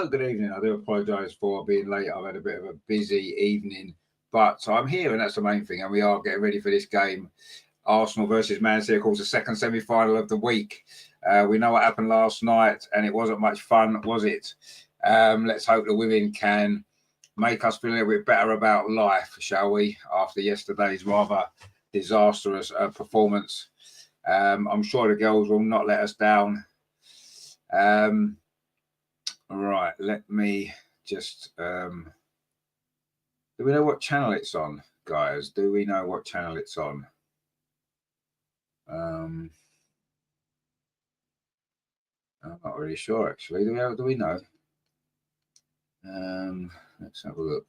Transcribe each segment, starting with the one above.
Hello, good evening. I do apologise for being late. I've had a bit of a busy evening, but I'm here, and that's the main thing. And we are getting ready for this game, Arsenal versus Man City, of course, the second semi-final of the week. We know what happened last night, and it wasn't much fun, was it? Let's hope the women can make us feel a little bit better about life, shall we? After yesterday's rather disastrous performance, I'm sure the girls will not let us down. Right, let me just do we know what channel it's on, guys? Do we know what channel it's on? I'm not really sure, actually. Do we know? Let's have a look.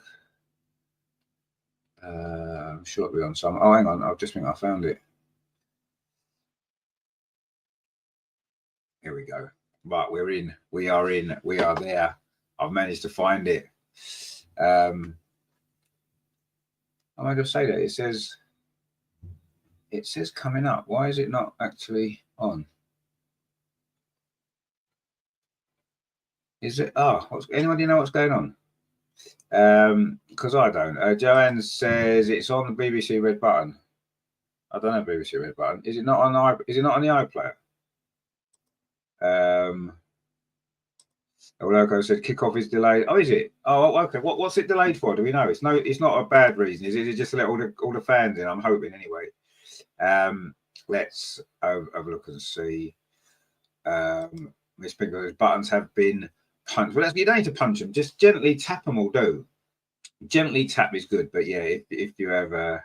I'm sure it'll be on some. Oh, hang on. I just think I found it. Here we go. Right, we're in. We are in. We are there. I've managed to find it. I might just say that it says coming up. Why is it not actually on? Is it? Oh, anybody know what's going on? Because I don't. Joanne says it's on the BBC Red Button. I don't have BBC Red Button. Is it not on? Is it not on the iPlayer? Oloko said kickoff is delayed. Oh, is it? Oh, okay. What's it delayed for? Do we know? It's not a bad reason, is it? It's just to let all the fans in. I'm hoping anyway. Let's have a look and see. Miss Pinkler's buttons have been punched. Well, you don't need to punch them. Just gently tap them will do. Gently tap is good, but yeah, if you have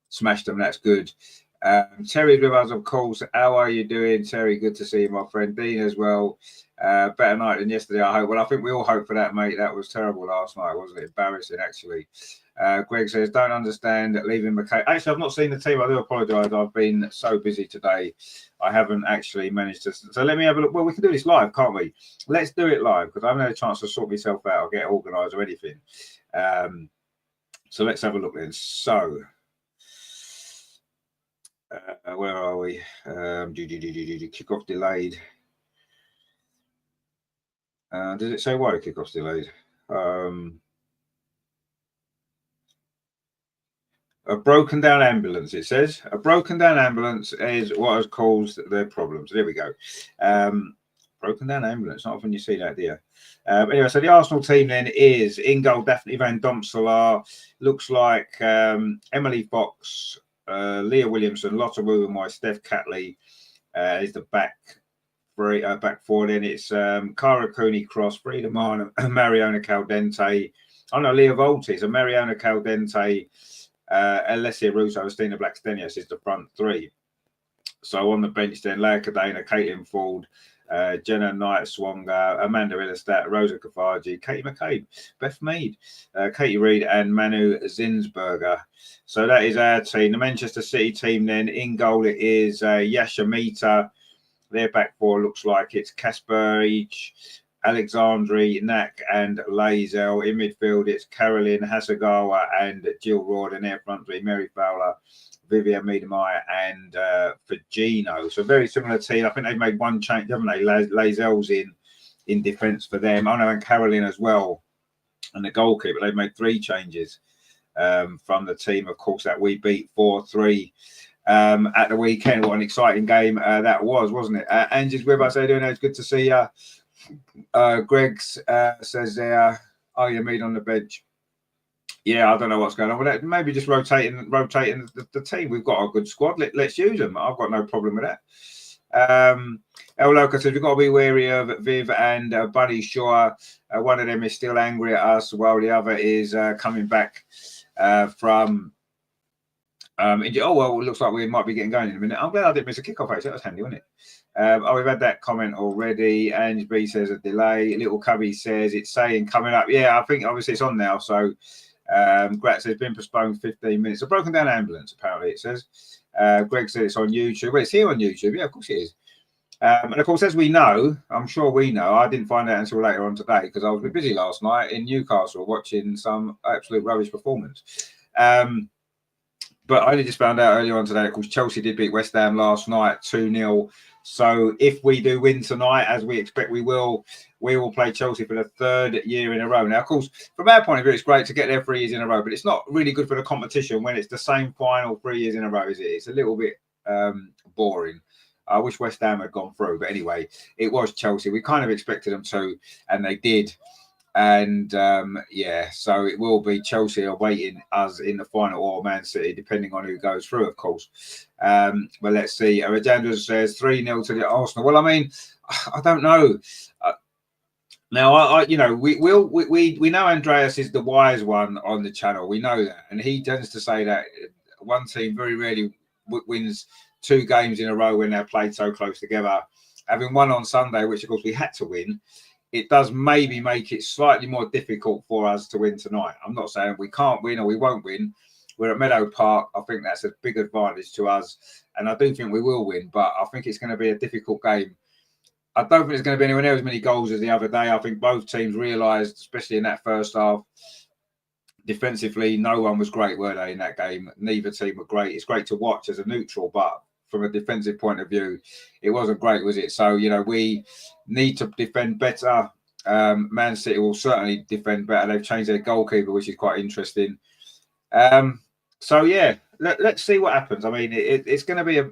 smashed them, that's good. Terry's with us, of course. How are you doing, Terry? Good to see you, my friend. Dean as well. Better night than yesterday, I hope. Well, I think we all hope for that, mate. That was terrible last night, wasn't it? Embarrassing, actually. Greg says, don't understand leaving McKay. Actually, I've not seen the team. I do apologise. I've been so busy today. I haven't actually managed to. So let me have a look. Well, we can do this live, can't we? Let's do it live because I haven't had a chance to sort myself out or get organised or anything. So let's have a look then. So, where are we? Kickoff delayed. Does it say why the kickoff's delayed? A broken down ambulance, it says. A broken down ambulance is what has caused their problems. There we go. Broken down ambulance. Not often you see that, do you? Anyway, so the Arsenal team then is in goal, Daphne Van Domselaar. Looks like Emily Fox, Leah Williamson, Lotta Woobenway, Steph Catley is the back four. Then it's Cara Cooney-Cross, Frida Marn, Mariona Caldente. Oh no, Leah Volti. So Mariona Caldente, Alessia Russo, Stina Blackstenius is the front three. So on the bench then, Leah Cadena, Caitlin Ford, Jenna Knight Swonga, Amanda Illistat, Rosa Kafaji, Katie McCabe, Beth Mead, Katie Reid, and Manu Zinsberger. So that is our team. The Manchester City team then, in goal it is Yasha Mita. Their back four looks like it's Kasperich, Alexandri, Nak, and Lazel. In midfield, it's Caroline Hasegawa and Jill Roard. And their front three, Mary Fowler, Vivian Miedemeier, and Fagino. So very similar team. I think they've made one change, haven't they? Lazel's in defence for them. I know, and Caroline as well. And the goalkeeper, they've made three changes from the team, of course, that we beat 4-3. At the weekend. What an exciting game that was, wasn't it? Angie's with us. How you doing? It's good to see you. Greg says there, oh, you mean on the bench? Yeah, I don't know what's going on with that. Maybe just rotating the team. We've got a good squad. Let's use them. I've got no problem with that. El Loco says we've got to be wary of Viv and Bunny Shaw. One of them is still angry at us while the other is coming back from oh, well, it looks like we might be getting going in a minute. I'm glad I didn't miss a kickoff, actually. That was handy, wasn't it? Oh, we've had that comment already. Ange B says a delay. Little Cubby says it's saying coming up. Yeah, I think obviously it's on now. So Grat says it's been postponed 15 minutes. A broken down ambulance, apparently, it says. Greg said it's on YouTube. Well, it's here on YouTube. Yeah, of course it is. And of course, as we know, I'm sure we know, I didn't find out until later on today because I was a bit busy last night in Newcastle watching some absolute rubbish performance. But I only just found out earlier on today, of course, Chelsea did beat West Ham last night 2-0 So if we do win tonight, as we expect we will play Chelsea for the 3rd year in a row. Now, of course, from our point of view, it's great to get there 3 years in a row, but it's not really good for the competition when it's the same final 3 years in a row, is it? It's a little bit boring. I wish West Ham had gone through, but anyway, it was Chelsea. We kind of expected them to, and they did. And yeah, so it will be Chelsea awaiting us in the final, or Man City, depending on who goes through, of course. But let's see. Rajandra says 3-0 to the Arsenal. Well, I mean, I don't know. Now, you know, we know Andreas is the wise one on the channel. We know that, and he tends to say that one team very rarely wins 2 games in a row when they're played so close together. Having won on Sunday, which of course we had to win, it does maybe make it slightly more difficult for us to win tonight. I'm not saying we can't win or we won't win. We're at Meadow Park. I think that's a big advantage to us. And I do think we will win, but I think it's going to be a difficult game. I don't think there's going to be anywhere near as many goals as the other day. I think both teams realised, especially in that first half, defensively, no one was great, were they, in that game? Neither team were great. It's great to watch as a neutral, but from a defensive point of view, it wasn't great, was it? So, you know, we need to defend better. Man City will certainly defend better. They've changed their goalkeeper, which is quite interesting. So yeah, let's see what happens. I mean, it's going to be a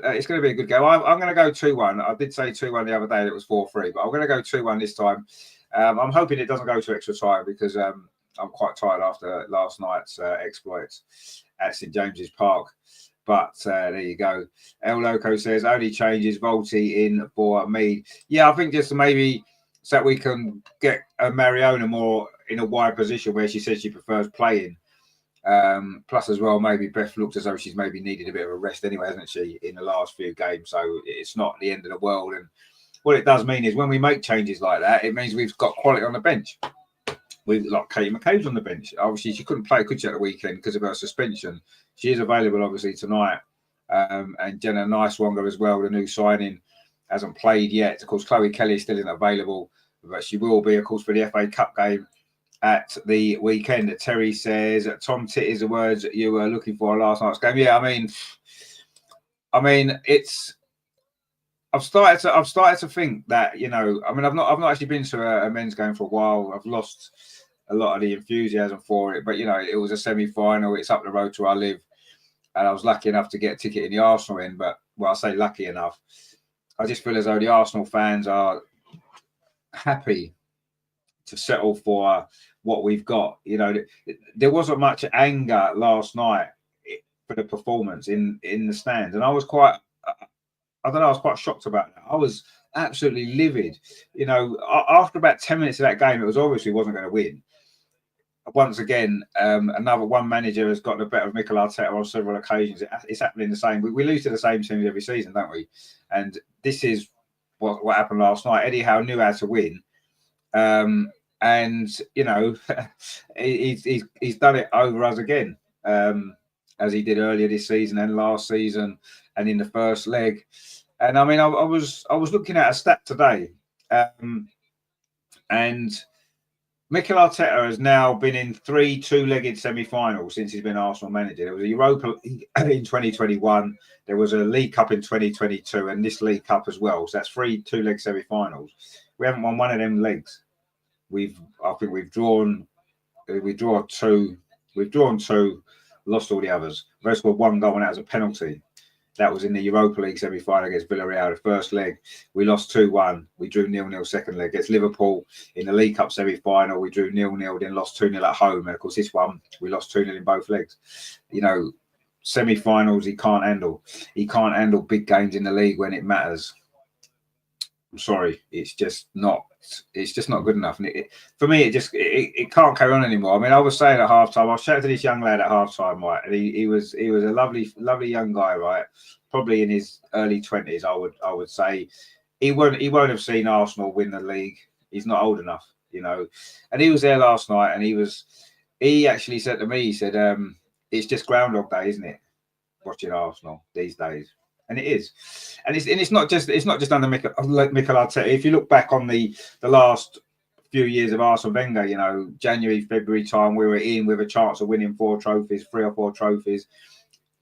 good game. I'm going to go 2-1. I did say 2-1 the other day. It was 4-3, but I'm going to go 2-1 this time. I'm hoping it doesn't go to extra time because I'm quite tired after last night's exploits at St James's Park. But there you go. El Loco says only changes Volti in for me. Yeah, I think just maybe so that we can get Mariona more in a wide position where she says she prefers playing. Plus as well, maybe Beth looks as though she's maybe needed a bit of a rest anyway, hasn't she, in the last few games? So it's not the end of the world. And what it does mean is when we make changes like that, it means we've got quality on the bench. We've like Katie McCabe's on the bench. Obviously, she couldn't play, could she, at the weekend because of her suspension. She is available, obviously, tonight. And Jenna Nicewonger as well, the new signing, hasn't played yet. Of course, Chloe Kelly still isn't available, but she will be, of course, for the FA Cup game at the weekend. Terry says, Tom Titt is the words you were looking for last night's game. Yeah, I mean, it's. I've started to think that, you know, I mean, I've not actually been to a men's game for a while. I've lost a lot of the enthusiasm for it, but you know, it was a semi-final. It's up the road to where I live, and I was lucky enough to get a ticket in the Arsenal end. But well, I say lucky enough. I just feel as though the Arsenal fans are happy to settle for what we've got. You know, there wasn't much anger last night for the performance in the stands, and I was quite. I don't know. I was quite shocked about that. I was absolutely livid. You know, after about 10 minutes of that game, it was obvious we wasn't going to win. Once again, another one manager has gotten the better of Mikel Arteta on several occasions. It's happening the same. We lose to the same teams every season, don't we? And this is what happened last night. Eddie Howe knew how to win. And, you know, he's done it over us again, as he did earlier this season and last season and in the first leg. And I mean, I was looking at a stat today, and Mikel Arteta has now been in 3 two-legged semi-finals since he's been Arsenal manager. There was a Europa League in 2021, there was a League Cup in 2022, and this League Cup as well. So that's 3 two-leg semi-finals. We haven't won one of them legs. I think we've drawn 2, lost all the others. We've scored 1 goal, and that was a penalty. That was in the Europa League semi-final against Villarreal. The first leg, we lost 2-1. We drew 0-0 second leg against Liverpool. In the League Cup semi-final, we drew 0-0, then lost 2-0 at home. And, of course, this one, we lost 2-0 in both legs. You know, semi-finals, he can't handle. He can't handle big games in the league when it matters. I'm sorry. It's just not good enough. And for me, it can't carry on anymore. I mean, I was saying at halftime, I was chatting to this young lad at halftime, right? And he was a lovely young guy, right? Probably in his early 20s, I would say. He won't have seen Arsenal win the league. He's not old enough, you know. And he was there last night, and he actually said to me, he said, it's just Groundhog Day, isn't it? Watching Arsenal these days. And it is, and it's not just under Mikel Arteta. If you look back on the last few years of Arsene Wenger, you know, January, February time, we were in with a chance of winning 3 or 4 trophies,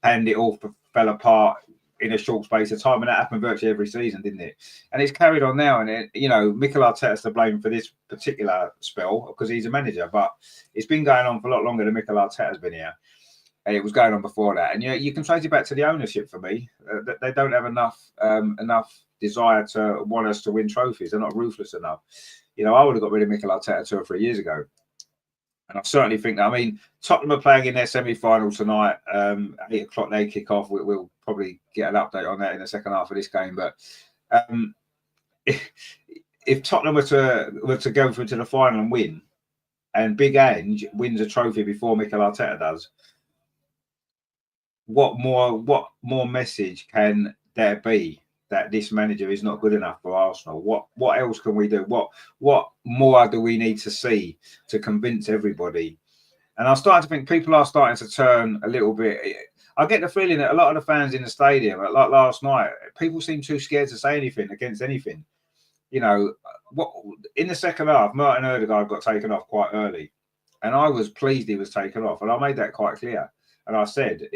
and it all fell apart in a short space of time, and that happened virtually every season, didn't it? And it's carried on now, and Mikel Arteta's to blame for this particular spell because he's a manager, but it's been going on for a lot longer than Mikel Arteta's been here. And it was going on before that, and you can trace it back to the ownership for me. They don't have enough desire to want us to win trophies. They're not ruthless enough. I would have got rid of Mikel Arteta 2 or 3 years ago. And I certainly think that. I mean, Tottenham are playing in their semi-final tonight. 8 o'clock they kick off. We'll probably get an update on that in the second half of this game. But if Tottenham were to go through to the final and win, and Big Ange wins a trophy before Mikel Arteta does, what more message can there be that this manager is not good enough for Arsenal? What else can we do? What more do we need to see to convince everybody? And I'm starting to think people are starting to turn a little bit. I get the feeling that a lot of the fans in the stadium, like last night, people seem too scared to say anything against anything. What in the second half, Martin Odegaard got taken off quite early, and I was pleased he was taken off, and I made that quite clear. And I said,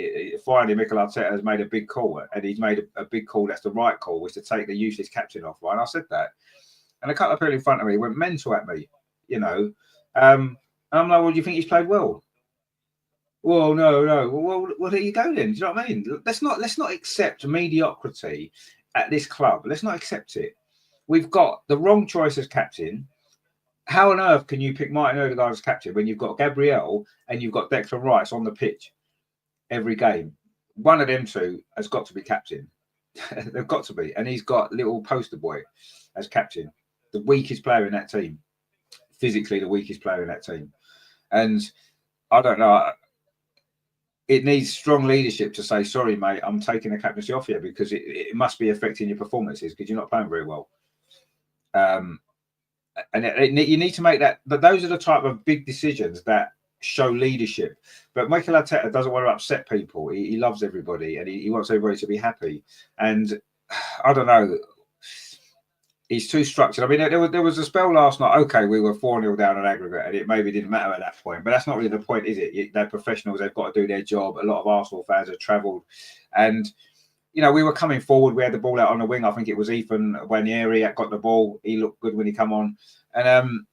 finally, Mikel Arteta has made a big call, and he's made a big call. That's the right call, was to take the useless captain off. Right? And I said that. And a couple of people in front of me went mental at me, And I'm like, well, do you think he's played well? Well, no. Well, there you go then. Do you know what I mean? Let's not accept mediocrity at this club. Let's not accept it. We've got the wrong choice as captain. How on earth can you pick Martin Odegaard as captain when you've got Gabriel and you've got Declan Rice on the pitch every game? One of them two has got to be captain. They've got to be. And he's got little poster boy as captain, the weakest player in that team, physically the weakest player in that team. And I don't know. It needs strong leadership to say, sorry, mate, I'm taking the captaincy off here because it must be affecting your performances because you're not playing very well. And you need to make that. But those are the type of big decisions that show leadership. But Mikel Arteta doesn't want to upset people. He loves everybody and he wants everybody to be happy. And I don't know. He's too structured. I mean, there was a spell last night. Okay, we were 4-0 down on aggregate, and it maybe didn't matter at that point. But that's not really the point, is it? They're professionals. They've got to do their job. A lot of Arsenal fans have travelled. And, we were coming forward. We had the ball out on the wing. I think it was Ethan Wanieri got the ball. He looked good when he come on. And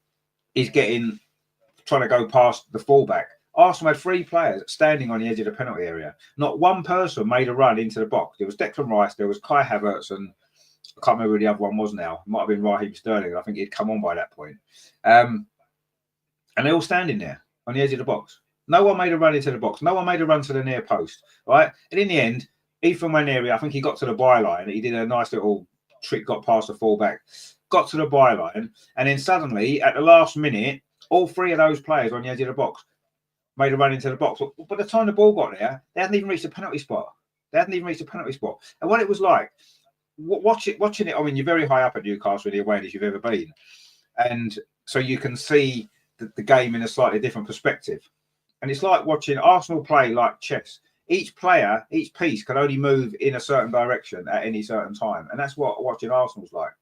he's trying to go past the fullback. Arsenal had 3 players standing on the edge of the penalty area. Not one person made a run into the box. There was Declan Rice. There was Kai Havertz, and I can't remember who the other one was now. It might have been Raheem Sterling. I think he'd come on by that point. And they're all standing there on the edge of the box. No one made a run into the box. No one made a run to the near post. Right? And in the end, Ethan Wanieri, I think he got to the byline. He did a nice little trick, got past the fullback, got to the byline. And then suddenly, at the last minute, all 3 of those players on the edge of the box made a run into the box. But by the time the ball got there, they hadn't even reached the penalty spot. And what it was like, watching it, I mean, you're very high up at Newcastle in the away as you've ever been, and so you can see the game in a slightly different perspective. And it's like watching Arsenal play like chess. Each player, each piece can only move in a certain direction at any certain time, and that's what watching Arsenal's like.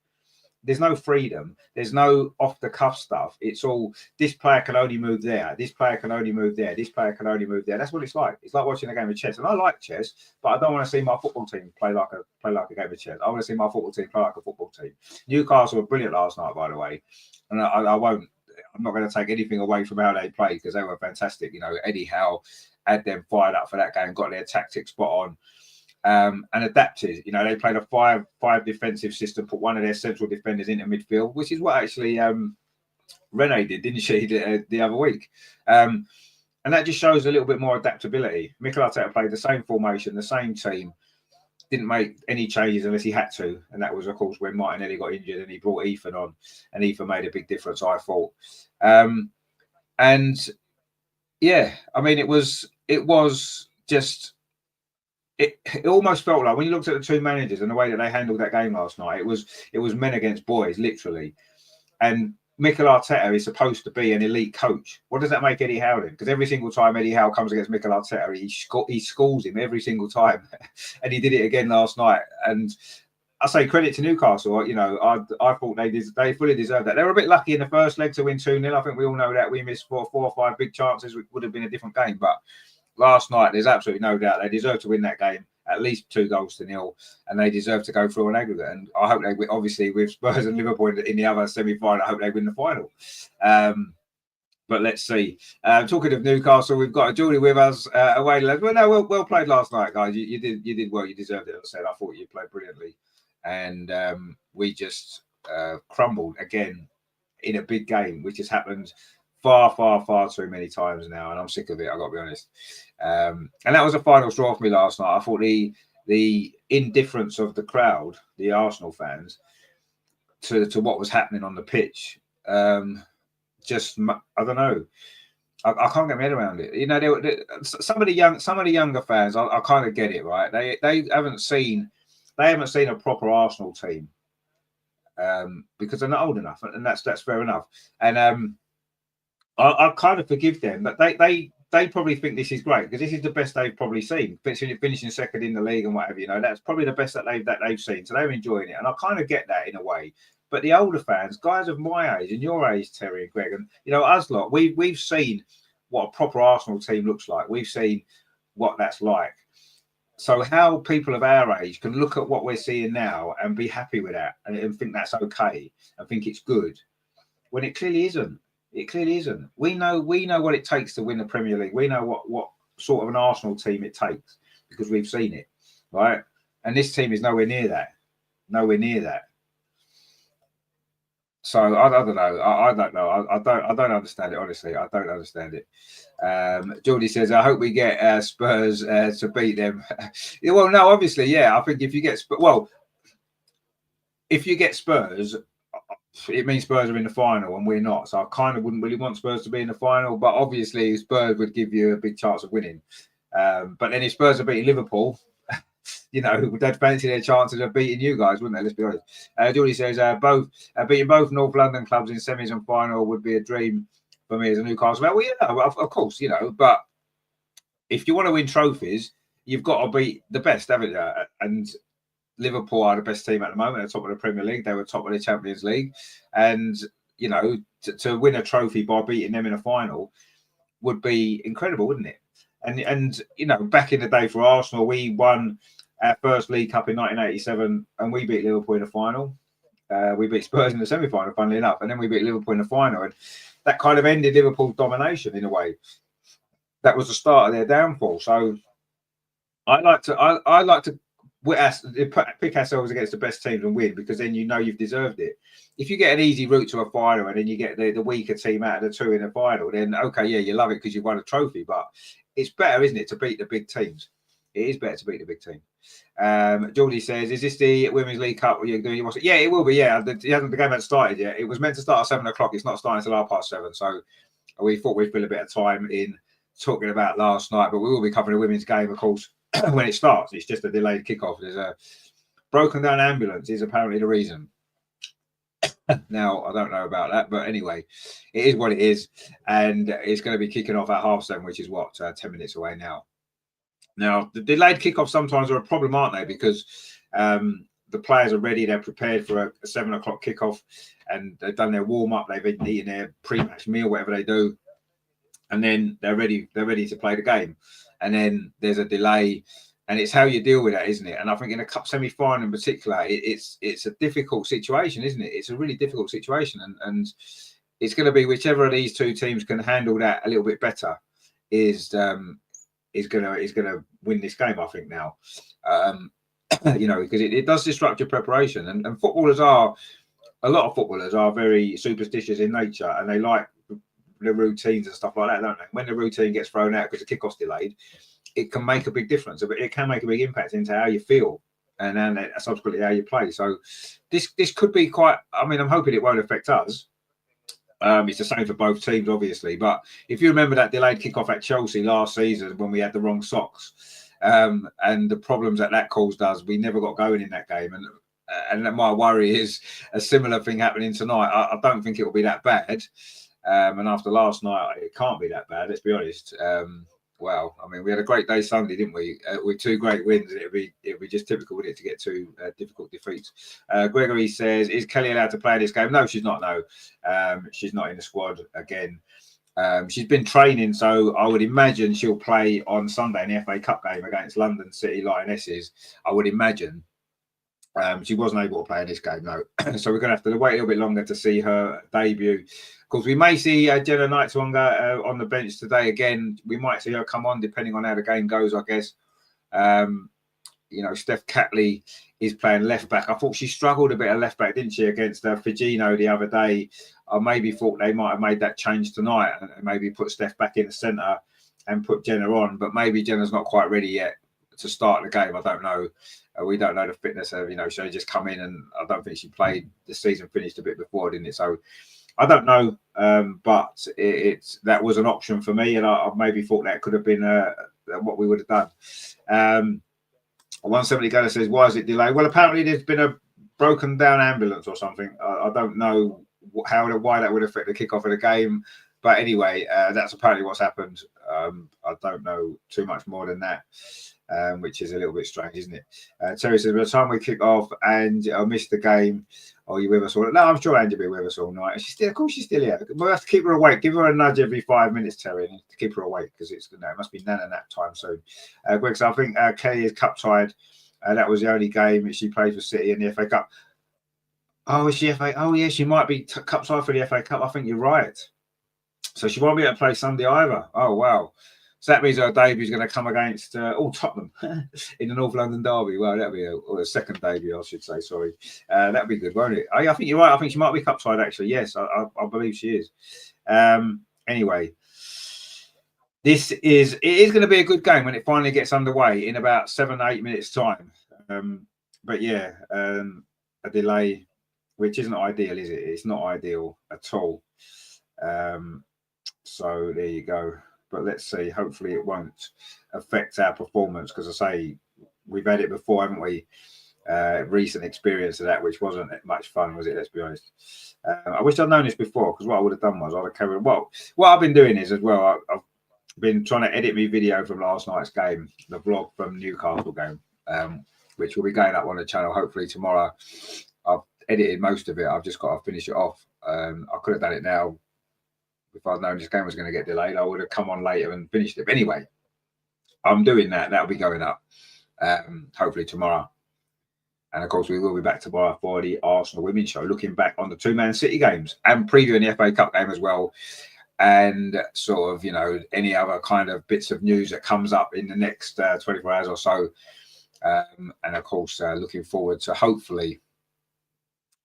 There's no freedom. There's no off-the-cuff stuff. It's all, this player can only move there. This player can only move there. This player can only move there. That's what it's like. It's like watching a game of chess. And I like chess, but I don't want to see my football team play like a game of chess. I want to see my football team play like a football team. Newcastle were brilliant last night, by the way. And I'm not going to take anything away from how they played because they were fantastic. Eddie Howe had them fired up for that game, got their tactics spot on. And adapted. They played a 5 defensive system, put one of their central defenders into midfield, which is what actually Renee did, didn't she, the other week? And that just shows a little bit more adaptability. Mikel Arteta played the same formation, the same team, didn't make any changes unless he had to. And that was, of course, when Martinelli got injured and he brought Ethan on, and Ethan made a big difference, I thought. And yeah, I mean, it was just. It almost felt like when you looked at the 2 managers and the way that they handled that game last night, it was men against boys, literally. And Mikel Arteta is supposed to be an elite coach. What does that make Eddie Howe then? Because every single time Eddie Howe comes against Mikel Arteta, he schools him every single time, and he did it again last night. And I say credit to Newcastle. I thought they fully deserved that. They were a bit lucky in the first leg to win 2-0. I think we all know that. We missed 4 or 5 big chances. It would have been a different game, but last night, there's absolutely no doubt they deserve to win that game, at least 2-0, and they deserve to go through on aggregate. And I hope they, obviously, with Spurs and Liverpool in the other semi-final, I hope they win the final. But let's see. Talking of Newcastle, we've got a Geordie with us away. Well, no, well played last night, guys. You did well. You deserved it. As I said, I thought you played brilliantly, and we just crumbled again in a big game, which has happened far too many times now, and I'm sick of it. I got to be honest. And that was a final straw for me last night. I thought the indifference of the crowd, the Arsenal fans, to what was happening on the pitch. Just, I don't know. I can't get my head around it. You know, some of the younger fans, I kind of get it, right? They haven't seen a proper Arsenal team because they're not old enough, and that's fair enough. And I kind of forgive them, but they probably think this is great because this is the best they've probably seen. Finishing second in the league and whatever, you know, that's probably the best that they've seen. So they're enjoying it, and I kind of get that in a way. But the older fans, guys of my age and your age, Terry and Greg, and you know, us lot, we've seen what a proper Arsenal team looks like. We've seen what that's like. So how people of our age can look at what we're seeing now and be happy with that and think that's okay and think it's good, when it clearly isn't. It clearly isn't. We know what it takes to win the Premier League. We know what sort of an Arsenal team it takes because we've seen it, right? And this team is nowhere near that. Nowhere near that. So I don't know. I don't know. I don't understand it, honestly. I don't understand it. Geordie says, I hope we get Spurs to beat them. Well, no, obviously, yeah. I think if you get Spurs, it means Spurs are in the final and we're not. So I kind of wouldn't really want Spurs to be in the final, but obviously Spurs would give you a big chance of winning. But then if Spurs are beating Liverpool, you know, they'd fancy their chances of beating you guys, wouldn't they? Let's be honest. Geordie says beating both North London clubs in semis and final would be a dream for me as a Newcastle. Well, yeah, of course, you know, but if you want to win trophies, you've got to beat the best, haven't you? And Liverpool are the best team at the moment, at the top of the Premier League. They were top of the Champions League, and you know, to win a trophy by beating them in a final would be incredible, wouldn't it? And you know, back in the day for Arsenal, we won our first League Cup in 1987, and we beat Liverpool in the final. We beat Spurs in the semi-final, funnily enough, and then we beat Liverpool in the final, and that kind of ended Liverpool's domination in a way. That was the start of their downfall. So I like to pick ourselves against the best teams and win, because then you know you've deserved it. If you get an easy route to a final and then you get the weaker team out of the two in the final, then okay, yeah, you love it because you've won a trophy. But it's better, isn't it, to beat the big teams? It is better to beat the big team. Geordie says, "Is this the Women's League Cup? You're doing? Yeah, it will be. Yeah, the game hasn't started yet. It was meant to start at 7 o'clock. It's not starting until 7:30. So we thought we'd fill a bit of time in talking about last night, but we will be covering the women's game, of course, when it starts. It's just a delayed kickoff. There's a broken down ambulance is apparently the reason. Now, I don't know about that, but anyway, it is what it is, and it's going to be kicking off at 7:30, which is what 10 minutes away now. Now, the delayed kickoffs sometimes are a problem, aren't they? Because the players are ready, they're prepared for a 7 o'clock kickoff, and they've done their warm up, they've eaten their pre-match meal, whatever they do, and then they're ready to play the game. And then there's a delay, and it's how you deal with that, isn't it? And I think in a cup semi-final in particular, it's a difficult situation, isn't it? It's a really difficult situation, and it's going to be whichever of these two teams can handle that a little bit better is going to win this game, I think now. You know, because it does disrupt your preparation, and a lot of footballers are very superstitious in nature, and they like the routines and stuff like that, don't they? When the routine gets thrown out because the kickoff's delayed, it can make a big difference. It can make a big impact into how you feel and then subsequently how you play. So this could be quite. I mean, I'm hoping it won't affect us. It's the same for both teams, obviously. But if you remember that delayed kickoff at Chelsea last season when we had the wrong socks and the problems that caused us, we never got going in that game. And my worry is a similar thing happening tonight. I don't think it will be that bad. And after last night, it can't be that bad. Let's be honest. Well, I mean, we had a great day Sunday, didn't we? With 2 great wins, it'd be just typical, wouldn't it, to get 2 difficult defeats. Gregory says, "Is Kelly allowed to play this game?" No, she's not. No, she's not in the squad again. She's been training, so I would imagine she'll play on Sunday in the FA Cup game against London City Lionesses. I would imagine. She wasn't able to play in this game, no. So we're going to have to wait a little bit longer to see her debut. Of course, we may see Jenna Knight-Swonga on the bench today again. We might see her come on, depending on how the game goes, I guess. Steph Catley is playing left back. I thought she struggled a bit at left back, didn't she, against Figino the other day. I maybe thought they might have made that change tonight and maybe put Steph back in the centre and put Jenna on. But maybe Jenna's not quite ready yet to start the game. I don't know. We don't know the fitness of, she just come in, and I don't think she played. The season finished a bit before, didn't it? So I don't know. But that was an option for me, and I maybe thought that could have been what we would have done. 170 Gunner says, why is it delayed? Well, apparently there's been a broken down ambulance or something. I don't know why that would affect the kickoff of the game. But anyway, that's apparently what's happened. I don't know too much more than that, which is a little bit strange, isn't it? Terry says, by the time we kick off and I'll miss the game, are you with us all? No, I'm sure Angie will be with us all night. Of course she's still here. We'll have to keep her awake. Give her a nudge every 5 minutes, Terry, to keep her awake, because it must be Nana nap time soon. Greg, so I think Kelly is cup tied. That was the only game that she played for City in the FA Cup. Oh, is she FA? Oh, yeah, she might be cup tied for the FA Cup. I think you're right. So she won't be able to play Sunday either. Oh, wow. So that means her debut is going to come against Tottenham in the North London derby. Well, that'll be a second debut, I should say. Sorry, that'll be good, won't it? I think you're right. I think she might be cup side, actually. Yes, I believe she is. Anyway, it is going to be a good game when it finally gets underway in about 7-8 minutes time. But yeah, a delay, which isn't ideal, is it? It's not ideal at all. So there you go. But let's see. Hopefully it won't affect our performance, because I say we've had it before, haven't we? Recent experience of that, which wasn't much fun, was it? Let's be honest. I wish I'd known this before, because what I would have done was I'd have carried. What I've been doing is as well. I've been trying to edit my video from last night's game, the vlog from Newcastle game, which will be going up on the channel hopefully tomorrow. I've edited most of it. I've just got to finish it off. I could have done it now. If I'd known this game was going to get delayed, I would have come on later and finished it. But anyway, I'm doing that. That'll be going up hopefully tomorrow. And of course, we will be back tomorrow for the Arsenal Women's Show, looking back on the two Man City games and previewing the FA Cup game as well. And sort of, any other kind of bits of news that comes up in the next 24 hours or so. And of course, looking forward to hopefully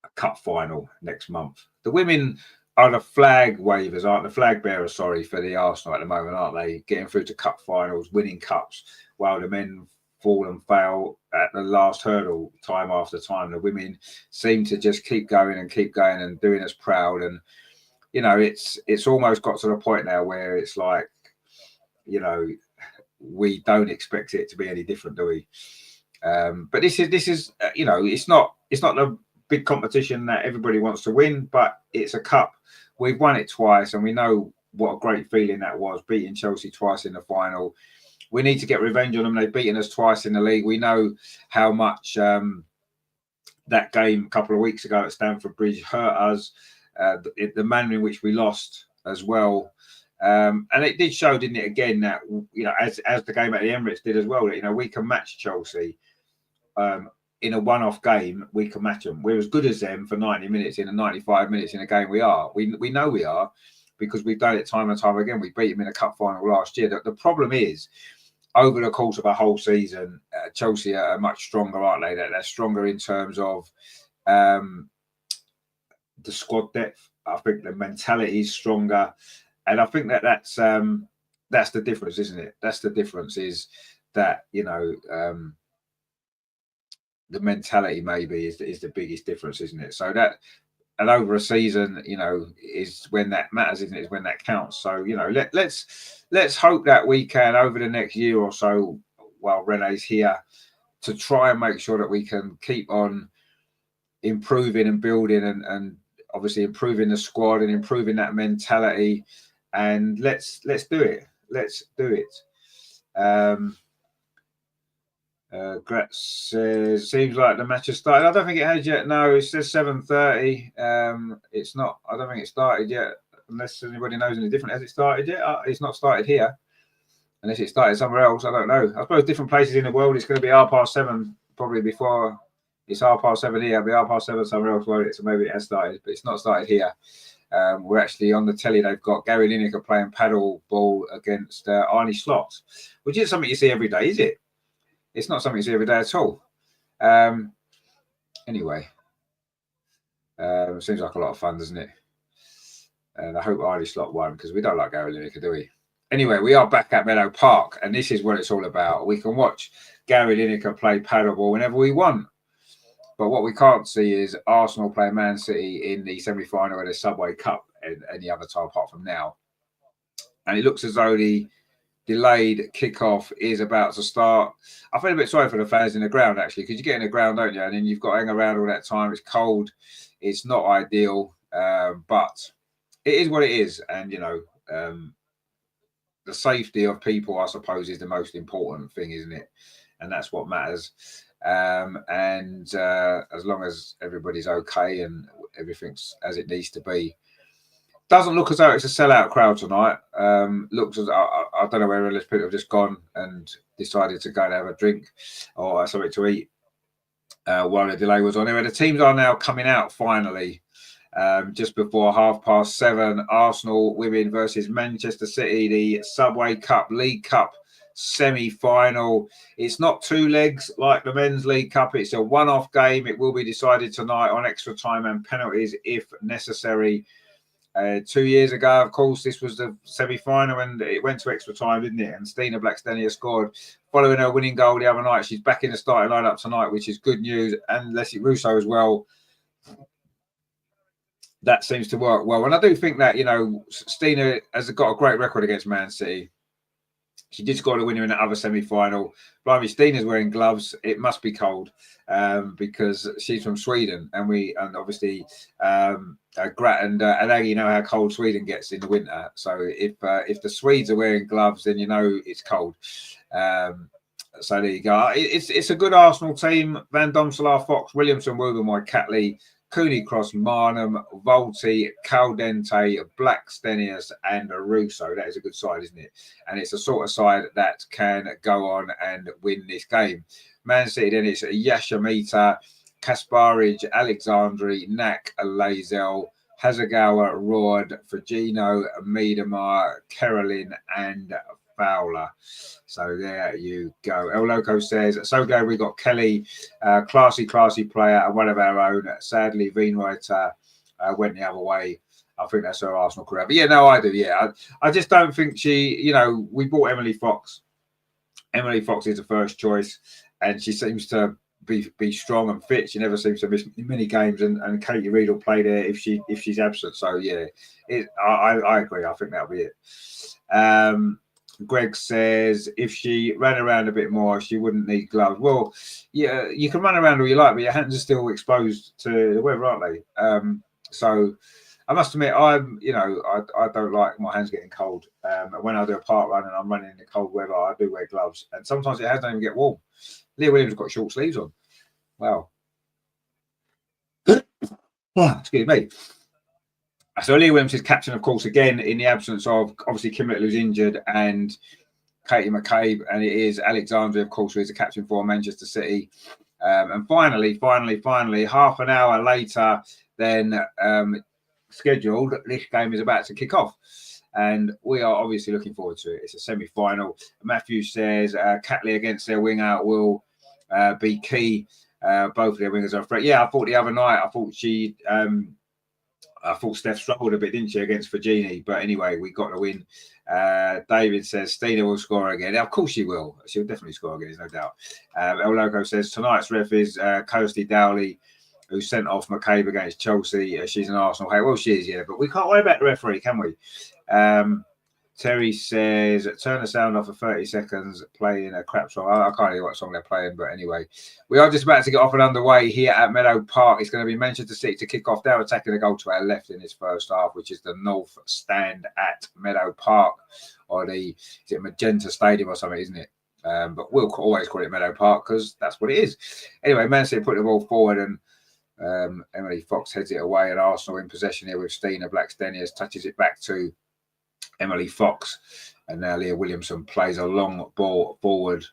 a cup final next month. The women are the flag wavers, aren't the flag bearers, sorry, for the Arsenal at the moment, aren't they? Getting through to cup finals, winning cups, while the men fall and fail at the last hurdle time after time. The women seem to just keep going and doing us proud. And, it's almost got to the point now where it's like, we don't expect it to be any different, do we? But this is it's not the big competition that everybody wants to win, but it's a cup. We've won it twice, and we know what a great feeling that was, beating Chelsea twice in the final. We need to get revenge on them. They've beaten us twice in the league. We know how much that game a couple of weeks ago at Stamford Bridge hurt us, the manner in which we lost as well. And it did show, didn't it, again, that, as the game at the Emirates did as well, that, we can match Chelsea. In a one-off game, we can match them. We're as good as them for 90 minutes in a 95 minutes in a game. We are. We know we are, because we've done it time and time again. We beat them in a cup final last year. The problem is, over the course of a whole season, Chelsea are much stronger, aren't they? They're stronger in terms of the squad depth. I think the mentality is stronger, and I think that's the difference, isn't it? That's the difference, is that the mentality maybe is the biggest difference, isn't it? So that, and over a season, is when that matters, isn't it? Is when that counts. So let's hope that we can, over the next year or so, while Renee's here, to try and make sure that we can keep on improving and building and obviously improving the squad and improving that mentality. And let's do it. Let's do it. Gretz says, seems like the match has started. I don't think it has yet. No, it says 7:30. It's not. I don't think it started yet. unless anybody knows any different. Has it started yet? It's not started here. Unless it started somewhere else, I don't know. I suppose different places in the world, it's going to be 7:30 probably before it's 7:30 here. It'll be 7:30 somewhere else, won't it? So maybe it has started, but it's not started here. We're actually on the telly. They've got Gary Lineker playing paddle ball against Arnie Slot, which is something you see every day, is it? It's not something you see every day at all. Anyway, seems like a lot of fun, doesn't it? And I hope Arnie Slot won because we don't like Gary Lineker, do we? Anyway, we are back at Meadow Park, and this is what it's all about. We can watch Gary Lineker play paddleball whenever we want. But what we can't see is Arsenal play Man City in the semi-final of the Subway Cup any other time apart from now. And it looks as though the delayed kickoff is about to start. I feel a bit sorry for the fans in the ground, actually, because you get in the ground, don't you? And then you've got to hang around all that time. It's cold. It's not ideal, but it is what it is. And, you know, the safety of people, I suppose, is the most important thing, isn't it? And that's what matters. And as long as everybody's okay and everything's as it needs to be, doesn't look as though it's a sellout crowd tonight. Looks as I don't know where those people have just gone and decided to go and have a drink or something to eat while the delay was on. Anyway, the teams are now coming out finally. Just before 7:30, Arsenal women versus Manchester City, the Subway Cup League Cup semi-final. It's not two legs like the Men's League Cup. It's a one-off game. It will be decided tonight on extra time and penalties if necessary. 2 years ago, of course, this was the semi-final and it went to extra time, didn't it? And Stina Blackstenius scored following her winning goal the other night. She's back in the starting lineup tonight, which is good news. And Leslie Russo as well. That seems to work well. And I do think that, you know, Stina has got a great record against Man City. She did score the winner in the other semi-final. Blimey, Stina's wearing gloves. It must be cold because she's from Sweden, and obviously Grat and Aggie know how cold Sweden gets in the winter. So if the Swedes are wearing gloves, then you know it's cold. So there you go. It's a good Arsenal team. Van Domselaar, Fox, Williamson, Woobermoy, Catley, Cooney, Cross, Marnham, Volti, Caldente, Blackstenius, and Russo. That is a good side, isn't it? And it's a sort of side that can go on and win this game. Man City, then it's Yashamita, Kasparij, Alexandri, Nak, Lazel, Hasegawa, Rord, Fagino, Miedemar, Kerolin, and Fowler. So there you go. El Loco says, so glad we got Kelly, classy player and one of our own. Sadly, Veenwriter went the other way. I think that's her Arsenal career. But yeah, no, I do. Yeah, I just don't think she, you know, we bought Emily Fox. Emily Fox is the first choice and she seems to be strong and fit. She never seems to miss many games and Katie Reid will play there if she's absent. So yeah, I agree. I think that'll be it. Greg says if she ran around a bit more, she wouldn't need gloves. Well, yeah, you can run around all you like, but your hands are still exposed to the weather, aren't they? So I must admit, I don't like my hands getting cold. When I do a park run and I'm running in the cold weather, I do wear gloves, and sometimes it doesn't even get warm. Leah Williams has got short sleeves on. Wow. Excuse me. So Leah Williams is captain, of course, again, in the absence of, obviously, Kim Little, who's injured, and Katie McCabe, and it is Alexandria, of course, who is the captain for Manchester City. And finally, half an hour later than scheduled, this game is about to kick off. And we are obviously looking forward to it. It's a semi-final. Matthew says Catley against their winger will be key. Both of their wingers are a threat. Yeah, I thought the other night, I thought Steph struggled a bit, didn't she, against Virginie? But anyway, we got the win. David says Stina will score again. Of course she will. She'll definitely score again, there's no doubt. El Loco says tonight's ref is Kirsty Dowley, who sent off McCabe against Chelsea. She's an Arsenal hater. Well, she is, yeah. But we can't worry about the referee, can we? Terry says, turn the sound off for 30 seconds, playing a crap song. I can't hear what song they're playing, but anyway. We are just about to get off and underway here at Meadow Park. It's going to be Manchester City to kick off. They're attacking the goal to our left in this first half, which is the North Stand at Meadow Park, or is it Magenta Stadium or something, isn't it? But we'll always call it Meadow Park because that's what it is. Anyway, Man City put the ball forward and Emily Fox heads it away, and Arsenal in possession here with Stina Blackstenius, touches it back to Emily Fox, and now Leah Williamson plays a long ball forward.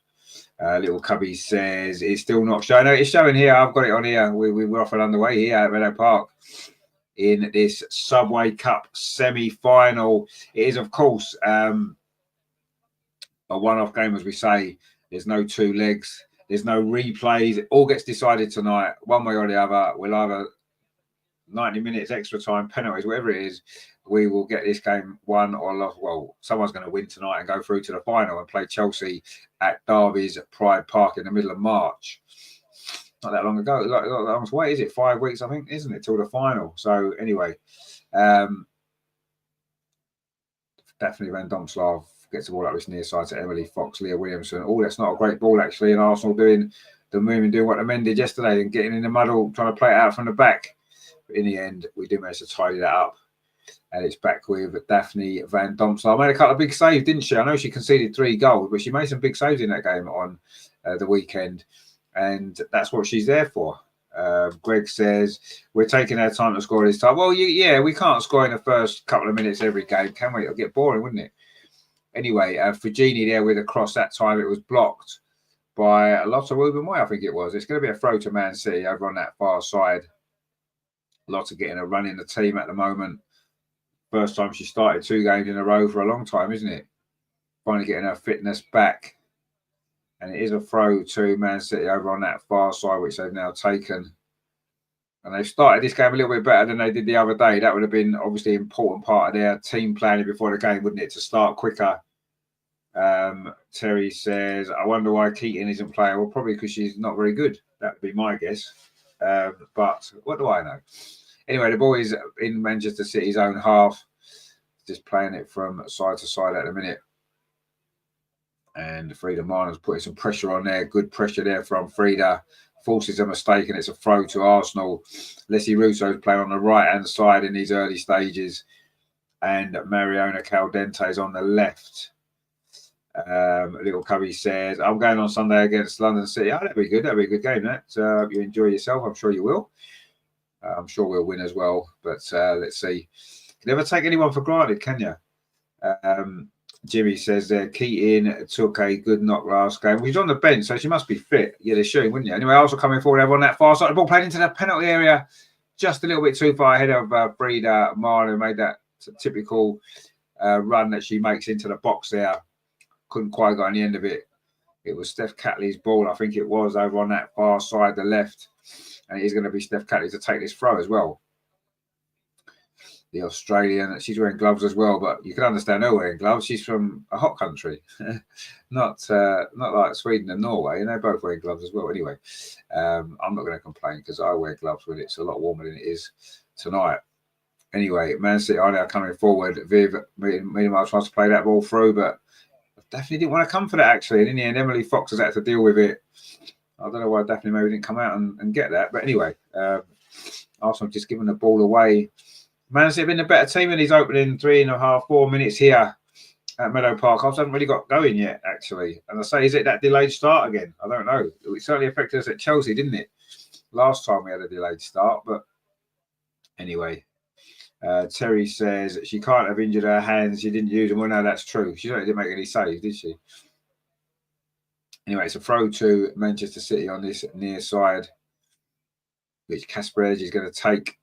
Little Cubby says it's still not showing. No, it's showing here. I've got it on here. We're off and underway here at Meadow Park in this Subway Cup semi-final. It is, of course, a one-off game, as we say. There's no two legs. There's no replays. It all gets decided tonight, one way or the other. We'll either 90 minutes, extra time, penalties, whatever it is, we will get this game won or lost. Well, someone's going to win tonight and go through to the final and play Chelsea at Derby's Pride Park in the middle of March. Not that long ago. Not that long away, is it? 5 weeks, I think, isn't it, till the final? So anyway, Daphne Van Domslav gets the ball up this near side to Emily Fox, Leah Williamson. Oh, that's not a great ball, actually. And Arsenal doing what the men did yesterday and getting in the muddle, trying to play it out from the back. But in the end, we do manage to tidy that up. And it's back with Daphne Van Domslav. Made a couple of big saves, didn't she? I know she conceded 3 goals, but she made some big saves in that game on the weekend. And that's what she's there for. Greg says, we're taking our time to score this time. Well, yeah, we can't score in the first couple of minutes every game, can we? It'll get boring, wouldn't it? Anyway, Fujini there with a cross that time. It was blocked by Lotta Rubenway, I think it was. It's going to be a throw to Man City over on that far side. Lotta getting a run in the team at the moment. First time she started 2 games in a row for a long time, isn't it? Finally getting her fitness back. And it is a throw to Man City over on that far side, which they've now taken. And they've started this game a little bit better than they did the other day. That would have been obviously an important part of their team planning before the game, wouldn't it, to start quicker. Terry says, I wonder why Keaton isn't playing. Well, probably because she's not very good. That would be my guess. But what do I know? Anyway, the ball is in Manchester City's own half. Just playing it from side to side at the minute. And Frida Marner's putting some pressure on there. Good pressure there from Frida. Forces a mistake, and it's a throw to Arsenal. Leslie Russo's playing on the right-hand side in these early stages. And Mariona Caldente is on the left. Little Cubby says, I'm going on Sunday against London City. Oh, that'd be good. That'd be a good game, that. You enjoy yourself. I'm sure you will. I'm sure we'll win as well. But let's see. You never take anyone for granted, can you? Jimmy says there, Keaton took a good knock last game. Well, he's on the bench, so she must be fit. You'd assume, wouldn't you? Anyway, also coming forward over on that far side. The ball played into the penalty area, just a little bit too far ahead of Frida Marner, who made that typical run that she makes into the box there. Couldn't quite get on the end of it. It was Steph Catley's ball, I think it was, over on that far side, the left. And it is going to be Steph Catley to take this throw as well. The Australian, she's wearing gloves as well, but you can understand her wearing gloves. She's from a hot country, not like Sweden and Norway, and they're both wearing gloves as well. Anyway, I'm not going to complain because I wear gloves when it's a lot warmer than it is tonight. Anyway, Man City are now coming forward. Viv, meanwhile, tries to play that ball through, but Daphne didn't want to come for that, actually. And in the end, Emily Fox has had to deal with it. I don't know why Daphne maybe didn't come out and get that. But anyway, Arsenal just giving the ball away. Man City have been a better team in these opening 3.5, 4 minutes here at Meadow Park. I haven't really got going yet, actually. And I say, is it that delayed start again? I don't know. It certainly affected us at Chelsea, didn't it? Last time we had a delayed start. But anyway, Terry says she can't have injured her hands. She didn't use them. Well, no, that's true. She didn't make any saves, did she? Anyway, it's a throw to Manchester City on this near side, which Kasper Edge is going to take.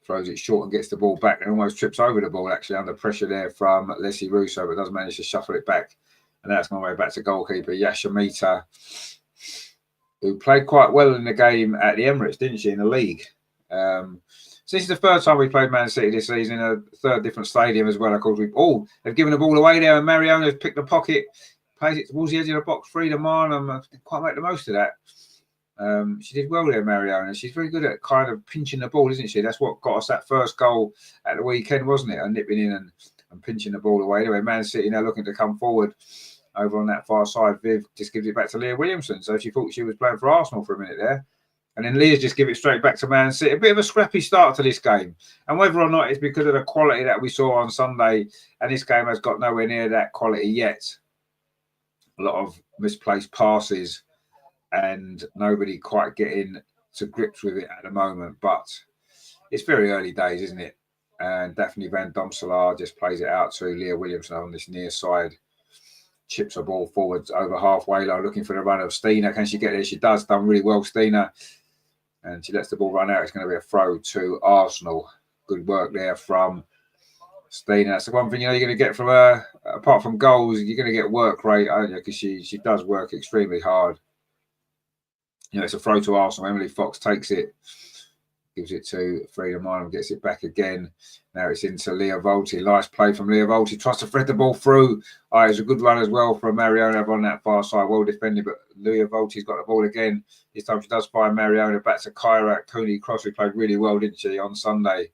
Throws it short and gets the ball back and almost trips over the ball, actually, under pressure there from Leslie Russo, but does manage to shuffle it back. And that's my way back to goalkeeper Yashamita, who played quite well in the game at the Emirates, didn't she, in the league? So this is the third time we played Man City this season, in a third different stadium as well. Of course, they've given the ball away there, and Mariona's picked the pocket, plays it towards the edge of the box. Frida Marner didn't quite make the most of that. She did well there, Mariona. She's very good at kind of pinching the ball, isn't she? That's what got us that first goal at the weekend, wasn't it? And nipping in and pinching the ball away. Anyway, Man City now looking to come forward over on that far side. Viv just gives it back to Leah Williamson. So she thought she was playing for Arsenal for a minute there. And then Leah's just give it straight back to Man City. A bit of a scrappy start to this game. And whether or not it's because of the quality that we saw on Sunday, and this game has got nowhere near that quality yet. A lot of misplaced passes. and nobody quite getting to grips with it at the moment. But it's very early days, isn't it? And Daphne Van Domselaar just plays it out to Leah Williamson on this near side. Chips a ball forwards over halfway line, looking for the run of Stina. Can she get there? She does. Done really well, Stina. And she lets the ball run out. It's going to be a throw to Arsenal. Good work there from Stina. That's the one thing you're going to get from her. Apart from goals, you're going to get work rate, aren't you? Because she does work extremely hard. It's a throw to Arsenal. Emily Fox takes it. Gives it to Frida Minor, gets it back again. Now it's into Leah Volti. Nice play from Leah Volti. Tries to thread the ball through. It's a good run as well from Mariona on that far side. Well defended, but Leah Volti's got the ball again. This time she does find Mariona. Back to Kyra Cooney Cross, who played really well, didn't she, on Sunday?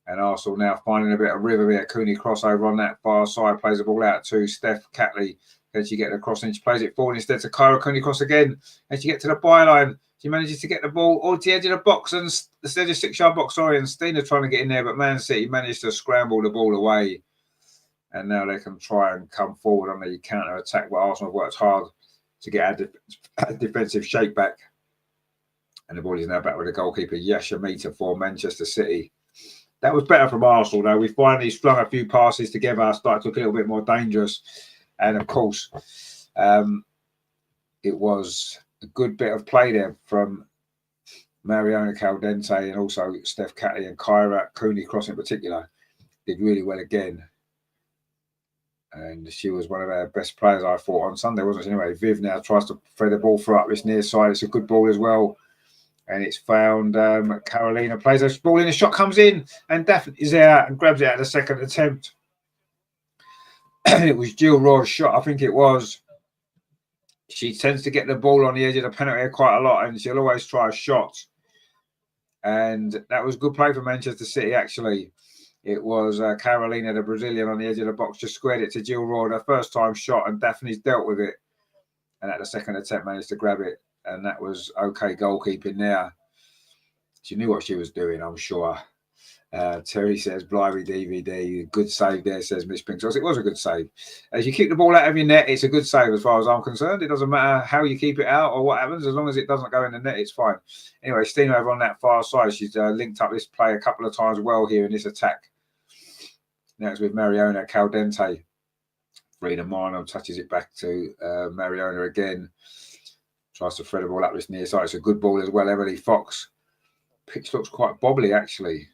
And Arsenal now finding a bit of rhythm here. Cooney Cross over on that far side. Plays the ball out to Steph Catley. Can she get the cross in? She plays it forward instead to Kyra Cooney Cross again. And she gets to the byline. She manages to get the ball all to the edge of the box, and the edge of 6-yard box, and Stina trying to get in there, but Man City managed to scramble the ball away. And now they can try and come forward on the counter-attack, but Arsenal have worked hard to get a defensive shape back. And the ball is now back with the goalkeeper, Yasha Mita, for Manchester City. That was better from Arsenal, though. We finally strung a few passes together, started to look a little bit more dangerous. And, of course, it was a good bit of play there from Mariona Caldente and also Steph Catley and Kyra Cooney Cross in particular. Did really well again. And she was one of our best players, I thought, on Sunday, wasn't she? Anyway, Viv now tries to thread the ball through up this near side. It's a good ball as well. And it's found Carolina plays a ball in, the shot comes in, and Daphne is out and grabs it at the second attempt. It was Jill Raw's shot, I think it was. She tends to get the ball on the edge of the penalty quite a lot, and she'll always try a shot. And that was good play for Manchester City, actually. It was Carolina, the Brazilian, on the edge of the box, just squared it to Jill Raw, her first time shot, and Daphne's dealt with it. And at the second attempt, managed to grab it. And that was okay goalkeeping there. She knew what she was doing, I'm sure. Terry says, Blimey DVD, good save there, says Miss Pink. So it was a good save. As you keep the ball out of your net, it's a good save as far as I'm concerned. It doesn't matter how you keep it out or what happens, as long as it doesn't go in the net, it's fine. Anyway, Stina over on that far side, she's linked up this play a couple of times well here in this attack. Now it's with Mariona Caldente. Frida Marno touches it back to Mariona again. Tries to thread the ball up this near side. It's a good ball as well. Emily Fox. Pitch looks quite bobbly, actually.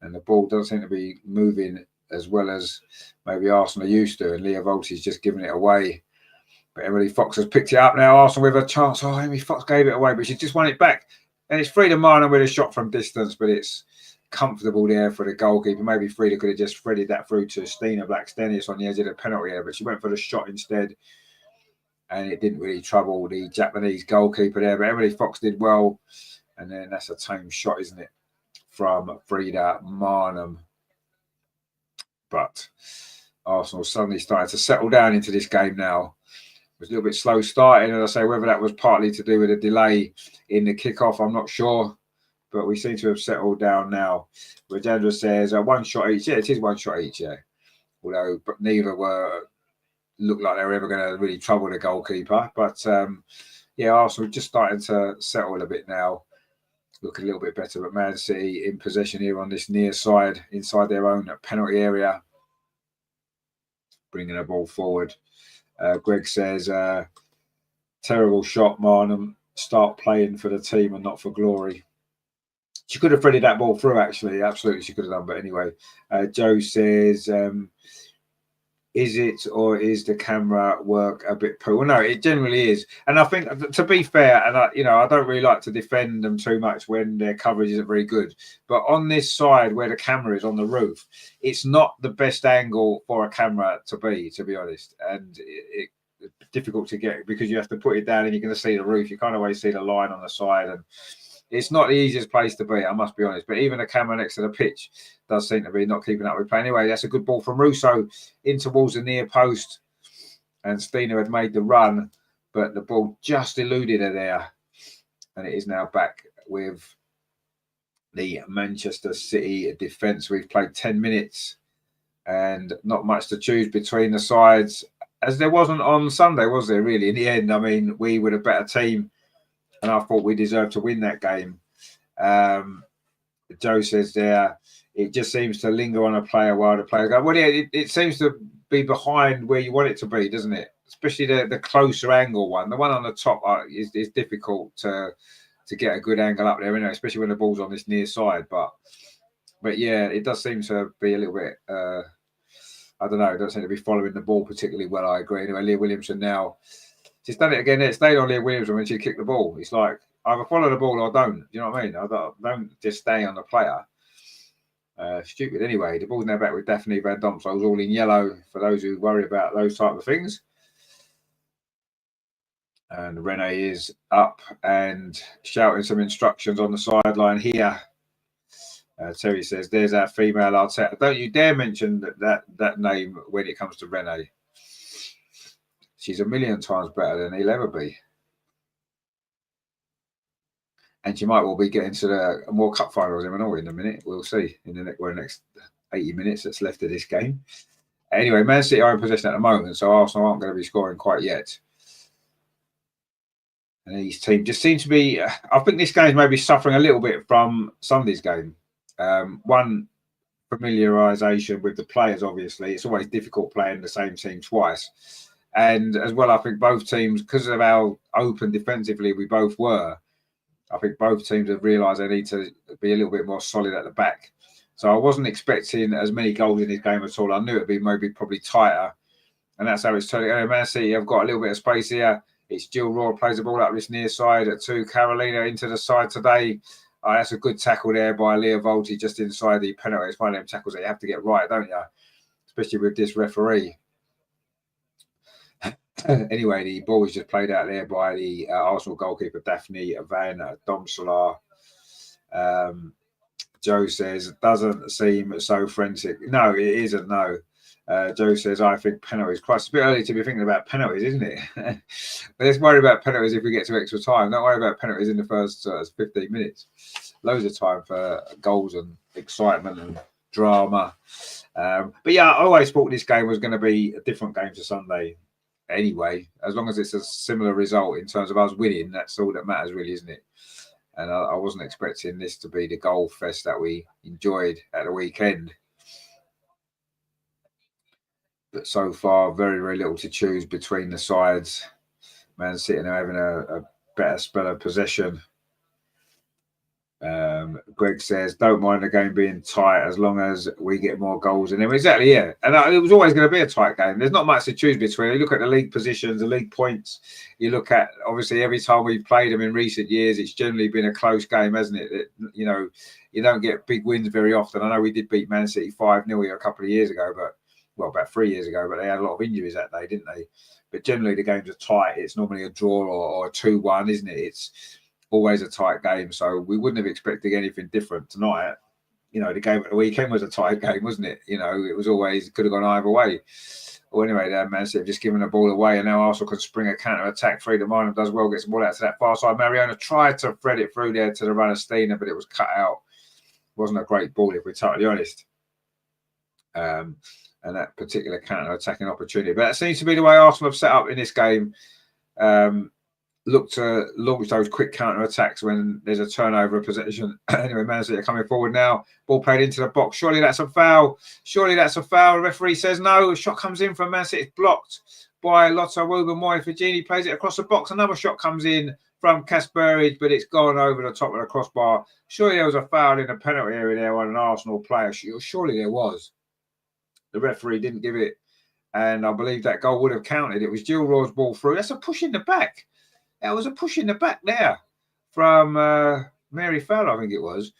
And the ball doesn't seem to be moving as well as maybe Arsenal are used to. And Leah Volti's just giving it away. But Emily Fox has picked it up now. Arsenal with a chance. Oh, Emily Fox gave it away, but she just won it back. And it's Frida Marno with a shot from distance, but it's comfortable there for the goalkeeper. Maybe Frida could have just threaded that through to Stina Blackstenius on the edge of the penalty area, but she went for the shot instead. And it didn't really trouble the Japanese goalkeeper there. But Emily Fox did well. And then that's a tame shot, isn't it, from Frida Marnham. But Arsenal suddenly started to settle down into this game now. It was a little bit slow starting. And I say whether that was partly to do with a delay in the kickoff, I'm not sure. But we seem to have settled down now. Rajendra says one shot each. Yeah, it is one shot each, yeah. Although neither looked like they were ever going to really trouble the goalkeeper. But, yeah, Arsenal just starting to settle a bit now. Look a little bit better, but Man City in possession here on this near side, inside their own penalty area. Bringing the ball forward. Greg says, terrible shot, Marnham. Start playing for the team and not for glory. She could have threaded that ball through, actually. Absolutely, she could have done. But anyway, Joe says, is it or is the camera work a bit poor? Well, no, it generally is. And I think, to be fair, and I don't really like to defend them too much when their coverage isn't very good. But on this side where the camera is on the roof, it's not the best angle for a camera to be honest. And it's difficult to get because you have to put it down and you're going to see the roof. You can't always see the line on the side. And it's not the easiest place to be, I must be honest. But even the camera next to the pitch does seem to be not keeping up with play. Anyway, that's a good ball from Russo in towards the near post. And Stina had made the run, but the ball just eluded her there. And it is now back with the Manchester City defence. We've played 10 minutes and not much to choose between the sides. as there wasn't on Sunday, was there? Really, in the end, I mean, we were a better team, and I thought we deserved to win that game. Joe says there, it just seems to linger on a player while the player go. Well, yeah, it seems to be behind where you want it to be, doesn't it? Especially the closer angle one. The one on the top is difficult to get a good angle up there, anyway, especially when the ball's on this near side. But yeah, it does seem to be a little bit. I don't know. It doesn't seem to be following the ball particularly well. I agree. Anyway, Leah Williamson now. She's done it again. It stayed on Leah Williamson when she kicked the ball. It's like either follow the ball or don't. You know what I mean? I don't just stay on the player. Stupid. Anyway, the ball's now back with Daphne Van Domsels, all in yellow for those who worry about those type of things. And Renee is up and shouting some instructions on the sideline here. Terry says, "There's our female Arteta." Don't you dare mention that name when it comes to Renee. She's a million times better than he'll ever be. And she might well be getting to the more cup finals in a minute. We'll see in the next 80 minutes that's left of this game. Anyway, Man City are in possession at the moment, so Arsenal aren't going to be scoring quite yet. And these teams just seem to be. I think this game is maybe suffering a little bit from Sunday's game. One, familiarisation with the players, obviously. It's always difficult playing the same team twice. And as well, I think both teams, because of how open defensively we both were, I think both teams have realised they need to be a little bit more solid at the back. So I wasn't expecting as many goals in this game at all. I knew it'd be probably tighter. And that's how it's turning out. Man City have got a little bit of space here. It's Jill Raw plays the ball up this near side to Carolina into the side today. That's a good tackle there by Leah Volti just inside the penalty. It's one of them tackles that you have to get right, don't you? Especially with this referee. Anyway, the ball was just played out there by the Arsenal goalkeeper, Daphne Van Domselaar. Joe says, doesn't seem so forensic. No, it isn't, no. Joe says, I think penalties. Quite a bit early to be thinking about penalties, isn't it? But let's worry about penalties if we get to extra time. Don't worry about penalties in the first 15 minutes. Loads of time for goals and excitement and drama. But yeah, I always thought this game was going to be a different game to Sunday. Anyway, as long as it's a similar result in terms of us winning, that's all that matters, really, isn't it? And I wasn't expecting this to be the goal fest that we enjoyed at the weekend. But so far, very, very little to choose between the sides. Man City now having a better spell of possession. Greg says, don't mind the game being tight as long as we get more goals in them. Exactly, yeah. And it was always going to be a tight game. There's not much to choose between. You look at the league positions, the league points. You look at, obviously, every time we've played them in recent years, it's generally been a close game, hasn't it? You know, you don't get big wins very often. I know we did beat Man City 5-0 a couple of years ago, about 3 years ago, but they had a lot of injuries that day, didn't they? But generally, the games are tight. It's normally a draw or a 2-1, isn't it? It's always a tight game, so we wouldn't have expected anything different tonight. You know, the game at the weekend was a tight game, wasn't it? You know, it was always could have gone either way. Well, anyway, Man City have just given the ball away, and now Arsenal can spring a counter-attack. Freedom Island does well, gets the ball out to that far side. Mariona tried to thread it through there to the runner Steiner, but it was cut out. Wasn't a great ball, if we're totally honest. And that particular counter-attacking opportunity. But that seems to be the way Arsenal have set up in this game. Look to launch those quick counter-attacks when there's a turnover of possession. Anyway, Man City are coming forward now. Ball played into the box. Surely that's a foul. Surely that's a foul. The referee says no. A shot comes in from Man City. It's blocked by Lotta Wuba-Moy. Fajini plays it across the box. Another shot comes in from Kasperage, but it's gone over the top of the crossbar. Surely there was a foul in the penalty area there on an Arsenal player. Surely there was. The referee didn't give it. And I believe that goal would have counted. It was Jill Raw's ball through. That's a push in the back. That was a push in the back there from Mary Fowler, I think it was.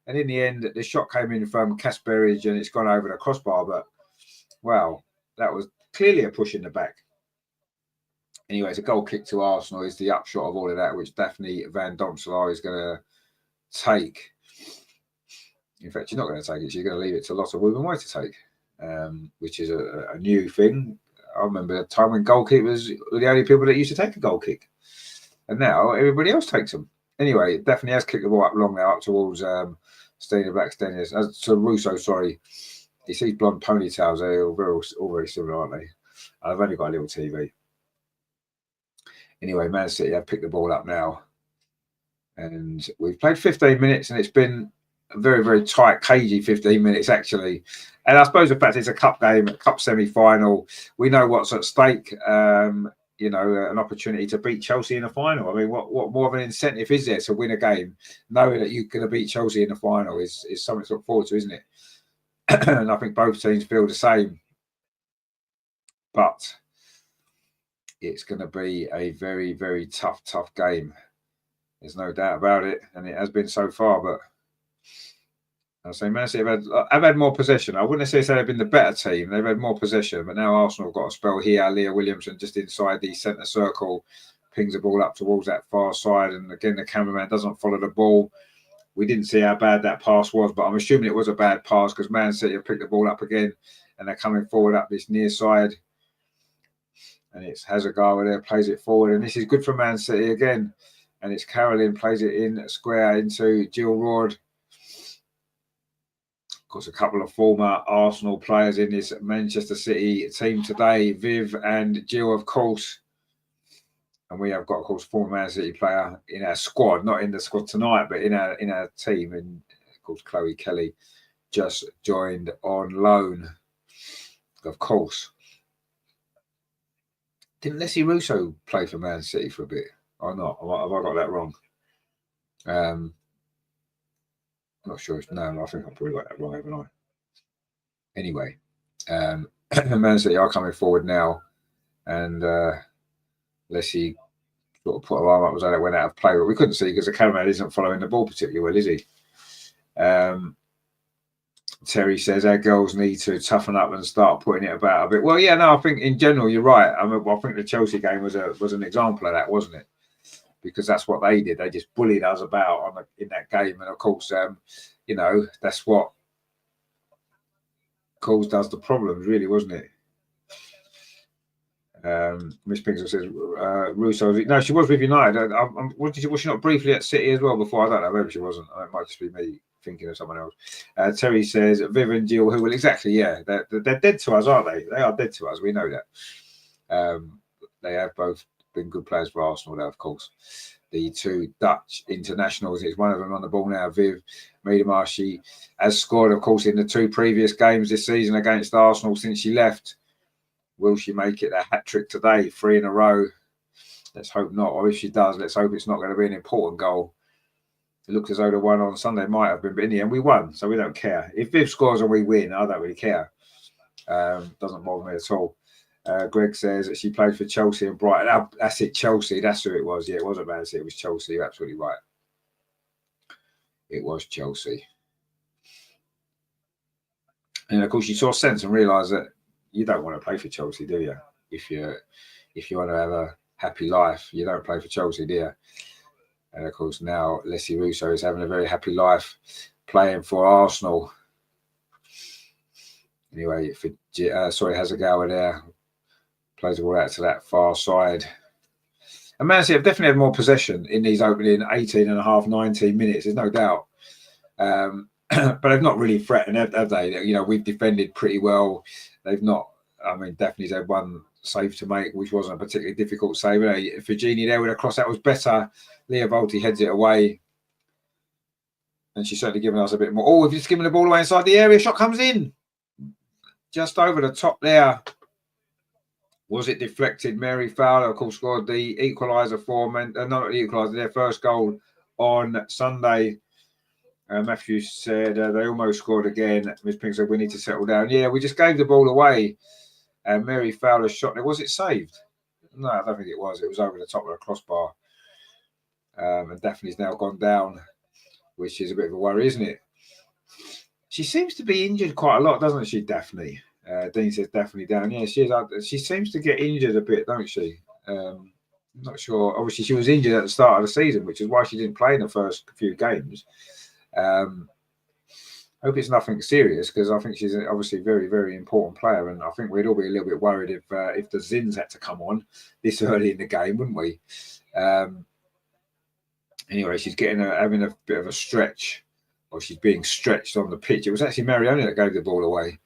And in the end, the shot came in from Kasperage and it's gone over the crossbar. But, well, that was clearly a push in the back. Anyway, it's a goal kick to Arsenal is the upshot of all of that, which Daphne Van Domselaar is going to take. In fact, she's not going to take it. She's going to leave it to Lotta Wuba-Moy to take, which is a new thing. I remember the time when goalkeepers were the only people that used to take a goal kick. And now everybody else takes them. Anyway, definitely has kicked the ball up long now, up towards Steiner Blackstenius. As to Russo, sorry. You see blonde ponytails, they're all very similar, aren't they? I've only got a little TV. Anyway, Man City have picked the ball up now. And we've played 15 minutes, and it's been a very, very tight, cagey 15 minutes, actually. And I suppose the fact it's a cup game, a cup semi-final, we know what's at stake. You know, an opportunity to beat Chelsea in the final. I mean, what more of an incentive is there to win a game, knowing that you're going to beat Chelsea in the final is something to look forward to, isn't it? And I think both teams feel the same. But it's going to be a very, very tough game. There's no doubt about it, and it has been so far. But I say Man City have had more possession. I wouldn't necessarily say they've been the better team. They've had more possession, but now Arsenal have got a spell here. Leah Williamson just inside the centre circle, pings the ball up towards that far side, and again the cameraman doesn't follow the ball. We didn't see how bad that pass was, but I'm assuming it was a bad pass because Man City have picked the ball up again, and they're coming forward up this near side. And it's Hasegawa there, plays it forward, and this is good for Man City again. And it's Caroline plays it in square into Jill Roord. Of course, a couple of former Arsenal players in this Manchester City team today, Viv and Jill, of course. And we have got, of course, former Man City player in our squad, not in the squad tonight, but in our team. And of course, Chloe Kelly just joined on loan, of course. Didn't Leslie Russo play for Man City for a bit or not? Have I got that wrong? Not sure. No, I think I've probably got that wrong, haven't I? Anyway, Man City are coming forward now, and Leslie sort of put her arm up as though it went out of play, but we couldn't see because the cameraman isn't following the ball particularly well, is he? Terry says our girls need to toughen up and start putting it about a bit. Well, yeah, no, I think in general you're right. I mean, I think the Chelsea game was an example of that, wasn't it? Because that's what they did. They just bullied us about in that game, and of course, you know, that's what caused us the problems, really, wasn't it? Miss Pinkson says Russo. No, she was with United. Was she not briefly at City as well before? I don't know. Maybe she wasn't. It might just be me thinking of someone else. Terry says Viv and Jill, who will exactly, yeah, they're dead to us, aren't they? They are dead to us. We know that. They have both been good players for Arsenal, though, of course. The two Dutch internationals, it's one of them on the ball now, Viv Miedema. She has scored, of course, in the two previous games this season against Arsenal since she left. Will she make it a hat-trick today, 3 in a row? Let's hope not. Or if she does, let's hope it's not going to be an important goal. It looks as though the one on Sunday might have been, but in the end we won, so we don't care. If Viv scores and we win, I don't really care. Doesn't bother me at all. Greg says that she played for Chelsea and Brighton. That's it, Chelsea. That's who it was. Yeah, it wasn't Man City. It was Chelsea. You're absolutely right. It was Chelsea. And of course, you saw sense and realised that you don't want to play for Chelsea, do you? If you want to have a happy life, you don't play for Chelsea, do you? And of course, now Leslie Russo is having a very happy life playing for Arsenal. Anyway, Hasegawa there plays the ball out to that far side. And Man City have definitely had more possession in these opening 18 and a half, 19 minutes, there's no doubt. But they've not really threatened, have they? You know, we've defended pretty well. They've not, I mean, Daphne's had one save to make, which wasn't a particularly difficult save. Virginia there with a cross, that was better. Leah Volti heads it away. And she's certainly given us a bit more. Oh, if you're just giving the ball away inside the area, shot comes in. Just over the top there. Was it deflected? Mary Fowler, of course, scored the equaliser for not the equaliser, their first goal on Sunday. Matthew said they almost scored again. Miss Pink said we need to settle down. Yeah, we just gave the ball away. And Mary Fowler's shot there. Was it saved? No, I don't think it was. It was over the top of the crossbar. And Daphne's now gone down, which is a bit of a worry, isn't it? She seems to be injured quite a lot, doesn't she, Daphne? Dean says Daphne down. Yeah, she is. She seems to get injured a bit, don't she? Not sure. Obviously, she was injured at the start of the season, which is why she didn't play in the first few games. Hope it's nothing serious, because I think she's obviously a very, very important player, and I think we'd all be a little bit worried if the Zins had to come on this early in the game, wouldn't we? Anyway, she's having a bit of a stretch, or she's being stretched on the pitch. It was actually Mariona that gave the ball away.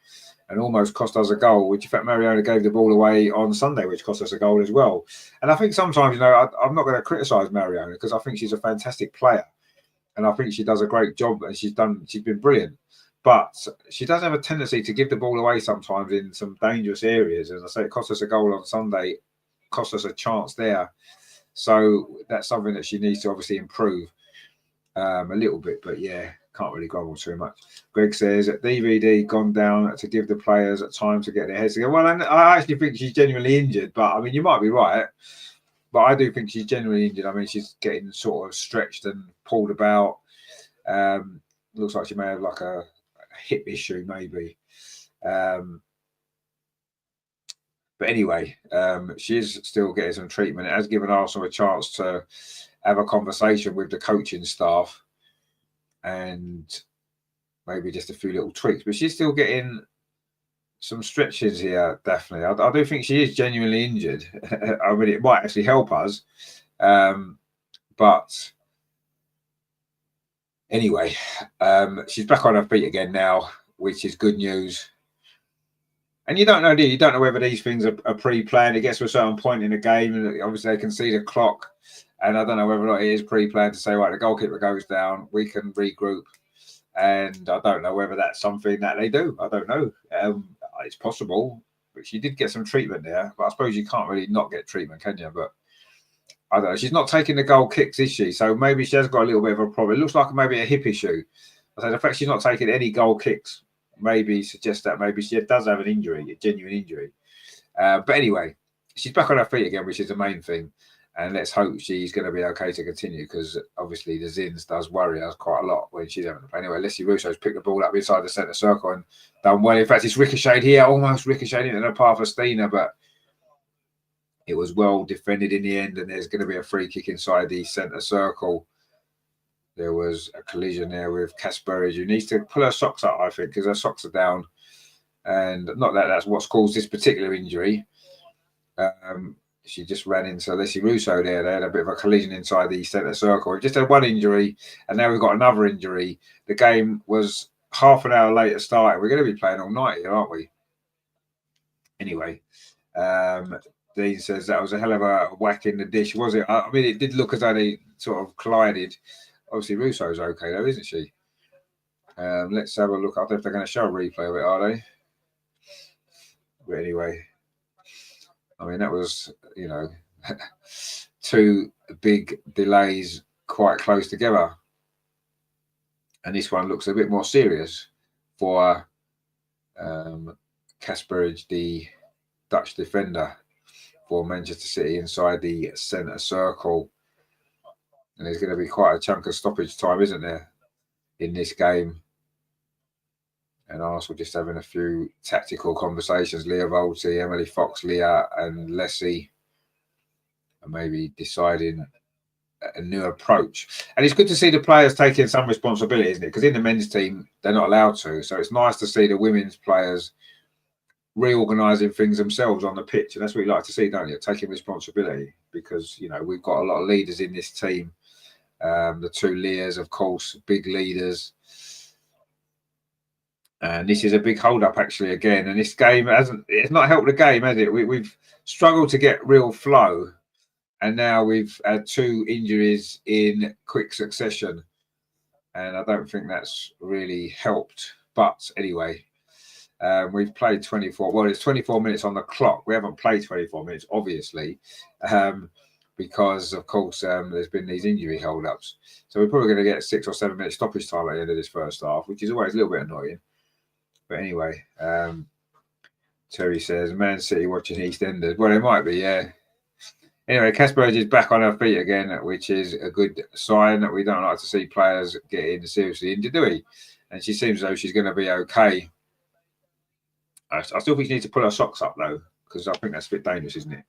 and almost cost us a goal, which in fact Mariona gave the ball away on Sunday, which cost us a goal as well. And I think sometimes, I'm not going to criticise Mariona because I think she's a fantastic player. And I think she does a great job, and she's been brilliant. But she does have a tendency to give the ball away sometimes in some dangerous areas. As I say, it cost us a goal on Sunday, cost us a chance there. So that's something that she needs to obviously improve a little bit. But yeah, can't really grumble too much. Greg says that DVD gone down to give the players time to get their heads together. Well, and I actually think she's genuinely injured, but I mean, you might be right. But I do think she's genuinely injured. I mean, she's getting sort of stretched and pulled about. Looks like she may have like a hip issue, maybe. But anyway, she is still getting some treatment. It has given Arsenal a chance to have a conversation with the coaching staff and maybe just a few little tweaks. But she's still getting some stretches here, definitely. I do think she is genuinely injured. I mean, it might actually help us. But anyway, she's back on her feet again now, which is good news. And you don't know, do you? You don't know whether these things are pre-planned. It gets to a certain point in the game, and obviously they can see the clock. And I don't know whether or not it is pre-planned to say, right, the goalkeeper goes down, we can regroup. And I don't know whether that's something that they do. I don't know. It's possible. But she did get some treatment there. But I suppose you can't really not get treatment, can you? But I don't know. She's not taking the goal kicks, is she? So maybe she has got a little bit of a problem. It looks like maybe a hip issue. I say the fact she's not taking any goal kicks maybe suggests that maybe she does have an injury, a genuine injury. But anyway, she's back on her feet again, which is the main thing. And let's hope she's going to be okay to continue, because obviously the Zins does worry us quite a lot when she's having to play. Anyway, Leslie Russo's picked the ball up inside the centre circle and done well. In fact, it's ricocheted here, almost ricocheted into the path of Stina, but it was well defended in the end, and there's going to be a free kick inside the centre circle. There was a collision there with Kasperij, who needs to pull her socks up, I think, because her socks are down. And not that that's what's caused this particular injury. She just ran into Leslie Russo there. They had a bit of a collision inside the centre circle. We just had one injury, and now we've got another injury. The game was half an hour later started. We're going to be playing all night here, aren't we? Anyway, Dean says that was a hell of a whack in the dish, was it? I mean, it did look as though they sort of collided. Obviously, Russo's okay, though, isn't she? Let's have a look. I don't know if they're going to show a replay of it, are they? But anyway, I mean, that was, two big delays quite close together. And this one looks a bit more serious for Kasperij, the Dutch defender for Manchester City, inside the centre circle. And there's going to be quite a chunk of stoppage time, isn't there, in this game? And Arsenal just having a few tactical conversations. Leah Volti, Emily Fox, Leah and Leslie, and maybe deciding a new approach. And it's good to see the players taking some responsibility, isn't it? Because in the men's team, they're not allowed to. So it's nice to see the women's players reorganising things themselves on the pitch. And that's what you like to see, don't you? Taking responsibility. Because, we've got a lot of leaders in this team. The two Leahs, of course, big leaders. And this is a big hold-up, actually, again. And this game it's not helped the game, has it? We've struggled to get real flow. And now we've had two injuries in quick succession. And I don't think that's really helped. But anyway, we've played 24. Well, it's 24 minutes on the clock. We haven't played 24 minutes, obviously, because, of course, there's been these injury hold-ups. So we're probably going to get 6 or 7 minutes stoppage time at the end of this first half, which is always a little bit annoying. But anyway, Terry says, Man City watching EastEnders. Well, it might be, yeah. Anyway, Kasperij is back on her feet again, which is a good sign. That we don't like to see players getting seriously injured, do we? And she seems as though she's going to be okay. I still think she needs to pull her socks up, though, because I think that's a bit dangerous, isn't it?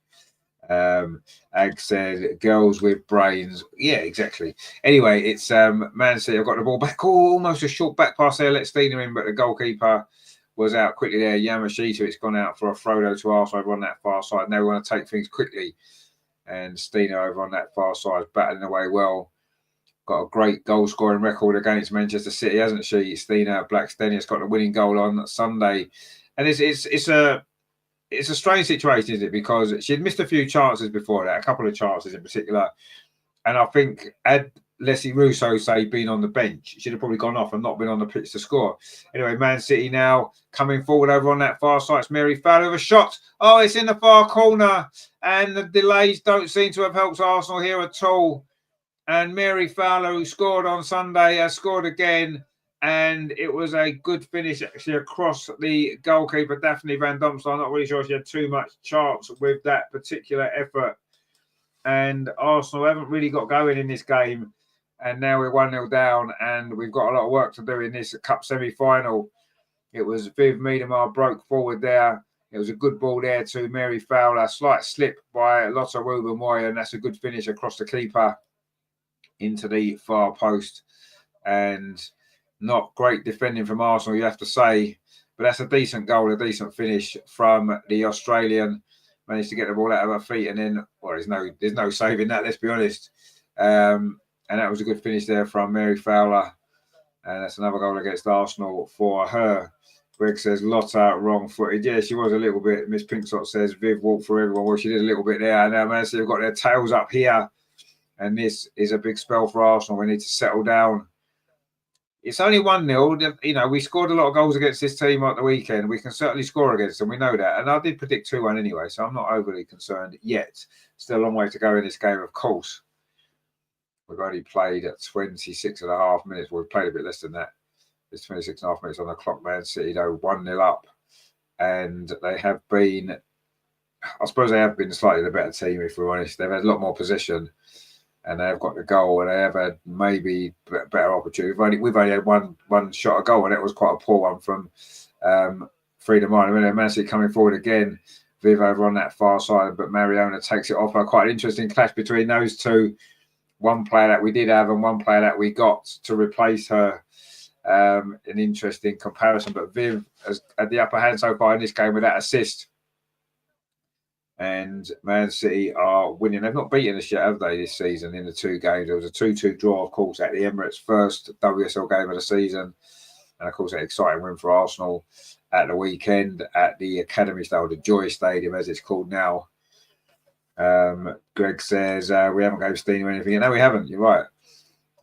Ag said, girls with brains. Yeah, exactly. Anyway, it's Man City. I've got the ball back. Oh, almost a short back pass there. Let Stina in, but the goalkeeper was out quickly there. Yamashita, it's gone out for a Frodo to our side on that far side. Now we want to take things quickly. And Stina over on that far side, battling away well. Got a great goal-scoring record against Manchester City, hasn't she? Stina Blackstenius got the winning goal on Sunday And it's a strange situation, isn't it? Because she'd missed a few chances before that, a couple of chances in particular. And I think had Leslie Russo, say, been on the bench, she'd have probably gone off and not been on the pitch to score. Anyway, Man City now coming forward over on that far side. It's Mary Fowler with a shot. Oh, it's in the far corner. And the delays don't seem to have helped Arsenal here at all. And Mary Fowler, who scored on Sunday, has scored again. And it was a good finish actually across the goalkeeper, Daphne Van Domsel. I'm not really sure she had too much chance with that particular effort. And Arsenal haven't really got going in this game. And now we're 1-0 down, and we've got a lot of work to do in this cup semi-final. It was Viv Miedemar broke forward there. It was a good ball there to Mary Fowler. Slight slip by Lotta Ruben-Moy, and that's a good finish across the keeper into the far post. And not great defending from Arsenal, you have to say. But that's a decent goal, a decent finish from the Australian. Managed to get the ball out of her feet, and then, well, there's no saving that, let's be honest. And that was a good finish there from Mary Fowler. And that's another goal against Arsenal for her. Greg says, Lotta wrong-footed. Yeah, she was a little bit. Miss Pinksot says, Viv walked for everyone. Well, she did a little bit there. Now, Man City have got their tails up here. And this is a big spell for Arsenal. We need to settle down. It's only 1-0. You know, we scored a lot of goals against this team at the weekend. We can certainly score against them. We know that. And I did predict 2-1 anyway, so I'm not overly concerned yet. Still a long way to go in this game, of course. We've only played at 26.5 minutes. Well, we've played a bit less than that. There's 26.5 minutes on the clock. Man City, though, 1-0 up. And they have been, I suppose they have been slightly the better team, if we're honest. They've had a lot more possession. And they have got the goal, and they have had maybe better opportunity. We've only had one shot a goal, and it was quite a poor one from Frida Minor. Man City coming forward again. Viv over on that far side, but Mariona takes it off her. Quite an interesting clash between those two. One player that we did have and one player that we got to replace her. An interesting comparison, but Viv has had the upper hand so far in this game with that assist. And Man City are winning. They've not beaten us yet, have they, this season in the 2 games? There was a 2-2 draw, of course, at the Emirates, first WSL game of the season. And, of course, an exciting win for Arsenal at the weekend at the Academy Stadium, the Joy Stadium, as it's called now. Greg says, we haven't gave Stina anything. No, we haven't. You're right.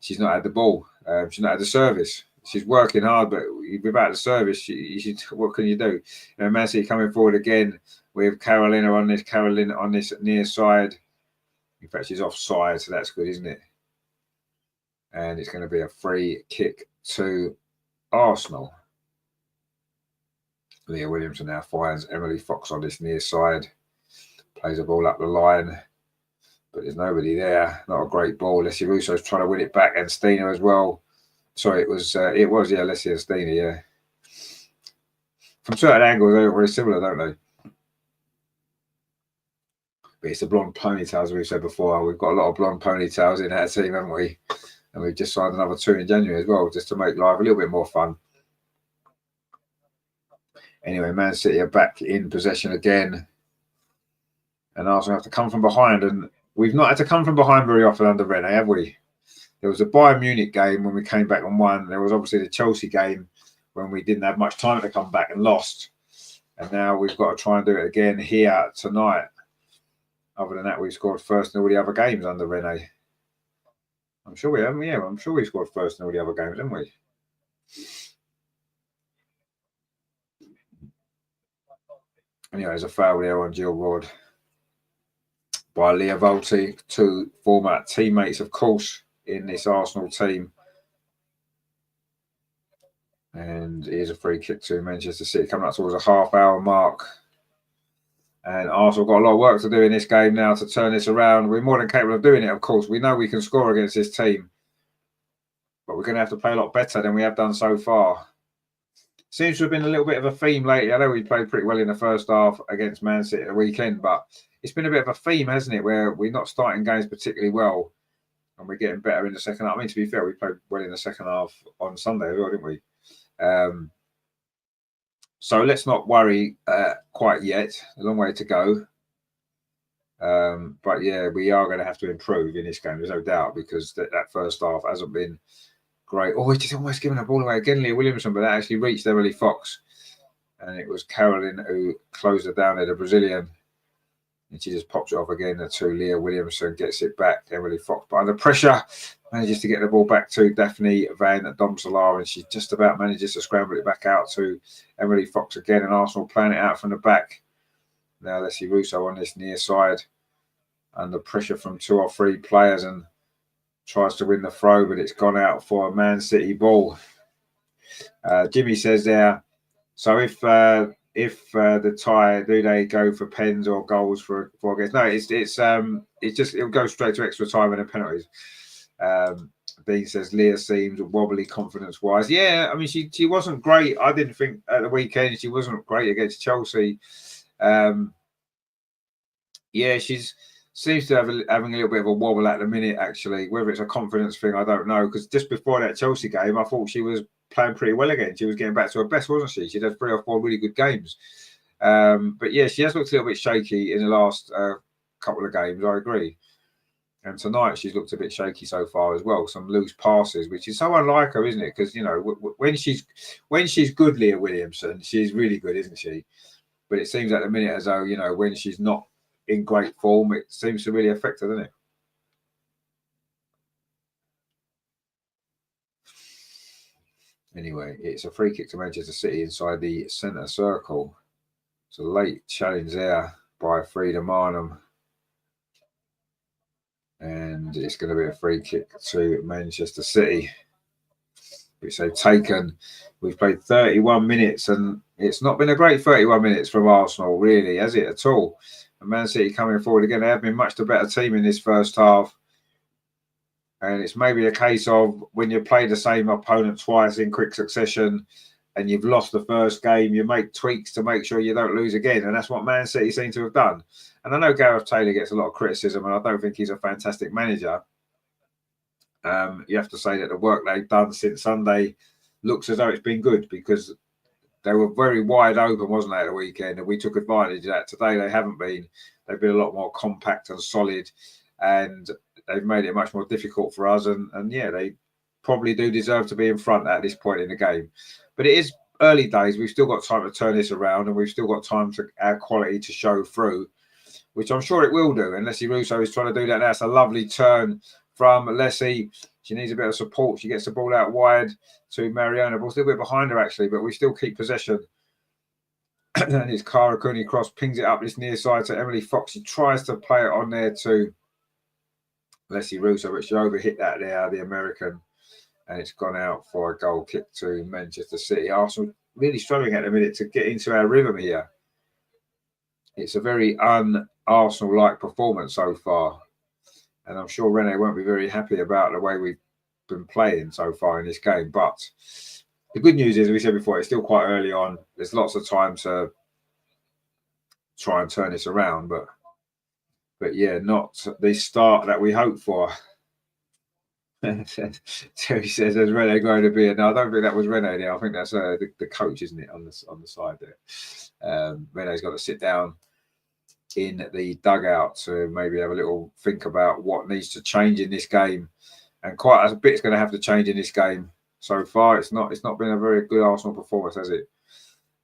She's not had the ball. She's not had the service. She's working hard, but without the service, what can you do? You know, Man City coming forward again with Carolina on this near side. In fact, she's offside, so that's good, isn't it? And it's going to be a free kick to Arsenal. Leah Williamson now finds Emily Fox on this near side. Plays the ball up the line, but there's nobody there. Not a great ball. Leslie Russo's trying to win it back, and Stina as well. Sorry, it was Leslie and Stina, yeah. From certain angles, they look very similar, don't they? But it's the blonde ponytails, as we've said before. We've got a lot of blonde ponytails in our team, haven't we? And we've just signed another 2 in January as well, just to make life a little bit more fun. Anyway, Man City are back in possession again. And Arsenal have to come from behind. And we've not had to come from behind very often under Renee, have we? There was a Bayern Munich game when we came back and won. There was obviously the Chelsea game when we didn't have much time to come back and lost. And now we've got to try and do it again here tonight. Other than that, we've scored first in all the other games under Renee. I'm sure we haven't. Yeah, I'm sure we scored first in all the other games, haven't we? Anyway, there's a foul there on Jill Rod by Leah Volti, 2 former teammates, of course, in this Arsenal team. And here's a free kick to Manchester City coming up towards a half-hour mark. And Arsenal got a lot of work to do in this game now to turn this around. We're more than capable of doing it, of course. We know we can score against this team. But we're going to have to play a lot better than we have done so far. Seems to have been a little bit of a theme lately. I know we played pretty well in the first half against Man City at the weekend, but it's been a bit of a theme, hasn't it, where we're not starting games particularly well and we're getting better in the second half. I mean, to be fair, we played well in the second half on Sunday as well, didn't we? So let's not worry quite yet. A long way to go. But yeah, we are going to have to improve in this game. There's no doubt, because that first half hasn't been great. Oh, he's just almost given a ball away again, Leah Williamson, but that actually reached Emily Fox. and it was Caroline who closed her down there, the Brazilian. And she just pops it off again to Leah Williamson, gets it back. Emily Fox, but under pressure, manages to get the ball back to Daphne Van Domselaar, and she just about manages to scramble it back out to Emily Fox again. And Arsenal playing it out from the back. Now let's see Russo on this near side, under pressure from 2 or 3 players, and tries to win the throw, but it's gone out for a Man City ball. Jimmy says there, so if the tie, do they go for pens or goals for games? No, it'll go straight to extra time and then penalties. Dean says Leah seems wobbly confidence wise. Yeah, I mean she wasn't great. I didn't think at the weekend she wasn't great against Chelsea. Yeah, she's seems to have having a little bit of a wobble at the minute, actually. Whether it's a confidence thing, I don't know. Because just before that Chelsea game, I thought she was playing pretty well again. She was getting back to her best, wasn't she? She'd had 3 or 4 really good games. But yeah, she has looked a little bit shaky in the last couple of games, I agree. And tonight she's looked a bit shaky so far as well. Some loose passes, which is so unlike her, isn't it? Because, you know, when she's good, Leah Williamson, she's really good, isn't she? But it seems at the minute as though, you know, when she's not in great form, it seems to really affect her, doesn't it? Anyway, it's a free kick to Manchester City inside the centre circle. It's a late challenge there by Frida Marnham. And it's going to be a free kick to Manchester City, which they've taken. We've played 31 minutes, and it's not been a great 31 minutes from Arsenal, really, has it at all? And Man City coming forward again. They have been much the better team in this first half. And it's maybe a case of when you play the same opponent twice in quick succession and you've lost the first game, you make tweaks to make sure you don't lose again. And that's what Man City seem to have done. And I know Gareth Taylor gets a lot of criticism, and I don't think he's a fantastic manager. You have to say that the work they've done since Sunday looks as though it's been good, because they were very wide open, wasn't they, at the weekend? And we took advantage of that. Today they haven't been. They've been a lot more compact and solid, and they've made it much more difficult for us. And yeah, they probably do deserve to be in front at this point in the game. But it is early days. We've still got time to turn this around, and we've still got time for our quality to show through, which I'm sure it will do. And Leslie Russo is trying to do that. That's a lovely turn from Leslie. She needs a bit of support. She gets the ball out wide to Mariona. Ball's a little bit behind her, actually, but we still keep possession. And it's Cara Cooney Cross, pings it up this near side to Emily Fox. She tries to play it on there to Leslie Russo, but she overhit that there, the American. And it's gone out for a goal kick to Manchester City. Arsenal really struggling at the minute to get into our rhythm here. It's a very un-Arsenal-like performance so far. And I'm sure Renee won't be very happy about the way we've been playing so far in this game. But the good news is, as we said before, it's still quite early on. There's lots of time to try and turn this around. But yeah, not the start that we hoped for. Terry says, "There's Renee going to be?" No, I don't think that was Renee there. I think that's the coach, isn't it, on the side there. Renee's got to sit down in the dugout to maybe have a little think about what needs to change in this game, and quite a bit's going to have to change in this game. So far, it's not been a very good Arsenal performance, has it?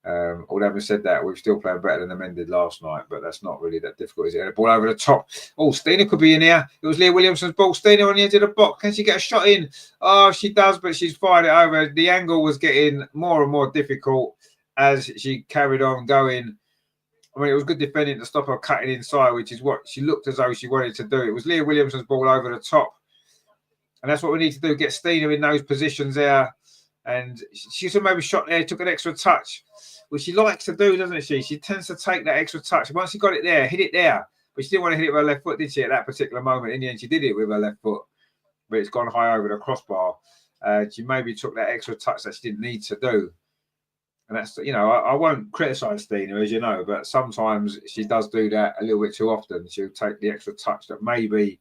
Although having said that, we're still playing better than the men did last night, but that's not really that difficult, is it? And the ball over the top. Oh, Stina could be in here. It was Leah Williamson's ball. Stina on the edge of the box. Can she get a shot in? Oh, she does, but she's fired it over. The angle was getting more and more difficult as she carried on going. I mean, it was good defending to stop her cutting inside, which is what she looked as though she wanted to do. It was Leah Williamson's ball over the top. And that's what we need to do, get Stina in those positions there. And she should maybe shot there, took an extra touch, which she likes to do, doesn't she? She tends to take that extra touch. Once she got it there, hit it there. But she didn't want to hit it with her left foot, did she, at that particular moment? In the end, she did it with her left foot. But it's gone high over the crossbar. She maybe took that extra touch that she didn't need to do. And that's, you know, I won't criticise Stina, as you know, but sometimes she does do that a little bit too often. She'll take the extra touch that maybe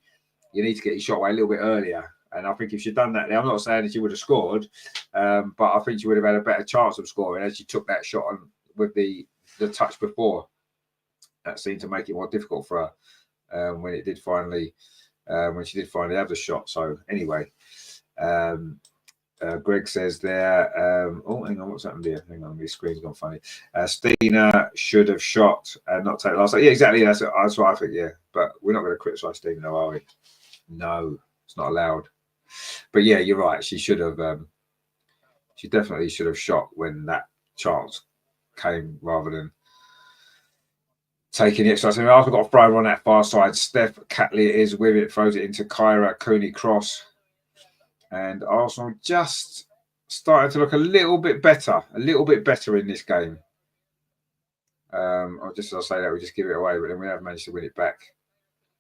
you need to get your shot away a little bit earlier. And I think if she'd done that there, I'm not saying that she would have scored, but I think she would have had a better chance of scoring as she took that shot on with the touch before. That seemed to make it more difficult for her when she did finally have the shot. So anyway, Greg says there. Oh, hang on, what's happened here? Hang on, my screen's gone funny. Stina should have shot and not take last. Yeah, exactly. That's what I think. Yeah, but we're not going to criticise Stina, though, are we? No, it's not allowed. But yeah, you're right. She should have. She definitely should have shot when that chance came, rather than taking it. So I think Arsenal got a throw on that far side. Steph Catley is with it, throws it into Kyra Cooney cross. And Arsenal just started to look a little bit better in this game. Or just as I say that, we just give it away, but then we have managed to win it back.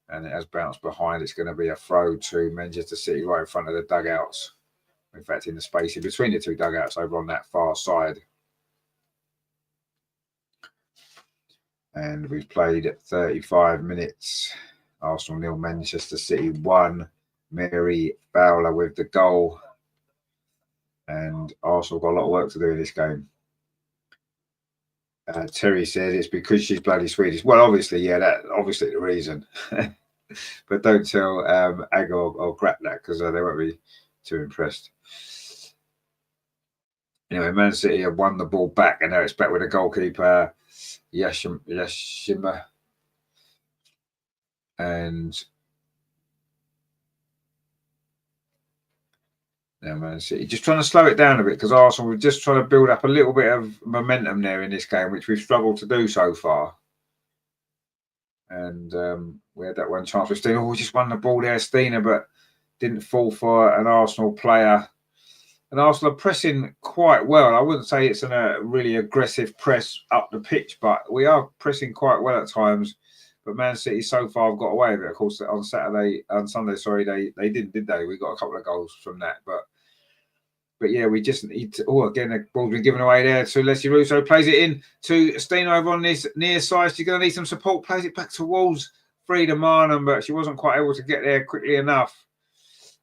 And it has bounced behind. It's going to be a throw to Manchester City right in front of the dugouts. In fact, in the space in between the two dugouts over on that far side. And we've played 35 minutes. Arsenal 0, Manchester City 1. Mary Fowler with the goal. And Arsenal got a lot of work to do in this game. Terry said it's because she's bloody Swedish. Well, obviously, yeah, that's obviously the reason. But don't tell Ag or Crap that, because they won't be too impressed. Anyway, Man City have won the ball back, and now it's back with the goalkeeper, Yashima. And now Man City just trying to slow it down a bit, because Arsenal were just trying to build up a little bit of momentum there in this game, which we've struggled to do so far. And we had that one chance with Stina. We just won the ball there, Stina, but didn't fall for an Arsenal player. And Arsenal are pressing quite well. I wouldn't say it's a really aggressive press up the pitch, but we are pressing quite well at times. But Man City so far have got away with it. Of course, on Sunday, they didn't, did they? We got a couple of goals from that. But yeah, we just need to. Oh, again, the ball's been given away there to Leslie Russo. Plays it in to Stina over on this near side. She's going to need some support. Plays it back towards Frida Marnham, but she wasn't quite able to get there quickly enough.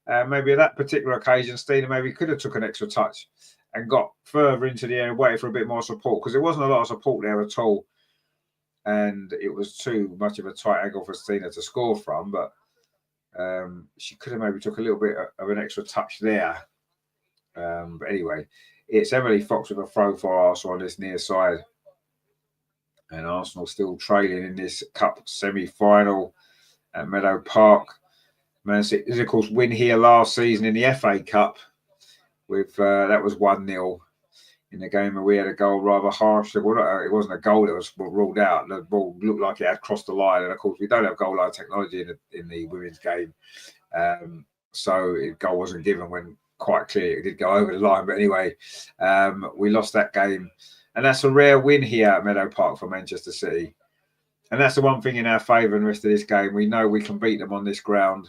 Maybe at that particular occasion, Stina maybe could have took an extra touch and got further into the air and waited for a bit more support, because there wasn't a lot of support there at all. And it was too much of a tight angle for Stina to score from. But she could have maybe took a little bit of an extra touch there. But anyway, it's Emily Fox with a throw for Arsenal on this near side. And Arsenal still trailing in this cup semi-final at Meadow Park. Man City did, of course, win here last season in the FA Cup. With that was 1-0 in the game where we had a goal rather harsh. Well, it wasn't a goal that was ruled out. The ball looked like it had crossed the line. And, of course, we don't have goal line technology in the women's game. So the goal wasn't given when quite clearly it did go over the line. But anyway, we lost that game. And that's a rare win here at Meadow Park for Manchester City. And that's the one thing in our favour in the rest of this game. We know we can beat them on this ground.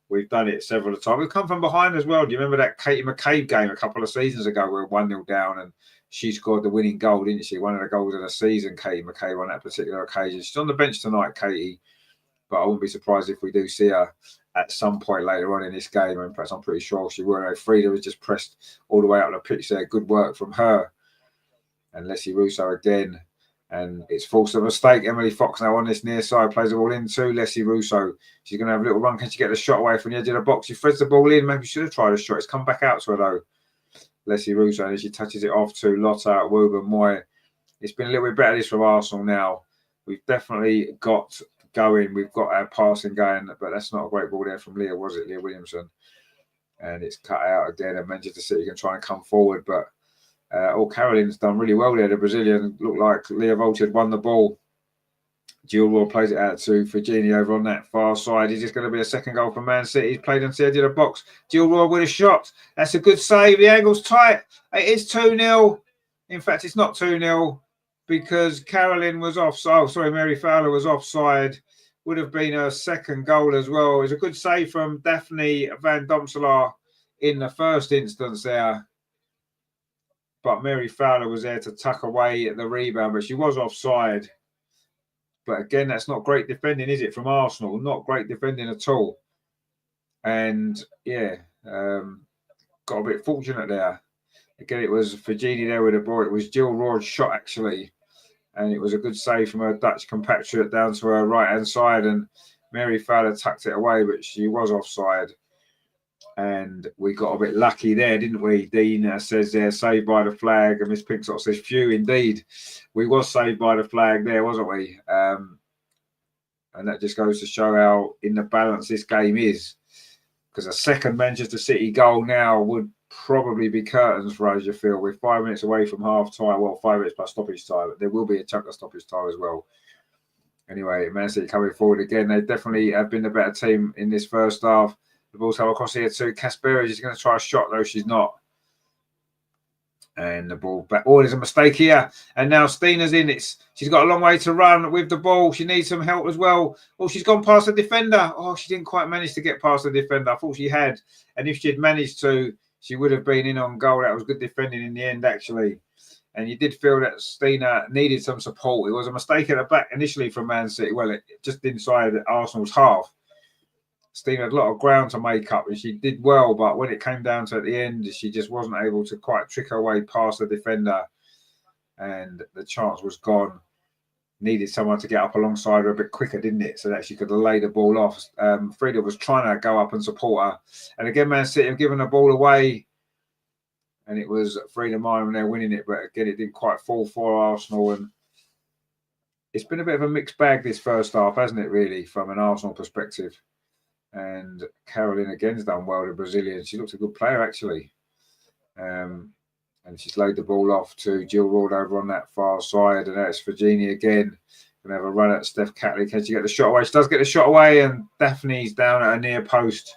We've done it several times. We've come from behind as well. Do you remember that Katie McCabe game a couple of seasons ago where we were 1-0 down and she scored the winning goal, didn't she? One of the goals of the season, Katie McCabe, on that particular occasion. She's on the bench tonight, Katie, but I wouldn't be surprised if we do see her at some point later on in this game. In fact, I'm pretty sure she will. Frida was just pressed all the way up the pitch there. Good work from her. And Leslie Russo again. And it's forced a mistake. Emily Fox now on this near side, plays the ball into Leslie Russo. She's going to have a little run. Can she get the shot away from the edge of the box? She threads the ball in. Maybe she should have tried a shot. It's come back out to her, though. Leslie Russo, and she touches it off to Lotta Woburn-Moy. It's been a little bit better this from Arsenal now. We've definitely got going. We've got our passing going, but that's not a great ball there from Leah, was it? Leah Williamson. And it's cut out again, and Manchester City can try and come forward, but Caroline's done really well there. The Brazilian looked like Leah Volti had won the ball. Jill Roy plays it out to Virginia over on that far side. Is this going to be a second goal for Man City? He's played into the edge of the box. Jill Roy with a shot. That's a good save. The angle's tight. It is 2-0. In fact, it's not 2-0 because Caroline was offside. Oh, sorry, Mary Fowler was offside. Would have been her second goal as well. It was a good save from Daphne Van Domselaar in the first instance there. But Mary Fowler was there to tuck away the rebound, but she was offside. But again, that's not great defending, is it, from Arsenal? Not great defending at all. And yeah, got a bit fortunate there. Again, it was Virginia there with the ball. It was Jill Roy's shot, actually. And it was a good save from her Dutch compatriot down to her right-hand side. And Mary Fowler tucked it away, but she was offside. And we got a bit lucky there, didn't we? Dean says there, saved by the flag. And Miss Pinksock says, phew, indeed. We was saved by the flag there, wasn't we? And that just goes to show how in the balance this game is. Because a second Manchester City goal now would probably be curtains for us, you feel. We're 5 minutes away from half time. Well, 5 minutes plus stoppage time. But there will be a chunk of stoppage time as well. Anyway, Man City coming forward again. They definitely have been the better team in this first half. The ball's come across here to Kasperaj. She's going to try a shot, though. She's not. And the ball back. Oh, there's a mistake here. And now Stina's in. She's got a long way to run with the ball. She needs some help as well. Oh, she's gone past the defender. Oh, she didn't quite manage to get past the defender. I thought she had. And if she had managed to, she would have been in on goal. That was good defending in the end, actually. And you did feel that Stina needed some support. It was a mistake at the back initially from Man City. Well, just inside Arsenal's half. Stina had a lot of ground to make up, and she did well. But when it came down to at the end, she just wasn't able to quite trick her way past the defender. And the chance was gone. Needed someone to get up alongside her a bit quicker, didn't it? So that she could lay the ball off. Frida was trying to go up and support her. And again, Man City have given the ball away. And it was Frida Myron there winning it. But again, it didn't quite fall for Arsenal. And it's been a bit of a mixed bag this first half, hasn't it, really, from an Arsenal perspective. And Caroline again's done well, the Brazilian. She looks a good player, actually. And she's laid the ball off to Jill Ward over on that far side. And that's Virginia again. Going to have a run at Steph Catley. Can she get the shot away? She does get the shot away. And Daphne's down at a near post.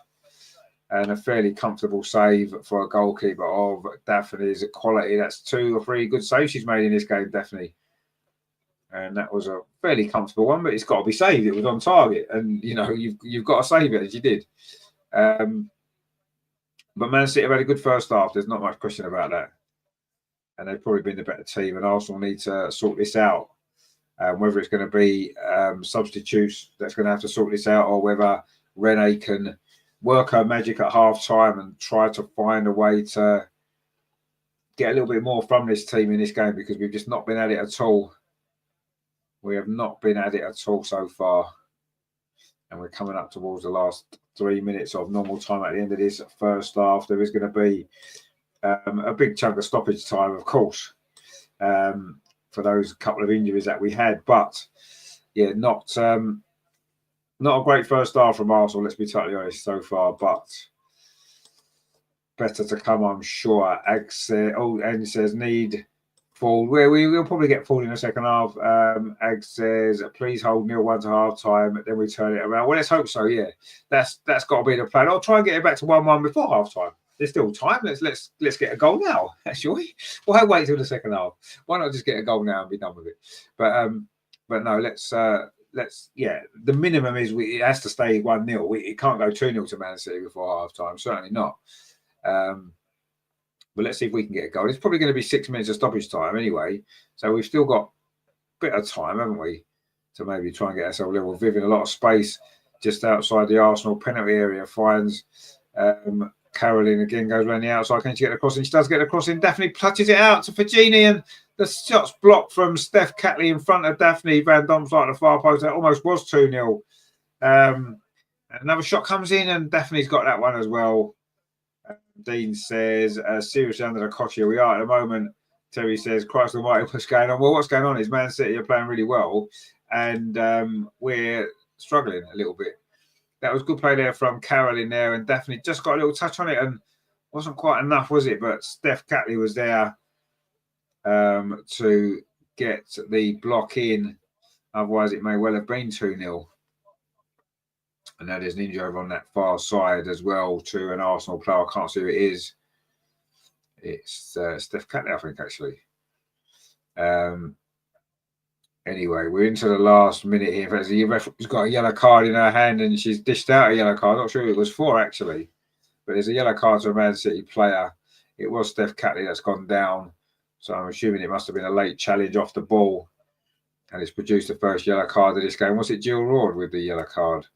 And a fairly comfortable save for a goalkeeper of Daphne's quality. That's 2 or 3 good saves she's made in this game, Daphne. And that was a fairly comfortable one, but it's got to be saved. It was on target, and you know you've got to save it as you did. But Man City have had a good first half. There's not much question about that, and they've probably been the better team. And Arsenal need to sort this out. Whether it's going to be substitutes that's going to have to sort this out, or whether Renee can work her magic at half time and try to find a way to get a little bit more from this team in this game, because we've just not been at it at all. We have not been at it at all so far. And we're coming up towards the last 3 minutes of normal time at the end of this first half. There is going to be a big chunk of stoppage time, of course, for those couple of injuries that we had. But, yeah, not a great first half from Arsenal, let's be totally honest, so far. But better to come, I'm sure. Ag says, need... We'll probably get forward in the second half. Ag says, please hold 0-1 to half time, then we turn it around. Well, let's hope so, yeah. That's got to be the plan. I'll try and get it back to 1-1 before half time. There's still time. Let's get a goal now, shall we? Why wait till the second half? Why not just get a goal now and be done with it? But no, let's the minimum is it has to stay 1-0. It can't go 2-0 to Man City before half time. Certainly not. But let's see if we can get a goal. It's probably going to be 6 minutes of stoppage time anyway. So we've still got a bit of time, haven't we, to maybe try and get ourselves level. Vivian, a lot of space just outside the Arsenal penalty area, finds Caroline again, goes around the outside. Can she get the crossing? She does get the crossing. Daphne clutches it out to Fagini, and the shot's blocked from Steph Catley in front of Daphne. Van Dom's like the far post. That almost was 2-0. Another shot comes in, and Daphne's got that one as well. Dean says, seriously under the cosh here we are at the moment. Terry says, Christ almighty, what's going on? Well, what's going on is Man City are playing really well, and we're struggling a little bit. That was good play there from Carol in there, and Daphne just got a little touch on it, and wasn't quite enough, was it? But Steph Catley was there to get the block in. Otherwise, it may well have been 2-0. And now there's an injury over on that far side as well to an Arsenal player. I can't see who it is. It's Steph Catley, I think, actually. Anyway, we're into the last minute here. In fact, the referee's got a yellow card in her hand and she's dished out a yellow card. I'm not sure who it was for, actually. But there's a yellow card to a Man City player. It was Steph Catley that's gone down. So I'm assuming it must have been a late challenge off the ball. And it's produced the first yellow card of this game. Was it Jill Ward with the yellow card?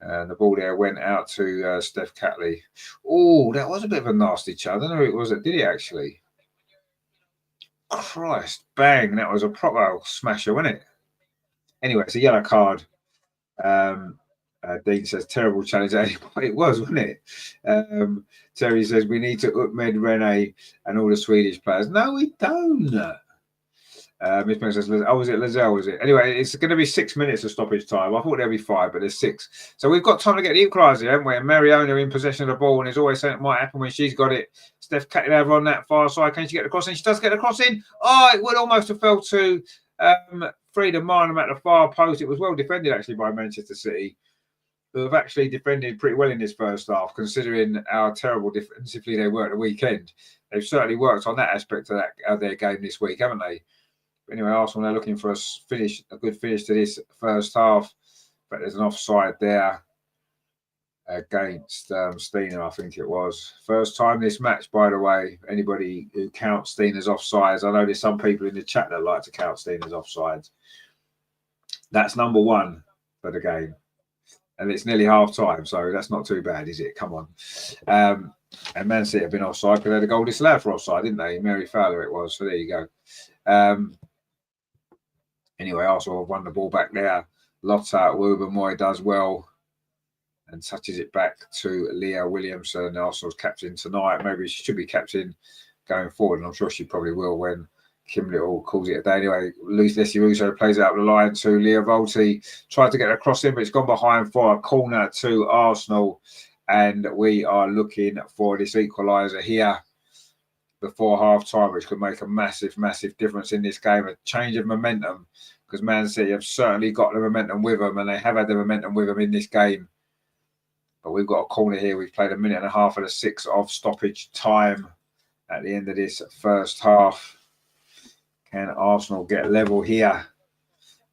And the ball there went out to Steph Catley. Oh, that was a bit of a nasty challenge. I don't know who it was that did it, actually. Christ, bang. That was a proper smasher, wasn't it? Anyway, it's a yellow card. Dean says, terrible challenge. It was, wasn't it? Terry says, we need to upmed Renee and all the Swedish players. No, we don't. Miss Penn says, oh, was it Lizelle? Was it? Anyway, it's going to be 6 minutes of stoppage time. I thought there'd be 5, but there's 6. So we've got time to get the equaliser, haven't we? And Mariona in possession of the ball, and there's always something that might happen when she's got it. Steph cutting over on that far side. Can she get the cross in? She does get the cross in. Oh, it would almost have fell to Frida Marnham at the far post. It was well defended, actually, by Manchester City, who have actually defended pretty well in this first half, considering how terrible defensively they were at the weekend. They've certainly worked on that aspect of their game this week, haven't they? Anyway, Arsenal are looking for a good finish to this first half. But there's an offside there against Stina, I think it was. First time this match, by the way. Anybody who counts Stina's offsides, I know there's some people in the chat that like to count Stina's offsides. That's number 1 for the game. And it's nearly half time, so that's not too bad, is it? Come on. And Man City have been offside because they had a goal disallowed for offside, didn't they? Mary Fowler it was, so there you go. Anyway, Arsenal have won the ball back there. Lotta Woubermoy does well and touches it back to Leah Williamson, Arsenal's captain tonight. Maybe she should be captain going forward, and I'm sure she probably will when Kim Little calls it a day. Anyway, Leslie Russo plays it up the line to Leah Volti. Tried to get a cross in, but it's gone behind for a corner to Arsenal. And we are looking for this equaliser here before half-time, which could make a massive, massive difference in this game. A change of momentum, because Man City have certainly got the momentum with them, and they have had the momentum with them in this game. But we've got a corner here. We've played 1.5 minutes of the 6 of stoppage time at the end of this first half. Can Arsenal get level here?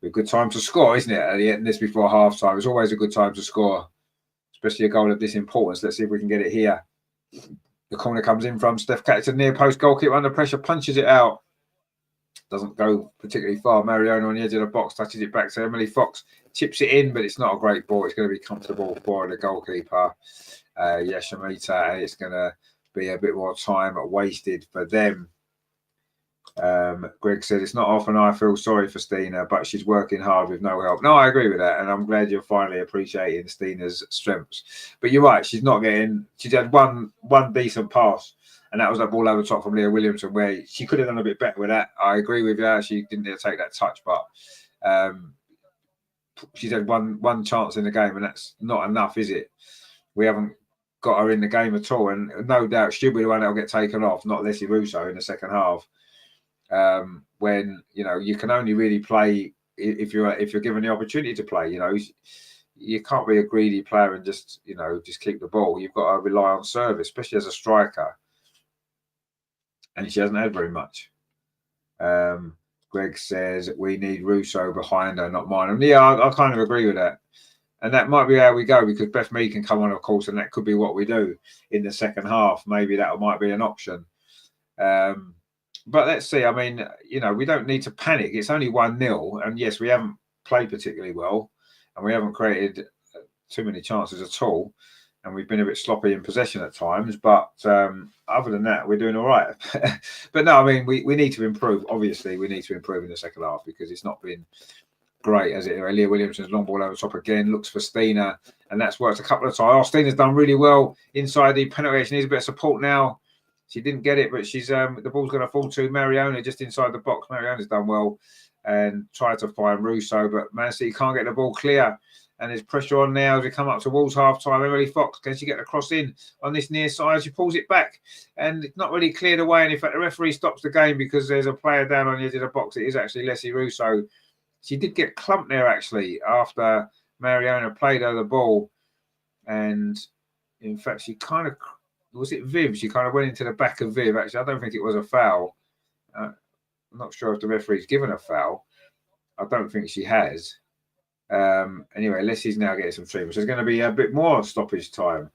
A good time to score, isn't it? At the end of this before half-time. It's always a good time to score, especially a goal of this importance. Let's see if we can get it here. The corner comes in from Steph Catton, near post, goalkeeper under pressure, punches it out. Doesn't go particularly far. Mariona on the edge of the box touches it back to Emily Fox, chips it in, but it's not a great ball. It's going to be comfortable for the goalkeeper, Yashamita, and it's going to be a bit more time wasted for them. Greg said, it's not often I feel sorry for Stina, but she's working hard with no help. No, I agree with that, and I'm glad you're finally appreciating Stina's strengths. But you're right, she's had one decent pass, and that was that ball over the top from Leah Williamson, where she could have done a bit better with that. I agree with you. She didn't need to take that touch, but she's had one chance in the game, and that's not enough, is it? We haven't got her in the game at all, and no doubt she'll be the one that'll get taken off, not Leslie Russo in the second half. When you can only really play if you're given the opportunity to play. You can't be a greedy player and just keep the ball. You've got to rely on service, especially as a striker, and she hasn't had very much. Greg says we need Russo behind her, not mine. And yeah, I kind of agree with that, and that might be how we go, because Beth Mead can come on, of course, and that could be what we do in the second half. Maybe that might be an option. But let's see. I mean, we don't need to panic. It's only 1-0. And yes, we haven't played particularly well, and we haven't created too many chances at all. And we've been a bit sloppy in possession at times. But other than that, we're doing all right. But no, I mean, we need to improve. Obviously, we need to improve in the second half, because it's not been great, as it? Leah Williamson's long ball over top again, looks for Stina, and that's worked a couple of times. Oh, Stina's done really well inside the penalty. She needs a bit of support now. She didn't get it, but she's the ball's going to fall to Mariona just inside the box. Mariona's done well and tried to find Russo, but Man City can't get the ball clear. And there's pressure on now as we come up towards half-time. Emily Fox, can she get the cross in on this near side? She pulls it back, and it's not really cleared away. And in fact, the referee stops the game because there's a player down on the edge of the box. It is actually Leslie Russo. She did get clumped there, actually, after Mariona played her the ball. And in fact, she kind of... Was it Viv? She kind of went into the back of Viv. Actually, I don't think it was a foul. I'm not sure if the referee's given a foul. I don't think she has. Anyway, Leslie's now getting some treatment. So there's going to be a bit more stoppage time.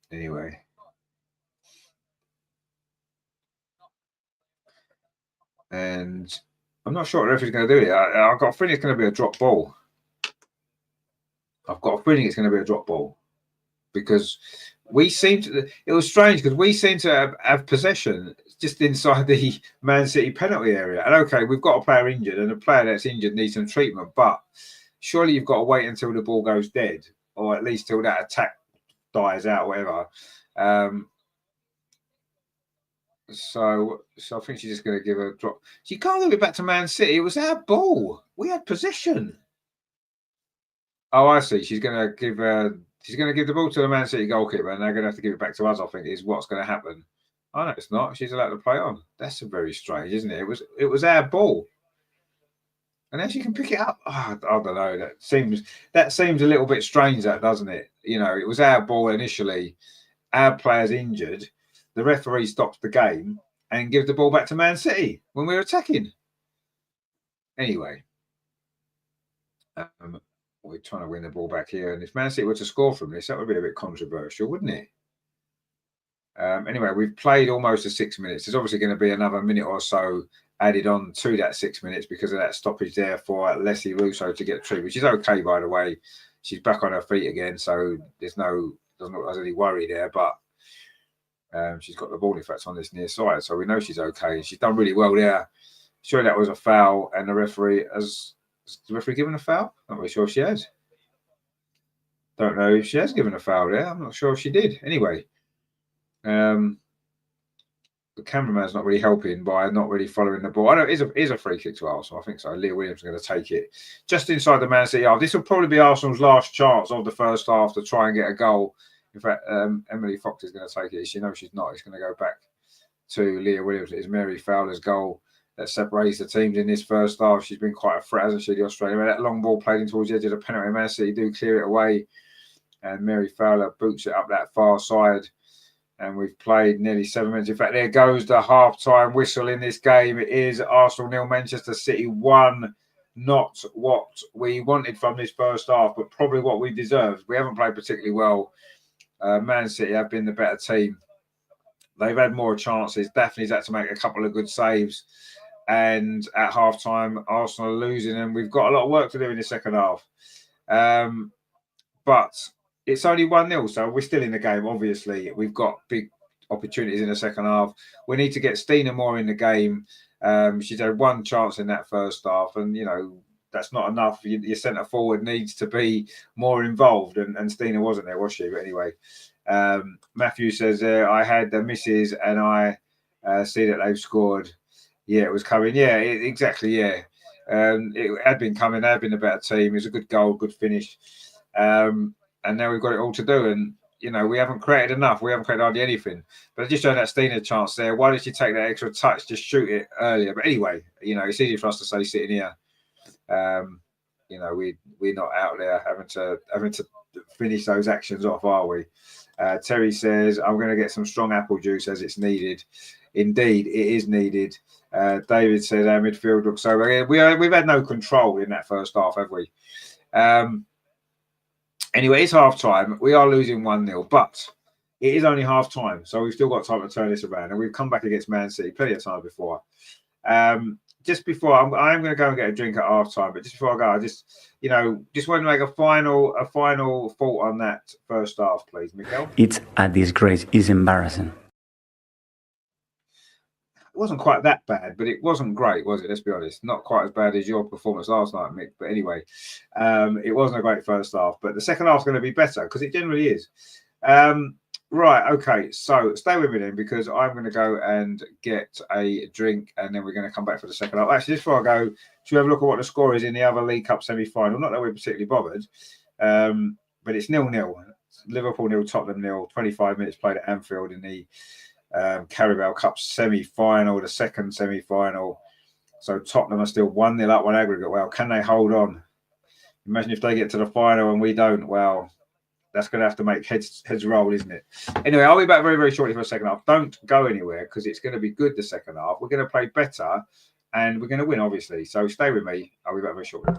Anyway. And I'm not sure what the referee's going to do here. I've got a feeling it's going to be a drop ball. Because we seem to, it was strange because we seem to have possession just inside the Man City penalty area. And okay, we've got a player injured, and a player that's injured needs some treatment, but surely you've got to wait until the ball goes dead, or at least till that attack dies out, whatever. So I think she's just going to give a drop. She can't give it back to Man City. It was our ball. We had possession. Oh, I see. She's going to give the ball to the Man City goalkeeper, and they're going to have to give it back to us. I think is what's going to happen. Oh no, it's not. She's allowed to play on. That's very strange, isn't it? It was our ball, and then she can pick it up. Oh, I don't know. That seems a little bit strange, that doesn't it? You know, it was our ball initially. Our player's injured. The referee stops the game and gives the ball back to Man City when we're attacking. Anyway, we're trying to win the ball back here, and if Man City were to score from this, that would be a bit controversial, wouldn't it? Anyway, we've played almost the 6 minutes. There's obviously going to be another minute or so added on to that 6 minutes because of that stoppage there for Leslie Russo to get through, which is okay, by the way. She's back on her feet again, so doesn't look like there's any worry there, but she's got the ball, in fact, on this near side, so we know she's okay. She's done really well there. Sure, that was a foul, and the referee has the referee given a foul? Not really sure if she has. Don't know if she has given a foul there. I'm not sure if she did. Anyway, the cameraman's not really helping by not really following the ball. I know it is a free kick to Arsenal. I think so. Leah Williams is going to take it just inside the Man City half. This will probably be Arsenal's last chance of the first half to try and get a goal. In fact, Emily Fox is going to take it. She knows she's not. It's going to go back to Leah Williams. It is Mary Fowler's goal that separates the teams in this first half. She's been quite a threat, hasn't she, the Australian? That long ball played in towards the edge of the penalty. Man City do clear it away, and Mary Fowler boots it up that far side. And we've played nearly 7 minutes. In fact, there goes the half-time whistle in this game. It is Arsenal 0, Manchester City 1. Not what we wanted from this first half, but probably what we deserved. We haven't played particularly well. Man City have been the better team. They've had more chances. Daphne's had to make a couple of good saves. And at half-time, Arsenal are losing, and we've got a lot of work to do in the second half. But it's only 1-0, so we're still in the game, obviously. We've got big opportunities in the second half. We need to get Stina more in the game. She's had one chance in that first half, and, you know, that's not enough. Your centre forward needs to be more involved, and Stina wasn't there, was she? But anyway, Matthew says, I had the misses, and I see that they've scored. Yeah, it was coming. Yeah, exactly, yeah. It had been coming. They had been a better team. It was a good goal, good finish. And now we've got it all to do. And, you know, we haven't created enough. We haven't created hardly anything. But I just showed that Stina chance there. Why did she take that extra touch? Just shoot it earlier. But anyway, you know, it's easy for us to say sitting here. You know, we're not out there having to finish those actions off, are we? Terry says, I'm going to get some strong apple juice as it's needed. Indeed, it is needed. David says our midfield looks so bad. We've had no control in that first half, have we? Anyway, it's half time. We are losing 1-0, but it is only half time, so we've still got time to turn this around. And we've come back against Man City plenty of time before. Just before I'm going to go and get a drink at half time, but just before I go, I just want to make a final thought on that first half, please, Miguel. It's a disgrace. It's embarrassing. It wasn't quite that bad, but it wasn't great, was it? Let's be honest. Not quite as bad as your performance last night, Mick. But anyway, it wasn't a great first half. But the second half is going to be better because it generally is. Right, okay. So stay with me then, because I'm going to go and get a drink, and then we're going to come back for the second half. Actually, just before I go, should we have a look at what the score is in the other League Cup semi-final? Not that we're particularly bothered, but it's 0-0. Liverpool 0, Tottenham 0. 25 minutes played at Anfield in the Carabao Cup semi-final, the second semi-final. So Tottenham are still 1-0 up on aggregate. Well, can they hold on? Imagine if they get to the final and we don't. Well, that's going to have to make heads roll, isn't it? Anyway, I'll be back very, very shortly for the second half. Don't go anywhere, because it's going to be good the second half. We're going to play better and we're going to win, obviously. So stay with me. I'll be back very shortly.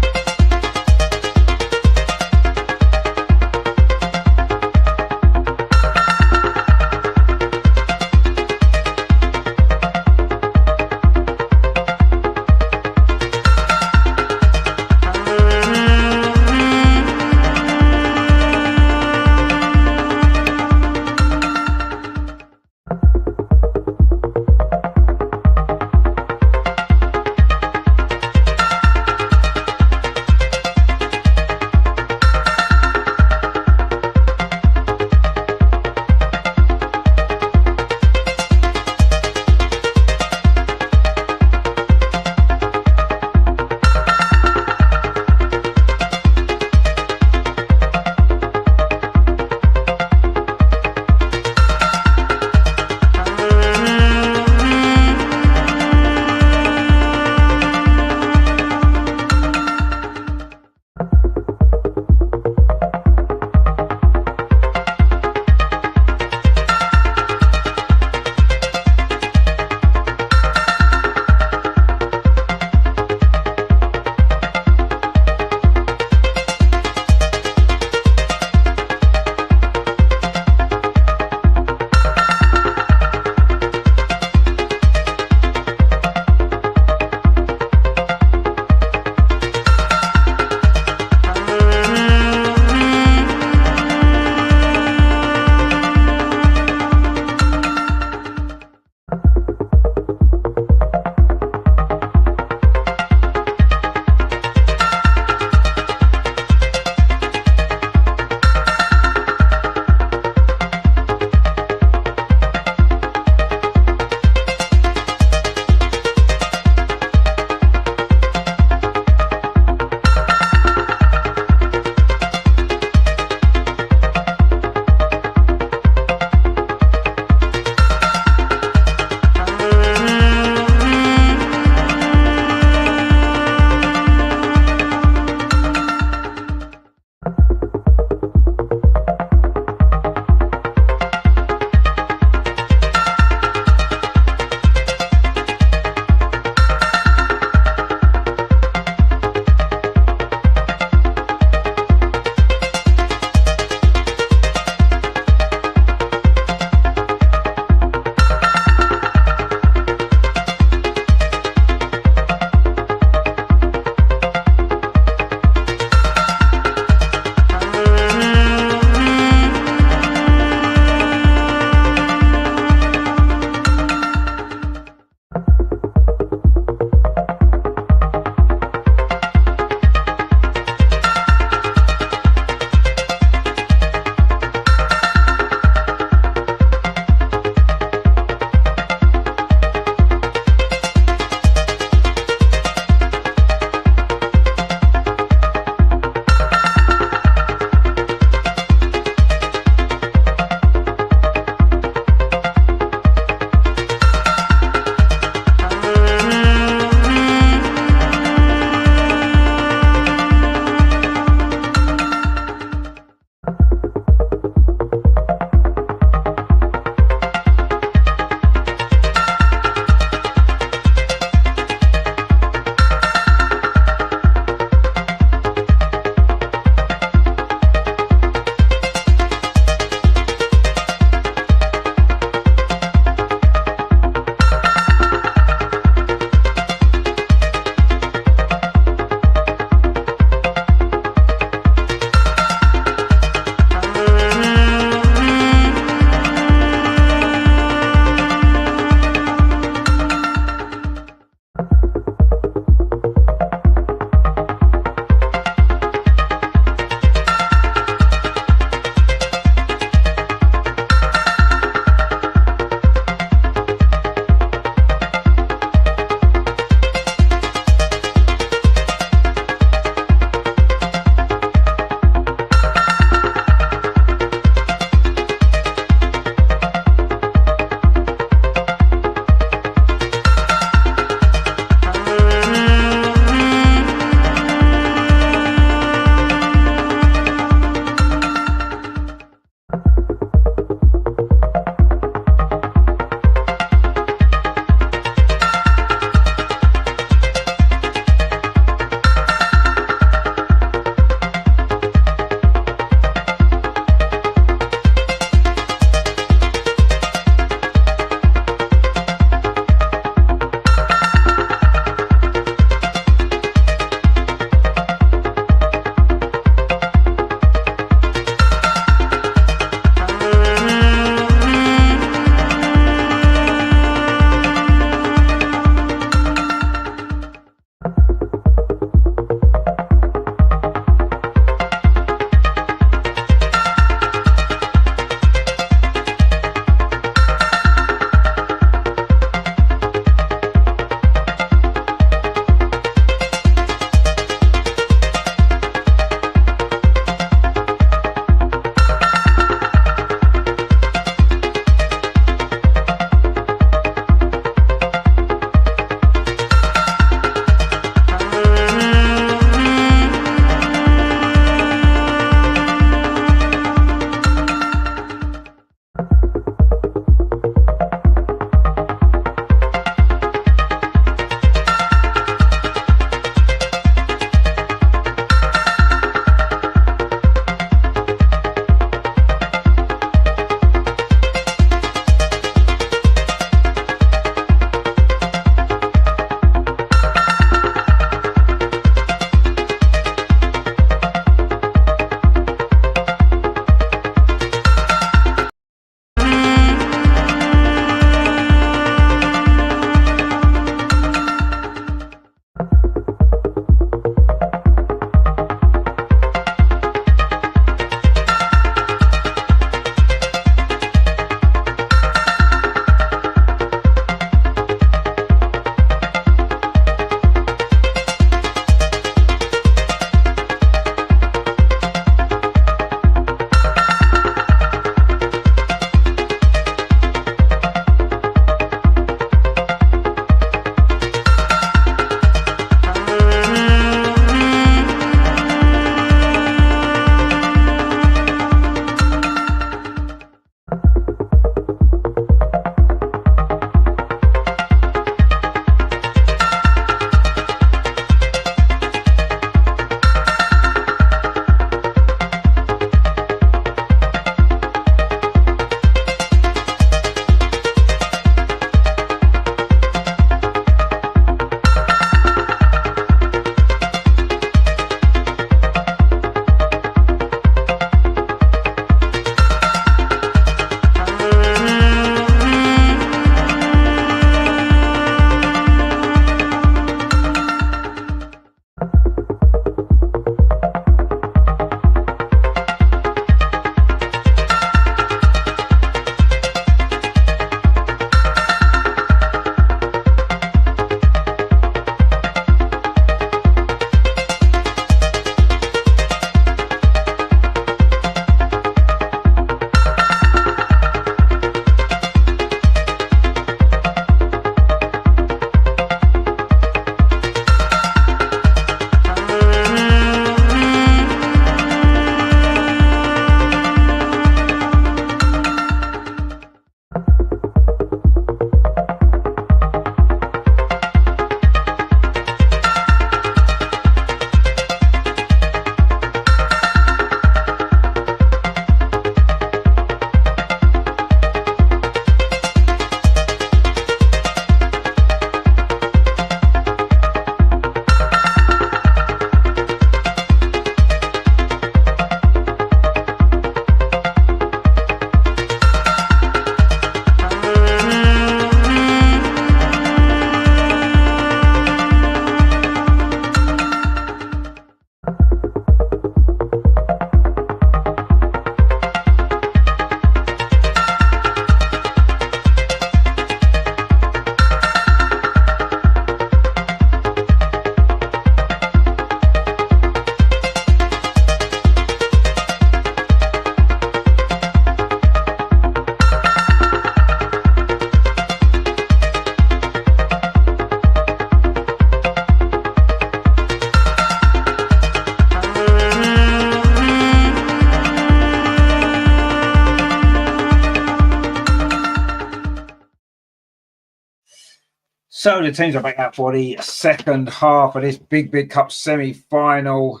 So the teams are back out for the second half of this big cup semi-final.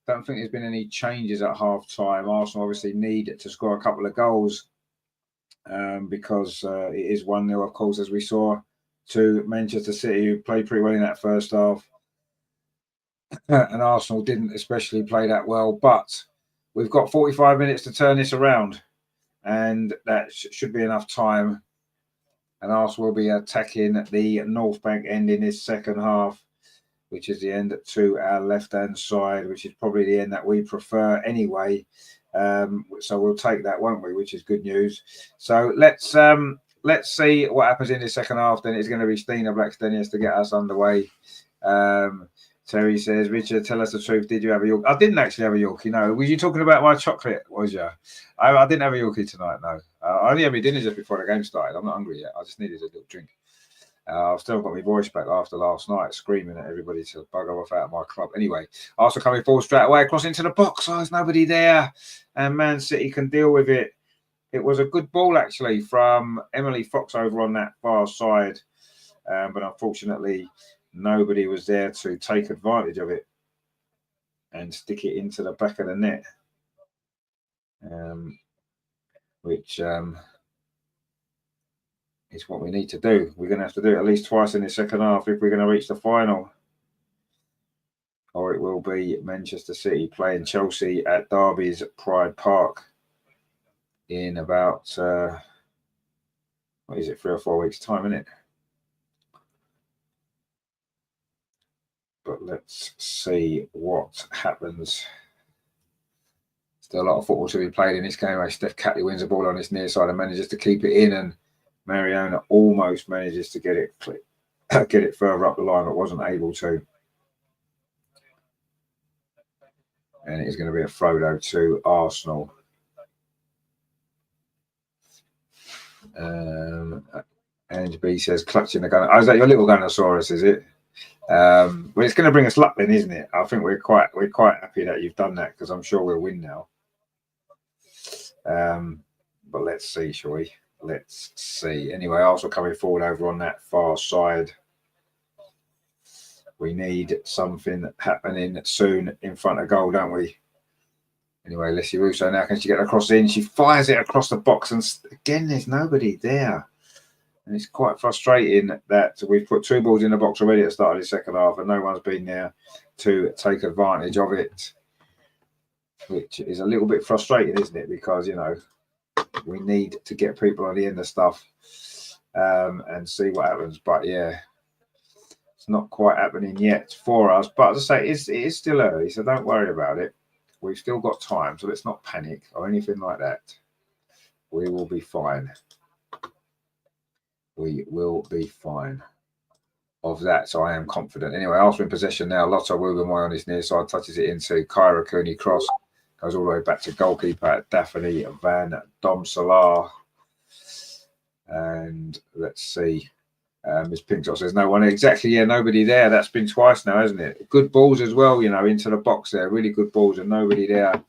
Don't think there's been any changes at half time. Arsenal obviously need to score a couple of goals because it is 1-0, of course, as we saw, to Manchester City, who played pretty well in that first half. And Arsenal didn't especially play that well, but we've got 45 minutes to turn this around, and that should be enough time. And Arsenal will be attacking the North Bank end in this second half, which is the end to our left-hand side, which is probably the end that we prefer anyway. So we'll take that, won't we? Which is good news. So let's see what happens in the second half. Then it's going to be Stina Blackstenius to get us underway. Terry says, Richard, tell us the truth. Did you have a Yorkie? I didn't actually have a Yorkie, no. Were you talking about my chocolate, was you? I didn't have a Yorkie tonight, no. I only had my dinner just before the game started. I'm not hungry yet. I just needed a little drink. I've still got my voice back after last night, screaming at everybody to bugger off out of my club. Anyway, Arsenal coming forward straight away, across into the box. Oh, there's nobody there. And Man City can deal with it. It was a good ball, actually, from Emily Fox over on that far side. But unfortunately, nobody was there to take advantage of it and stick it into the back of the net, which is what we need to do. We're going to have to do it at least twice in the second half if we're going to reach the final, or it will be Manchester City playing Chelsea at Derby's Pride Park in about, 3 or 4 weeks' time, isn't it? But let's see what happens. Still a lot of football to be played in this game. Steph Catley wins the ball on his near side and manages to keep it in, and Mariona almost manages to get it further up the line, but wasn't able to. And it is going to be a throw to Arsenal. Ange B says, clutching the gun. Oh, is that your little Gunnosaurus, is it? Well, it's going to bring us luck then, isn't it? I think we're quite happy that you've done that, because I'm sure we'll win now. But let's see, shall we? Let's see. Anyway, Arsenal coming forward over on that far side. We need something happening soon in front of goal, don't we? Anyway, Leslie Russo now, can she get across in? She fires it across the box, and again, there's nobody there. And it's quite frustrating that we've put 2 balls in the box already at the start of the second half, and no one's been there to take advantage of it, which is a little bit frustrating, isn't it? Because, you know, we need to get people on the end of stuff and see what happens. But, yeah, it's not quite happening yet for us. But as I say, it is still early, so don't worry about it. We've still got time, so let's not panic or anything like that. We will be fine. We will be fine of that, so I am confident. Anyway, Arsenal in possession now. Lotta Wugamoy on his near side touches it into Kyra Cooney cross. Goes all the way back to goalkeeper Daphne Van Domselaar. And let's see. Ms. Pinksock says no one. Exactly, yeah, nobody there. That's been twice now, hasn't it? Good balls as well, you know, into the box there. Really good balls and nobody there.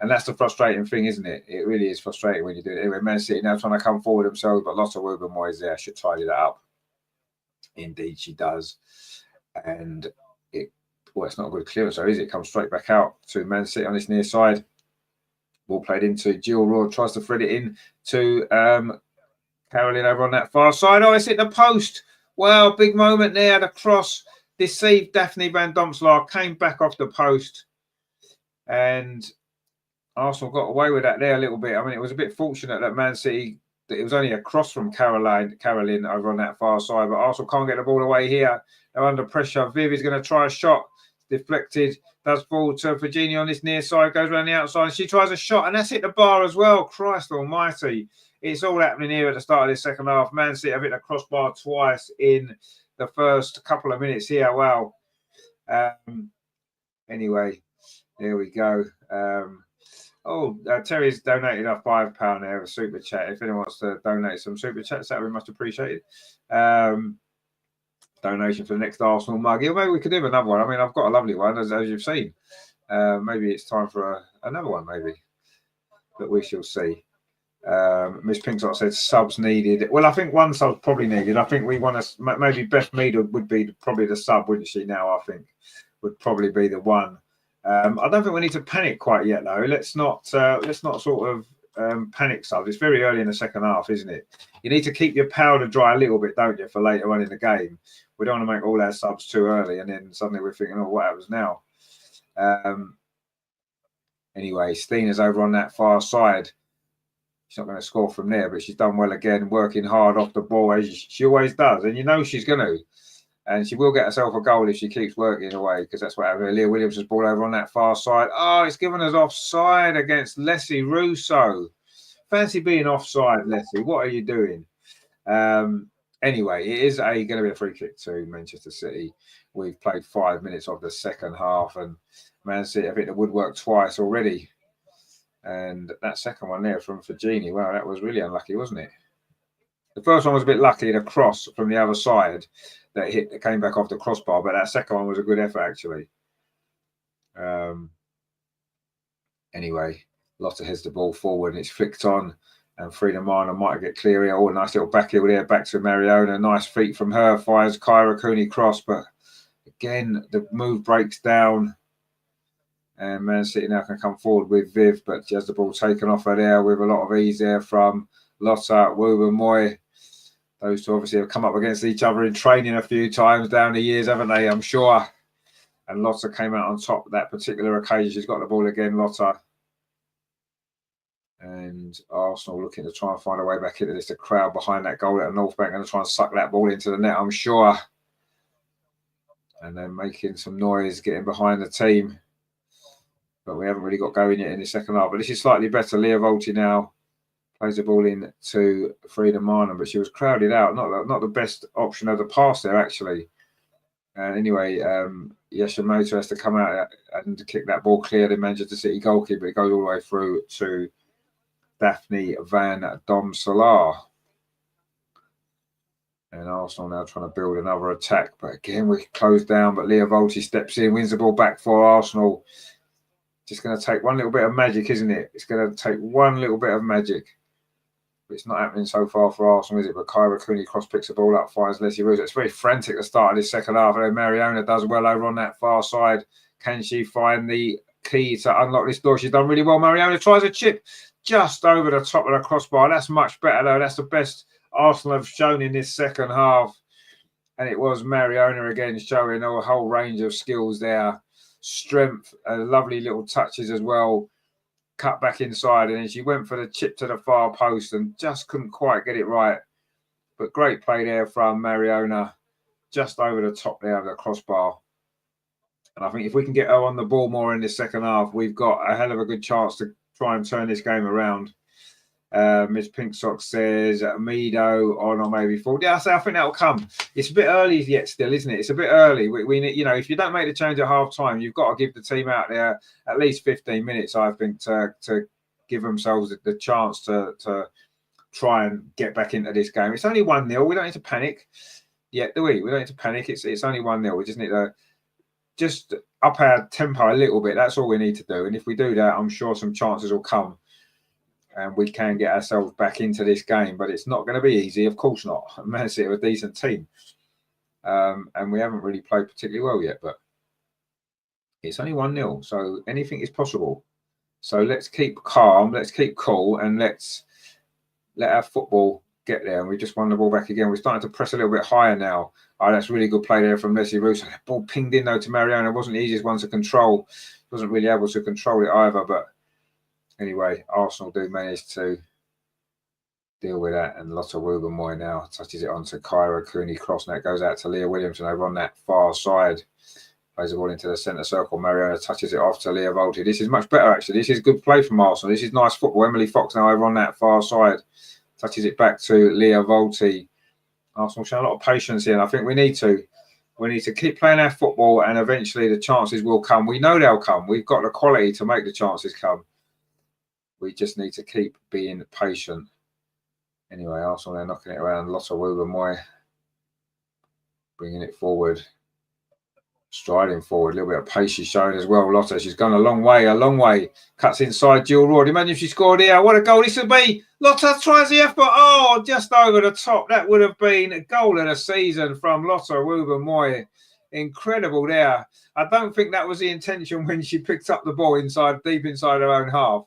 And that's the frustrating thing, isn't it? It really is frustrating when you do it. Anyway, Man City now trying to come forward themselves, but Lotta Wugamoy is there. Should tidy that up. Indeed, she does. And it's not a good clearance, though, is it? Comes straight back out to Man City on this near side. Ball played into Jill Raw, tries to thread it in to Caroline over on that far side. Oh, it's hit the post. Well, big moment there. The cross deceived Daphne Van Domselaar, came back off the post. And Arsenal got away with that there a little bit. I mean, it was a bit fortunate that Man City, that it was only a cross from Caroline over on that far side, but Arsenal can't get the ball away here. They're under pressure. Viv is going to try a shot. Deflected. Does fall to Virginia on this near side. Goes around the outside. She tries a shot, and that's hit the bar as well. Christ almighty. It's all happening here at the start of this second half. Man City have hit the crossbar twice in the first couple of minutes here. Wow. Anyway, there we go. Terry's donated a £5 there, a super chat. If anyone wants to donate some super chats, that would be much appreciated. Donation for the next Arsenal mug. Yeah, maybe we could do another one. I mean, I've got a lovely one, as you've seen. Maybe it's time for another one, maybe. But we shall see. Miss Pinksock said subs needed. Well, I think one sub's probably needed. I think we want to maybe Beth Mead would be probably the sub, wouldn't she? Now I think would probably be the one. I don't think we need to panic quite yet, though. Let's not sort of panic subs. It's very early in the second half, isn't it? You need to keep your powder dry a little bit, don't you, for later on in the game. We don't want to make all our subs too early, and then suddenly we're thinking, oh, what happens now? Anyway, Steena's over on that far side. She's not going to score from there, but she's done well again, working hard off the ball as she always does. And you know she's going to. And she will get herself a goal if she keeps working away, because that's what happened. Leah Williams has ball over on that far side. Oh, it's given us offside against Leslie Russo. Fancy being offside, Leslie. What are you doing? Anyway, it is going to be a free kick to Manchester City. We've played 5 minutes of the second half, and Man City have hit the woodwork twice already. And that second one there from Fagini, wow, that was really unlucky, wasn't it? The first one was a bit lucky, the cross from the other side that came back off the crossbar, but that second one was a good effort, actually. Anyway, Lotta heads the ball forward and it's flicked on, and Frida Marner might get clear here. Oh, a nice little back heel there, back to Mariona. Nice feet from her, fires Kyra Cooney cross, but again, the move breaks down. And Man City now can come forward with Viv, but she has the ball taken off her there with a lot of ease there from Lotta, Wu and Moy. Those two obviously have come up against each other in training a few times down the years, haven't they? I'm sure. And Lotta came out on top of that particular occasion. She's got the ball again, Lotta. And Arsenal looking to try and find a way back into this. The crowd behind that goal at the North Bank going to try and suck that ball into the net, I'm sure. And then making some noise, getting behind the team. But we haven't really got going yet in the second half. But this is slightly better. Leah Volti now plays the ball in to Frida Marner, but she was crowded out. Not the best option of the pass there, actually. And anyway, Yashimoto has to come out and kick that ball clear. The Manchester City goalkeeper. It goes all the way through to Daphne Van Domselaar. And Arsenal now trying to build another attack. But again, we're closed down. But Leah Volti steps in, wins the ball back for Arsenal. Just going to take one little bit of magic, isn't it? It's going to take one little bit of magic. But it's not happening so far for Arsenal, is it? But Kyra Cooney cross picks the ball up, finds Leslie Russo. It's very frantic at the start of this second half. And Mariona does well over on that far side. Can she find the key to unlock this door? She's done really well. Mariona tries a chip just over the top of the crossbar. That's much better, though. That's the best Arsenal have shown in this second half. And it was Mariona again showing a whole range of skills there. Strength, lovely little touches as well. Cut back inside, and then she went for the chip to the far post and just couldn't quite get it right. But great play there from Mariona, just over the top there of the crossbar. And I think if we can get her on the ball more in this second half, we've got a hell of a good chance to try and turn this game around. Miss Pinksock says Mido on or maybe 4. Yeah, I think that'll come. It's a bit early yet still, isn't it? It's a bit early. We need, you know, if you don't make the change at half time, you've got to give the team out there at least 15 minutes, I think, to give themselves the chance to try and get back into this game. It's only 1-0. We don't need to panic yet, do we? We don't need to panic. It's only 1-0. We just need to just up our tempo a little bit. That's all we need to do. And if we do that, I'm sure some chances will come. And we can get ourselves back into this game, but it's not going to be easy. Of course not. Man City are a decent team. And we haven't really played particularly well yet, but it's only 1-0. So anything is possible. So let's keep calm. Let's keep cool. And let's let our football get there. And we just won the ball back again. We're starting to press a little bit higher now. Oh, that's really good play there from Leslie Russo. That ball pinged in, though, to Mariona. It wasn't the easiest one to control. Wasn't really able to control it either, but anyway, Arsenal do manage to deal with that. And Lotta Rubenmoy now touches it onto Kyra Cooney cross. And that goes out to Leah Williamson over on that far side. Plays the ball into the centre circle. Mariona touches it off to Leah Volti. This is much better, actually. This is good play from Arsenal. This is nice football. Emily Fox now over on that far side. Touches it back to Leah Volti. Arsenal show a lot of patience here. And I think we need to. We need to keep playing our football, and eventually the chances will come. We know they'll come. We've got the quality to make the chances come. We just need to keep being patient. Anyway, Arsenal, they're knocking it around. Lotta Rubenmoy bringing it forward. Striding forward, a little bit of pace she's showing as well. Lotta, she's gone a long way. Cuts inside Jill Royd. Imagine if she scored here. What a goal this would be. Lotta tries the effort. Oh, just over the top. That would have been a goal of the season from Lotta Wubben-Moy. Incredible there. I don't think that was the intention when she picked up the ball deep inside her own half.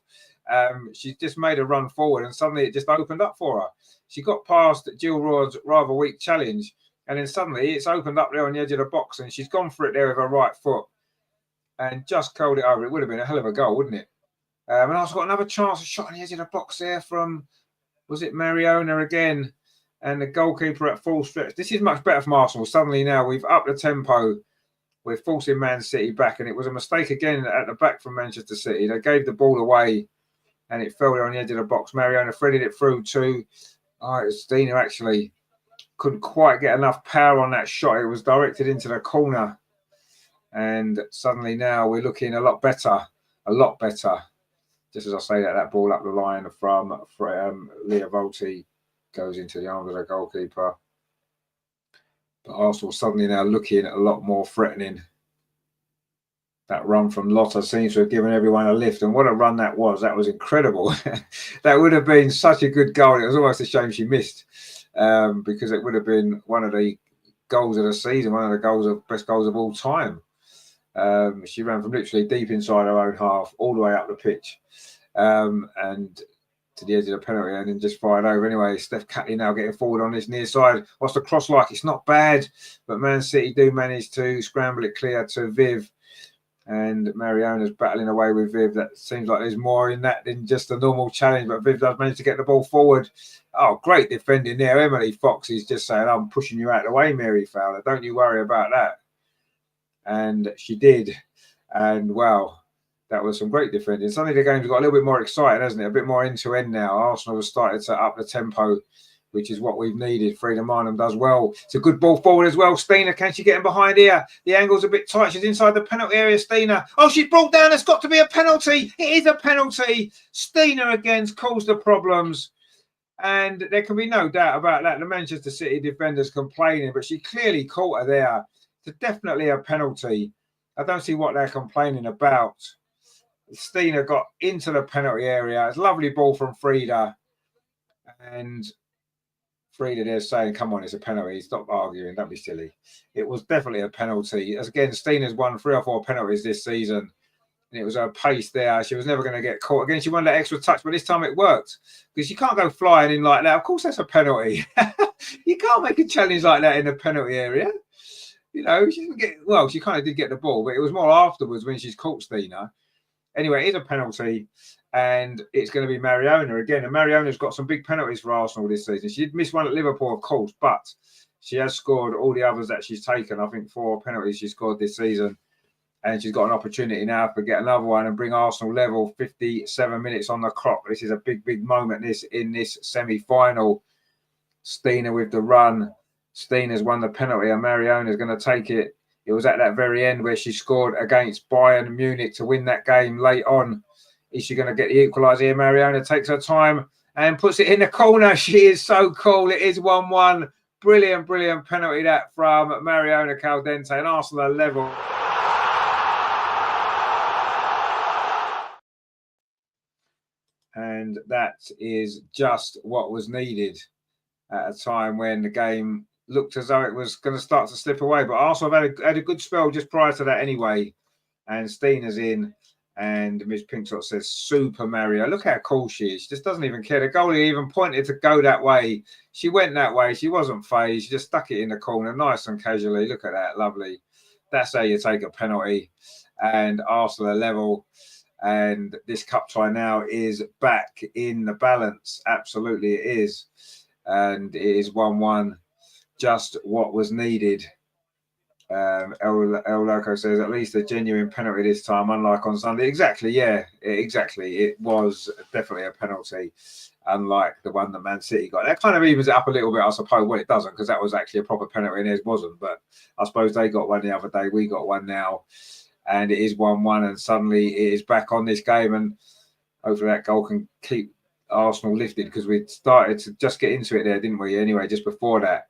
She just made a run forward and suddenly it just opened up for her. She got past Jill Royd's rather weak challenge. And then suddenly it's opened up there on the edge of the box and she's gone for it there with her right foot and just curled it over. It would have been a hell of a goal, wouldn't it? And also got another chance, a shot on the edge of the box there from, was it Mariona again? And the goalkeeper at full stretch. This is much better from Arsenal. Suddenly now we've upped the tempo. We're forcing Man City back. And it was a mistake again at the back from Manchester City. They gave the ball away and it fell there on the edge of the box. Mariona threaded it through to, it was Stina actually. Couldn't quite get enough power on that shot. It was directed into the corner. And suddenly now we're looking a lot better. Just as I say that ball up the line from Leah Volti goes into the arms of the goalkeeper. But Arsenal suddenly now looking a lot more threatening. That run from Lotta seems to have given everyone a lift. And what a run that was. That was incredible. That would have been such a good goal. It was almost a shame she missed. Because it would have been one of the goals of the season, one of the best goals of all time. She ran from literally deep inside her own half, all the way up the pitch, and to the edge of the penalty, and then just fired over. Anyway, Steph Catley now getting forward on this near side. What's the cross like? It's not bad, but Man City do manage to scramble it clear to Viv. And Mariona's battling away with Viv. That seems like there's more in that than just a normal challenge, but Viv does manage to get the ball forward. Oh, great defending there. Emily Fox is just saying, I'm pushing you out of the way, Mary Fowler. Don't you worry about that. And she did. And, wow, that was some great defending. Suddenly the game's got a little bit more exciting, hasn't it? A bit more end-to-end now. Arsenal has started to up the tempo, which is what we've needed. Frida Marnham does well. It's a good ball forward as well. Stina, can she get in behind here? The angle's a bit tight. She's inside the penalty area, Stina. Oh, she's brought down. It's got to be a penalty. It is a penalty. Stina again's caused the problems. And there can be no doubt about that. The Manchester City defenders complaining, but she clearly caught her there. It's definitely a penalty. I don't see what they're complaining about. Stina got into the penalty area. It's a lovely ball from Frida. And Frida there saying, come on, it's a penalty. Stop arguing. Don't be silly. It was definitely a penalty. As again, Stina's won 3 or 4 penalties this season. And it was her pace there. She was never going to get caught. Again, she wanted that extra touch, but this time it worked. Because you can't go flying in like that. Of course, that's a penalty. You can't make a challenge like that in the penalty area. You know, she didn't get, well, she kind of did get the ball, but it was more afterwards when she's caught Stina. Anyway, it is a penalty. And it's going to be Mariona again. And Mariona's got some big penalties for Arsenal this season. She did miss one at Liverpool, of course, but she has scored all the others that she's taken. I think 4 penalties she scored this season. And she's got an opportunity now to get another one and bring Arsenal level. 57 minutes on the clock. This is a big, big moment in this semi-final. Stina with the run. Stina's won the penalty and Mariona's going to take it. It was at that very end where she scored against Bayern Munich to win that game late on. Is she going to get the equaliser here? Mariona takes her time and puts it in the corner. She is so cool. It is 1-1. Brilliant, brilliant penalty that from Mariona Caldente, and Arsenal level. And that is just what was needed at a time when the game looked as though it was going to start to slip away. But Arsenal have had a good spell just prior to that anyway. And Stina's in. And Ms. Pinksot says, Super Mario. Look how cool she is. She just doesn't even care. The goalie even pointed to go that way. She went that way. She wasn't phased. She just stuck it in the corner nice and casually. Look at that. Lovely. That's how you take a penalty. And Arsenal are level. And this cup tie now is back in the balance. Absolutely it is. And it is 1-1. Just what was needed. El Loco says, at least a genuine penalty this time, unlike on Sunday. Exactly, yeah, exactly. It was definitely a penalty, unlike the one that Man City got. That kind of evens it up a little bit, I suppose. Well, it doesn't, because that was actually a proper penalty and theirs wasn't. But I suppose they got one the other day. We got one now. And it is 1-1. And suddenly it is back on this game. And hopefully that goal can keep Arsenal lifted, because we started to just get into it there, didn't we? Anyway, just before that.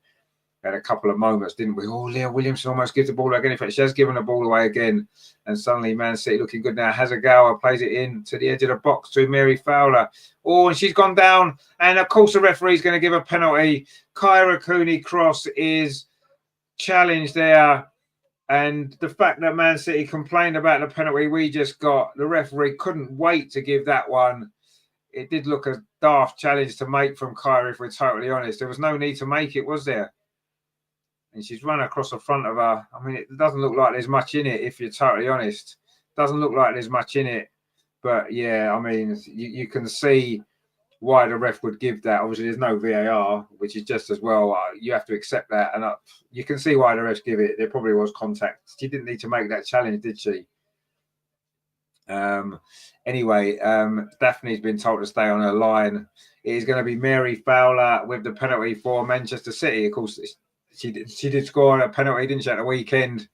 We had a couple of moments, didn't we? Oh, Leah Williamson almost gives the ball again. In fact, she has given the ball away again. And suddenly Man City looking good now. Hasegawa plays it in to the edge of the box to Mary Fowler. Oh, and she's gone down. And of course, the referee's going to give a penalty. Kyra Cooney Cross is challenged there. And the fact that Man City complained about the penalty we just got, the referee couldn't wait to give that one. It did look a daft challenge to make from Kyra, if we're totally honest. There was no need to make it, was there? And she's run across the front of her. I mean, it doesn't look like there's much in it, if you're totally honest. Doesn't look like there's much in it. But, yeah, I mean, you can see why the ref would give that. Obviously, there's no VAR, which is just as well. You have to accept that. And you can see why the refs give it. There probably was contact. She didn't need to make that challenge, did she? Anyway, Daphne's been told to stay on her line. It is going to be Mary Fowler with the penalty for Manchester City. Of course, she did score a penalty, didn't she, at the weekend?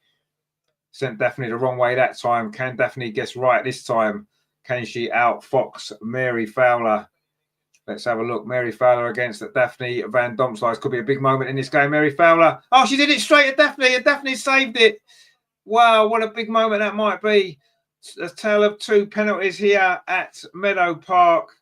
Sent Daphne the wrong way that time. Can Daphne guess right this time? Can she outfox Mary Fowler? Let's have a look. Mary Fowler against Daphne Van Domsluis. Could be a big moment in this game. Mary Fowler. Oh, she did it straight at Daphne, and Daphne saved it. Wow, what a big moment that might be. A tale of two penalties here at Meadow Park.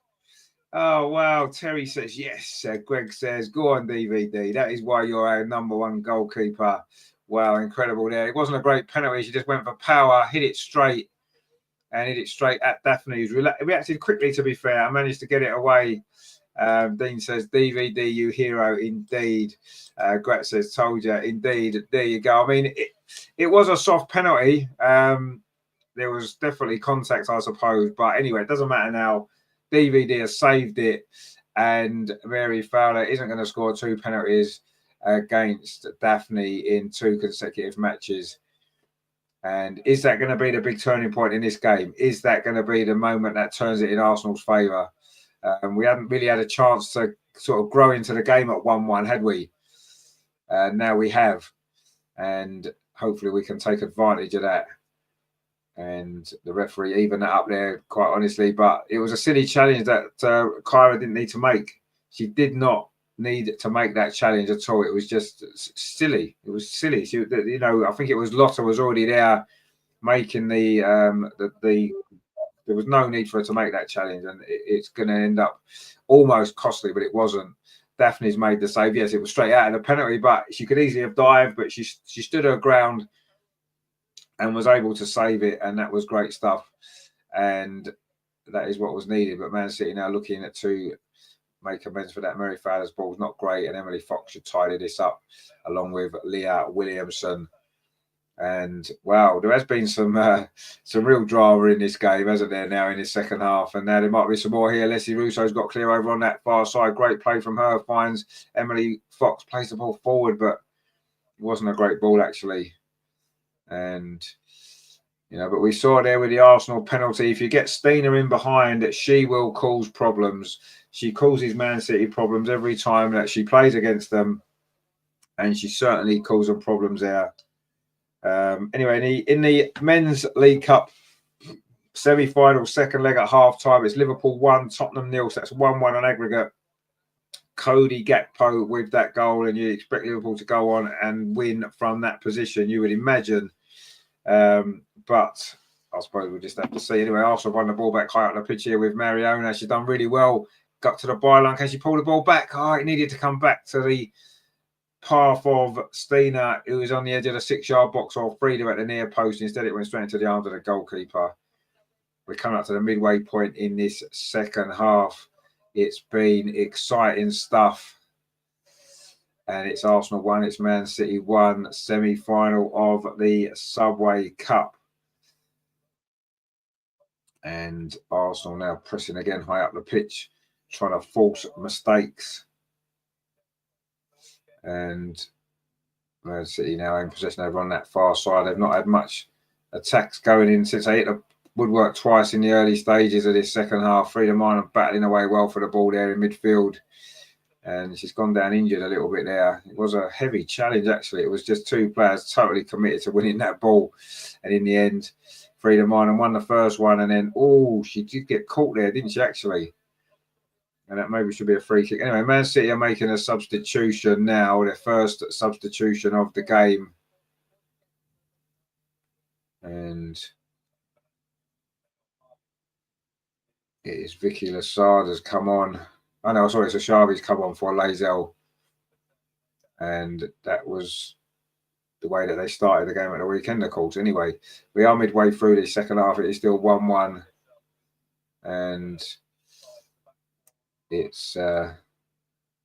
Oh, wow. Terry says, yes. Greg says, go on, DVD. That is why you're our number one goalkeeper. Wow, incredible there. It wasn't a great penalty. She just went for power, hit it straight, and hit it straight at Daphne, who's reacted quickly, to be fair. I managed to get it away. Dean says, DVD, you hero, indeed. Gret says, told you, indeed. There you go. I mean, it was a soft penalty. There was definitely contact, I suppose. But anyway, it doesn't matter now. DVD has saved it. And Mary Fowler isn't going to score two penalties against Daphne in two consecutive matches. And is that going to be the big turning point in this game? Is that going to be the moment that turns it in Arsenal's favour? We haven't really had a chance to sort of grow into the game at 1-1, had we? Now we have. And hopefully we can take advantage of that. And the referee evened that up there, quite honestly. But it was a silly challenge that Kyra didn't need to make. She did not need to make that challenge at all. It was just silly. It was silly. She, you know, I think it was Lotta was already there making the there was no need for her to make that challenge, and it's going to end up almost costly, but it wasn't. Daphne's made the save. Yes, it was straight out of the penalty, but she could easily have dived, but she stood her ground and was able to save it, and that was great stuff. And that is what was needed. But Man City now looking to make amends for that. Mary Fowler's ball was not great, and Emily Fox should tidy this up along with Leah Williamson. And wow, there has been some real drama in this game, hasn't there, now in the second half? And now there might be some more here. Leslie Russo's got clear over on that far side. Great play from her. Finds Emily Fox, plays the ball forward, but it wasn't a great ball, actually. And, you know, but we saw there with the Arsenal penalty, if you get Stina in behind, she will cause problems. She causes Man City problems every time that she plays against them. And she certainly causing problems there. Anyway, in the Men's League Cup semi-final, second leg at half-time, it's Liverpool 1, Tottenham 0. So that's 1-1 on aggregate. Cody Gakpo with that goal, and you expect Liverpool to go on and win from that position, you would imagine. But I suppose we'll just have to see. Anyway, Arsenal won the ball back high up the pitch here with Mariona. She's done really well. Got to the byline. Can she pull the ball back? Oh, it needed to come back to the path of Stina, who was on the edge of the 6-yard box, or Frida at the near post. Instead, it went straight into the arms of the goalkeeper. We're coming up to the midway point in this second half. It's been exciting stuff. And it's Arsenal 1, it's Man City 1, semi-final of the Subway Cup. And Arsenal now pressing again high up the pitch, trying to force mistakes. And Man City now in possession over on that far side. They've not had much attacks going in since they hit the woodwork twice in the early stages of this second half. Frida Minor battling away well for the ball there in midfield. And she's gone down injured a little bit there. It was a heavy challenge, actually. It was just two players totally committed to winning that ball. And in the end, Frida Minor won the first one. And then, oh, she did get caught there, didn't she, actually? And that maybe should be a free kick. Anyway, Man City are making a substitution now, their first substitution of the game. And it is Vicky Lassard has come on. Oh no, sorry, it's Ashabi's come on for Lazel. And that was the way that they started the game at the weekend, of course. Anyway, we are midway through the second half. It is still 1-1. And it's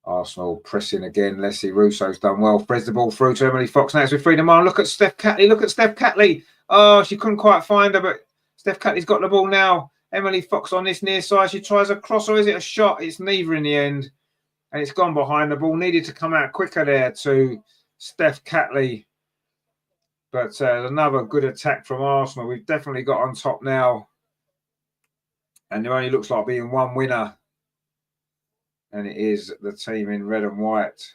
Arsenal pressing again. Leslie Russo's done well. Threads the ball through to Emily Fox. Now it's with freedom on. Look at Steph Catley. Look at Steph Catley. Oh, she couldn't quite find her, but Steph Catley's got the ball now. Emily Fox on this near side. She tries a cross, or is it a shot? It's neither in the end. And it's gone behind. The ball needed to come out quicker there to Steph Catley. But another good attack from Arsenal. We've definitely got on top now. And there only looks like being one winner. And it is the team in red and white.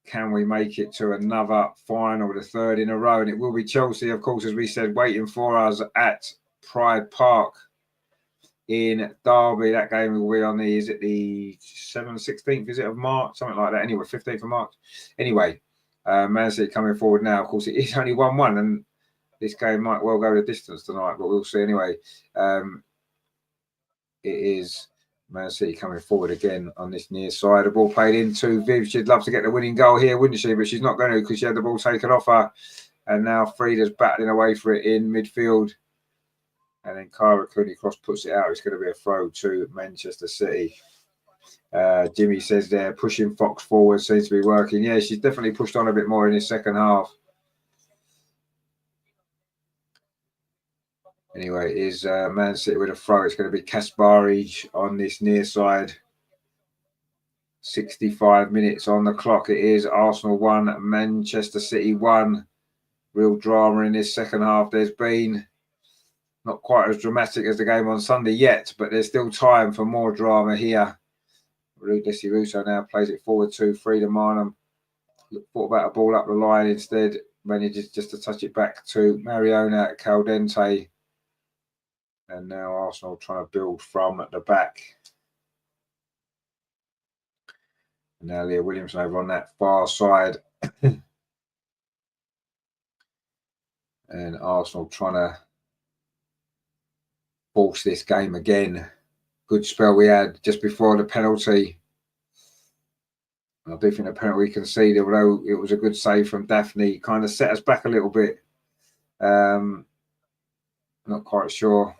Can we make it to another final, the third in a row? And it will be Chelsea, of course, as we said, waiting for us at Pride Park in Derby. That game will be on the 16th, is it, of March? Something like that. Anyway, 15th of March. Anyway, Man City coming forward now. Of course, it is only 1-1, and this game might well go the distance tonight, but we'll see anyway. It is Man City coming forward again on this near side. The ball played into Viv. She'd love to get the winning goal here, wouldn't she? But she's not going to, because she had the ball taken off her. And now Frida's battling away for it in midfield. And then Kyra Cooney Cross puts it out. It's going to be a throw to Manchester City. Jimmy says they're pushing Fox forward. Seems to be working. Yeah, she's definitely pushed on a bit more in this second half. Anyway, it is Man City with a throw. It's going to be Kasparij on this near side. 65 minutes on the clock. It is Arsenal 1, Manchester City 1. Real drama in this second half. There's been not quite as dramatic as the game on Sunday yet, but there's still time for more drama here. Leslie Russo now plays it forward to Frida Marnham. Thought about a ball up the line instead. Manages just to touch it back to Mariona Caldente. And now Arsenal trying to build from the back. And now Leah Williamson over on that far side. And Arsenal trying to force this game again. Good spell we had just before the penalty. I do think the penalty we conceded, although it was a good save from Daphne, kind of set us back a little bit. Not quite sure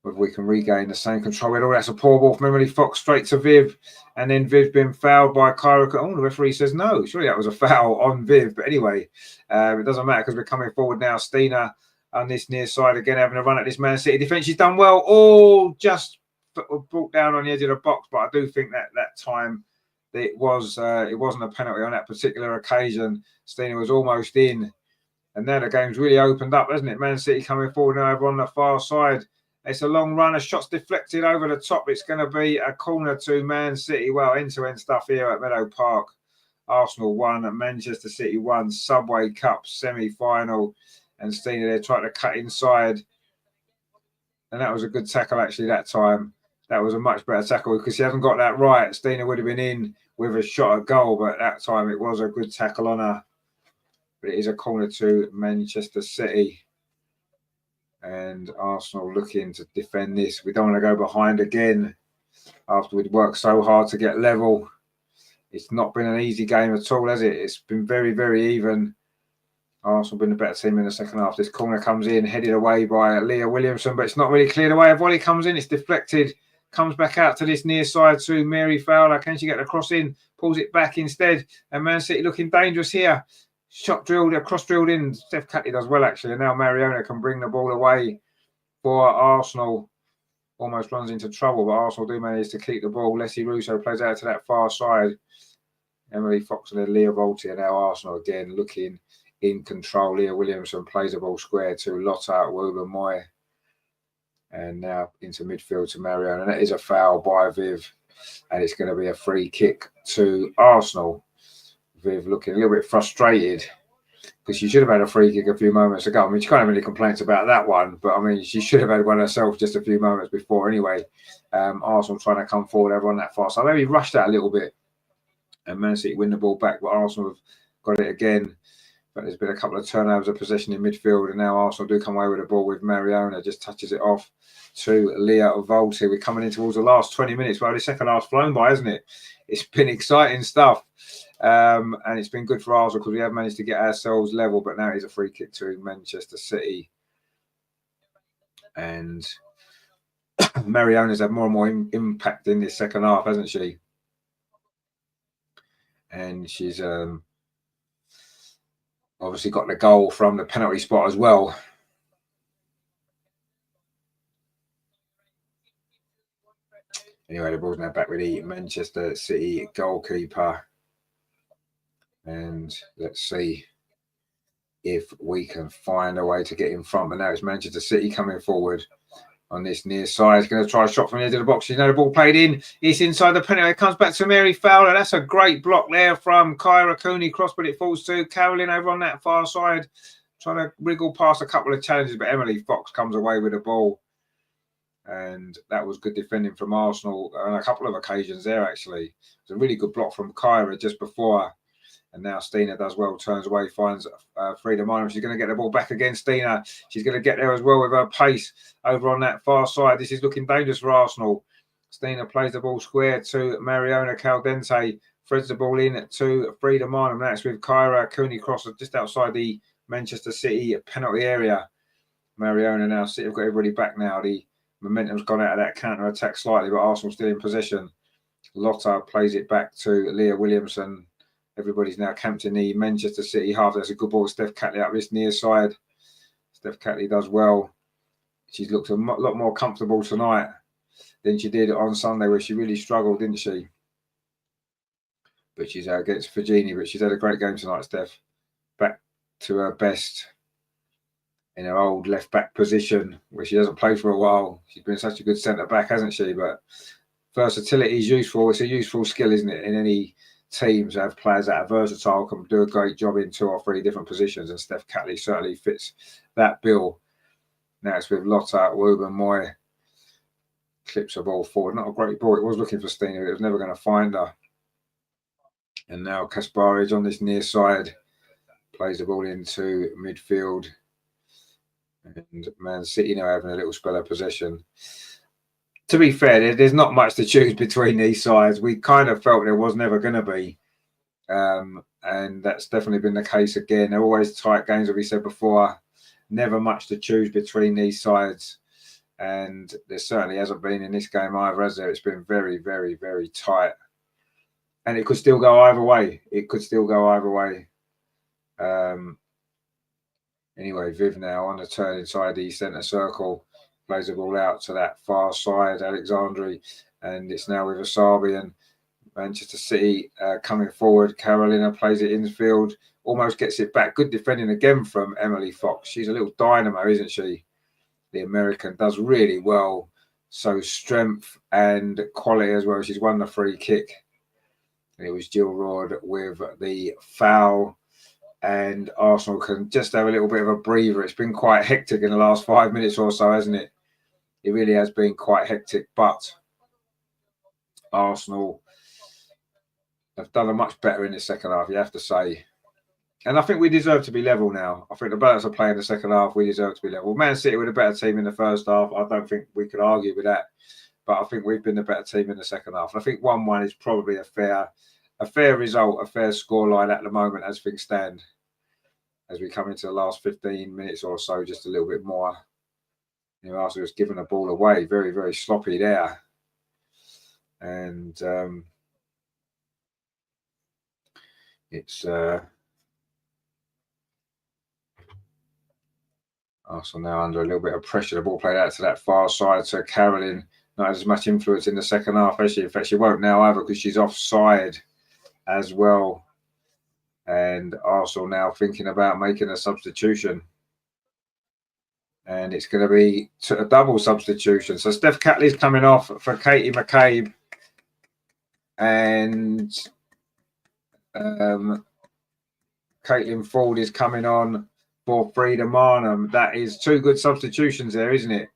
whether we can regain the same control. Oh, that's a poor ball from Emily Fox straight to Viv. And then Viv's been fouled by Kyra. Oh, the referee says no. Surely that was a foul on Viv. But anyway, it doesn't matter because we're coming forward now. Stina on this near side again, having a run at this Man City defence. She's done well. Oh, just brought down on the edge of the box. But I do think that time it wasn't a penalty on that particular occasion. Stina was almost in. And now the game's really opened up, hasn't it? Man City coming forward now over on the far side. It's a long run. A shot's deflected over the top. It's going to be a corner to Man City. Well, end-to-end stuff here at Meadow Park. Arsenal 1, Manchester City 1, Subway Cup semi-final. And Stina there trying to cut inside. And that was a good tackle, actually, that time. That was a much better tackle because she hasn't got that right. Stina would have been in with a shot at goal, but that time it was a good tackle on her. But it is a corner to Manchester City. And Arsenal looking to defend this. We don't want to go behind again after we'd worked so hard to get level. It's not been an easy game at all, has it? It's been very, very even. Arsenal been the better team in the second half. This corner comes in, headed away by Leah Williamson, but it's not really cleared away. A volley comes in, it's deflected, comes back out to this near side to Mary Fowler. Can she get the cross in? Pulls it back instead. And Man City looking dangerous here. Shot drilled, cross drilled in. Steph Catley does well, actually. And now Mariona can bring the ball away for Arsenal. Almost runs into trouble, but Arsenal do manage to keep the ball. Leslie Russo plays out to that far side. Emily Fox and then Leah Volti. And now Arsenal again looking in control. Leah Williamson plays the ball square to Lotta Wooler-Moy. And now into midfield to Mariona. And that is a foul by Viv. And it's going to be a free kick to Arsenal. Viv looking a little bit frustrated because she should have had a free kick a few moments ago. I mean, she can't have any complaints about that one, but I mean, she should have had one herself just a few moments before anyway. Arsenal trying to come forward over on that far side. Maybe rushed that a little bit, and Man City win the ball back, but Arsenal have got it again. But there's been a couple of turnovers of possession in midfield, and now Arsenal do come away with the ball with Mariona, just touches it off to Leah Volti. We're coming in towards the last 20 minutes. Well, the second half's flown by, hasn't it? It's been exciting stuff. And it's been good for Arsenal because we have managed to get ourselves level, but now it's a free kick to Manchester City. And Mariona's had more and more impact in this second half, hasn't she? And she's obviously got the goal from the penalty spot as well. Anyway, the ball's now back with the Manchester City goalkeeper. And let's see if we can find a way to get in front. But now it's Manchester City coming forward on this near side. He's going to try a shot from the edge of the box. You know, the ball played in. It's inside the penalty. It comes back to Mary Fowler. That's a great block there from Kyra Cooney Cross, but it falls to Carolyn over on that far side. Trying to wriggle past a couple of challenges, but Emily Fox comes away with the ball. And that was good defending from Arsenal on a couple of occasions there, actually. It was a really good block from Kyra just before. And now Stina does well, turns away, finds Frida Minor. She's going to get the ball back again, Stina. She's going to get there as well with her pace over on that far side. This is looking dangerous for Arsenal. Stina plays the ball square to Mariona Caldente. Threads the ball in to Frida Minor. That's with Kyra Cooney Cross just outside the Manchester City penalty area. Mariona now, City have got everybody back now. The momentum's gone out of that counter-attack slightly, but Arsenal still in possession. Lotta plays it back to Leah Williamson. Everybody's now camped in the Manchester City half. That's a good ball. Steph Catley up this near side. Steph Catley does well. She's looked a lot more comfortable tonight than she did on Sunday, where she really struggled, didn't she? But she's out against Virginia, but she's had a great game tonight, Steph. Back to her best in her old left-back position, where she hasn't played for a while. She's been such a good centre-back, hasn't she? But versatility is useful. It's a useful skill, isn't it, in any teams have players that are versatile, can do a great job in 2 or 3 different positions, and Steph Catley certainly fits that bill. Now it's with Lotta Wooben-Moy. Clips a ball forward. Not a great ball. It was looking for Stina, but it was never going to find her. And now Kasparich on this near side plays the ball into midfield. And Man City now having a little spell of possession. To be fair, there's not much to choose between these sides. We kind of felt there was never going to be. And that's definitely been the case again. They're always tight games, as we said before. Never much to choose between these sides. And there certainly hasn't been in this game either, has there? It's been very, very, very tight. And it could still go either way. It could still go either way. Anyway, Viv now on the turn inside the centre circle. Plays the ball out to that far side, Alexandri, and it's now with Asabi and Manchester City coming forward. Carolina plays it infield, almost gets it back. Good defending again from Emily Fox. She's a little dynamo, isn't she? The American does really well. So strength and quality as well. She's won the free kick. And it was Jill Rod with the foul. And Arsenal can just have a little bit of a breather. It's been quite hectic in the last 5 minutes or so, hasn't it? It really has been quite hectic, but Arsenal have done a much better in the second half, you have to say. And I think we deserve to be level now. I think the balance of play in the second half, we deserve to be level. Man City were the better team in the first half. I don't think we could argue with that. But I think we've been the better team in the second half. And I think 1-1 is probably a fair result, a fair scoreline at the moment as things stand. As we come into the last 15 minutes or so, just a little bit more. You know, Arsenal was giving the ball away, very, very sloppy there. And it's Arsenal now under a little bit of pressure. The ball played out to that far side. So Carolyn not as much influence in the second half, as she, in fact, she won't now either because she's offside as well. And Arsenal now thinking about making a substitution. And it's going to be a double substitution. So Steph Catley's coming off for Katie McCabe. And Caitlin Ford is coming on for Frida Marnham. That is 2 good substitutions there, isn't it?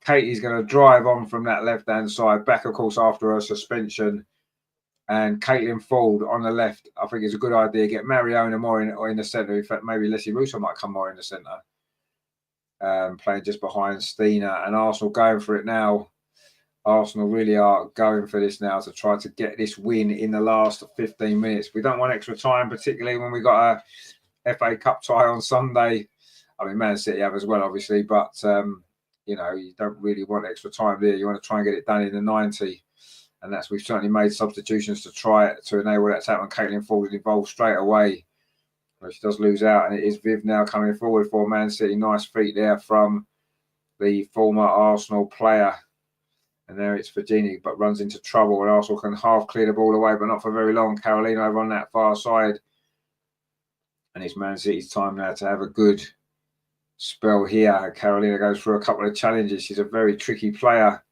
Katie's going to drive on from that left-hand side, back, of course, after her suspension. And Caitlin Ford on the left, I think it's a good idea. Get Mariona more in the centre. In fact, maybe Leslie Russo might come more in the centre. Playing just behind Stina. And Arsenal going for it now. Arsenal really are going for this now to try to get this win in the last 15 minutes. We don't want extra time, particularly when we got a FA Cup tie on Sunday. I mean, Man City have as well, obviously, but you know, you don't really want extra time there. You want to try and get it done in the 90. And we've certainly made substitutions to try it to enable that to happen. Caitlin Ford is involved straight away. But she does lose out, and it is Viv now coming forward for Man City. Nice feet there from the former Arsenal player. And there it's Virginia, but runs into trouble. And Arsenal can half clear the ball away, but not for very long. Carolina over on that far side. And it's Man City's time now to have a good spell here. Carolina goes through a couple of challenges. She's a very tricky player.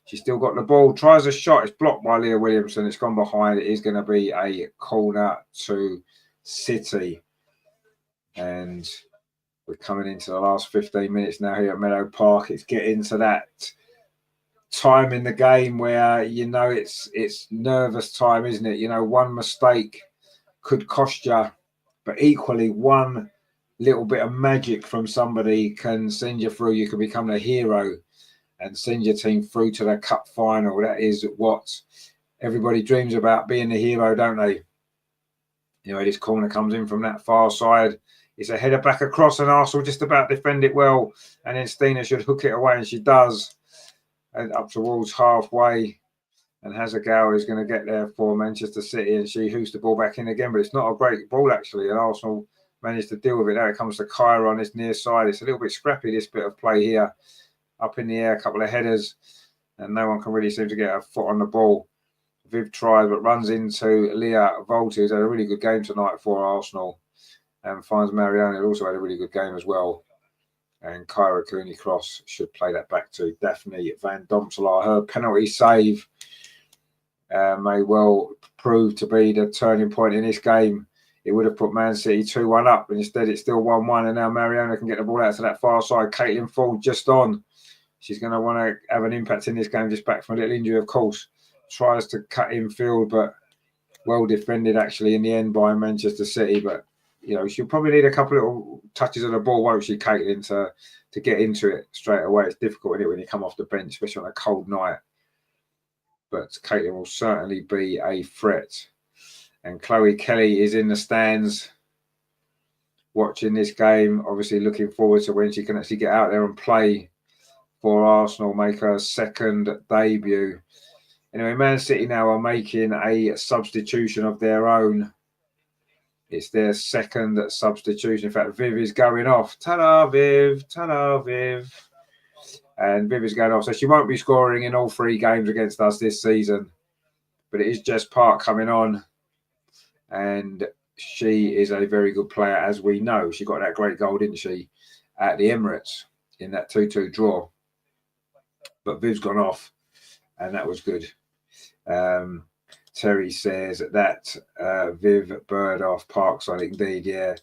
She's still got the ball. Tries a shot. It's blocked by Leah Williamson. It's gone behind. It is going to be a corner to City. And we're coming into the last 15 minutes now here at Meadow Park. It's getting to that time in the game where, you know, it's nervous time, isn't it? You know, one mistake could cost you, but equally one little bit of magic from somebody can send you through. You can become the hero and send your team through to the cup final. That is what everybody dreams about, being the hero, don't they? You know, this corner comes in from that far side. It's a header back across, and Arsenal just about defend it well. And then Stina should hook it away, and she does. And up towards halfway. And Hasegawa is going to get there for Manchester City, and she hooks the ball back in again. But it's not a great ball, actually. And Arsenal managed to deal with it. Now it comes to Kyra on this near side. It's a little bit scrappy, this bit of play here. Up in the air, a couple of headers. And no one can really seem to get a foot on the ball. Viv tries, but runs into Leah Volti, who's had a really good game tonight for Arsenal. And finds Mariona, who also had a really good game as well. And Kyra Cooney-Cross should play that back to Daphne Van Domselaar. Her penalty save may well prove to be the turning point in this game. It would have put Man City 2-1 up, and instead it's still 1-1. And now Mariona can get the ball out to that far side. Caitlin Ford just on. She's going to want to have an impact in this game, just back from a little injury, of course. Tries to cut in field, but well defended actually in the end by Manchester City. But you know, she'll probably need a couple of little touches of the ball, won't she, Caitlin, to get into it straight away. It's difficult, isn't it, when you come off the bench, especially on a cold night. But Caitlin will certainly be a threat. And Chloe Kelly is in the stands watching this game, obviously looking forward to when she can actually get out there and play for Arsenal, make her second debut. Anyway, Man City now are making a substitution of their own. It's their second substitution. In fact, Viv is going off. Ta-da, Viv. Ta-da, Viv. And Viv is going off. So she won't be scoring in all 3 games against us this season. But it is Jess Park coming on. And she is a very good player, as we know. She got that great goal, didn't she, at the Emirates in that 2-2 draw. But Viv's gone off. And that was good. Terry says that Viv Bird off, Parkside, indeed, yeah.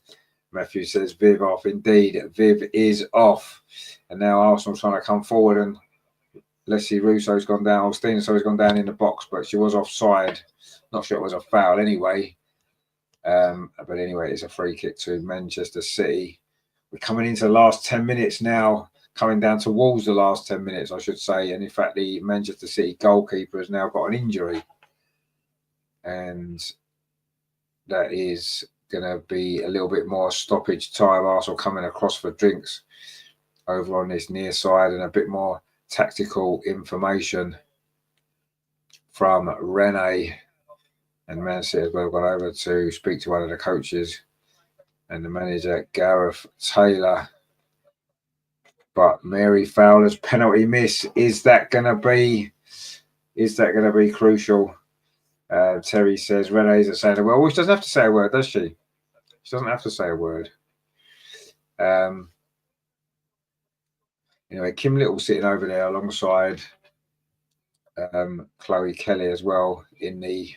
Matthew says Viv off, indeed. Viv is off. And now Arsenal's trying to come forward, and Leslie Russo's gone down, or Steenso's gone down in the box, but she was offside. Not sure it was a foul anyway. But anyway, it's a free kick to Manchester City. We're coming into the last 10 minutes now, coming down towards the last 10 minutes, I should say. And in fact, the Manchester City goalkeeper has now got an injury. And that is going to be a little bit more stoppage time. Arsenal coming across for drinks over on this near side, and a bit more tactical information from Renee. And Man City has well gone over to speak to one of the coaches and the manager, Gareth Taylor. But Mary Fowler's penalty miss, is that going to be crucial? Terry says Renee isn't saying a word. Well, she doesn't have to say a word, does she? She doesn't have to say a word. Anyway, Kim Little sitting over there alongside Chloe Kelly as well in the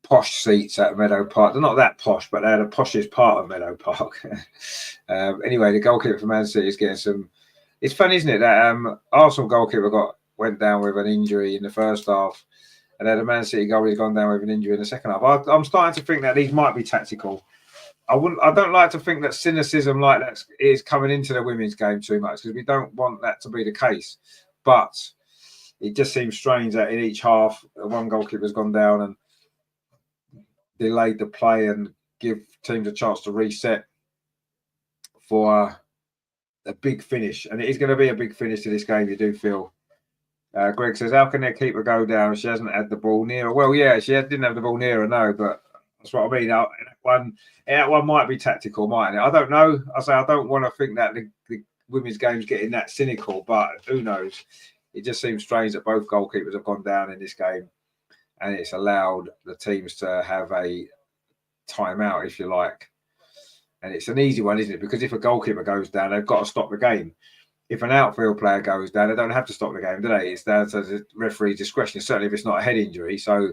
posh seats at Meadow Park. They're not that posh, but they're the poshest part of Meadow Park. Anyway, the goalkeeper for Man City is getting some. It's funny, isn't it, that Arsenal goalkeeper went down with an injury in the first half, and then the Man City goalie's gone down with an injury in the second half. I'm starting to think that these might be tactical. I don't like to think that cynicism like that is coming into the women's game too much, because we don't want that to be the case. But it just seems strange that in each half, one goalkeeper's gone down and delayed the play and give teams a chance to reset for a big finish. And it is going to be a big finish to this game, you do feel. Greg says, how can their keeper go down? She hasn't had the ball near her. Well, yeah, she didn't have the ball near her, no, but that's what I mean. That one might be tactical, mightn't it? I don't know. I don't want to think that the women's game's getting that cynical, but who knows? It just seems strange that both goalkeepers have gone down in this game, and it's allowed the teams to have a timeout, if you like. And it's an easy one, isn't it? Because if a goalkeeper goes down, they've got to stop the game. If an outfield player goes down, they don't have to stop the game, do they? It's down to the referee's discretion, certainly if it's not a head injury. So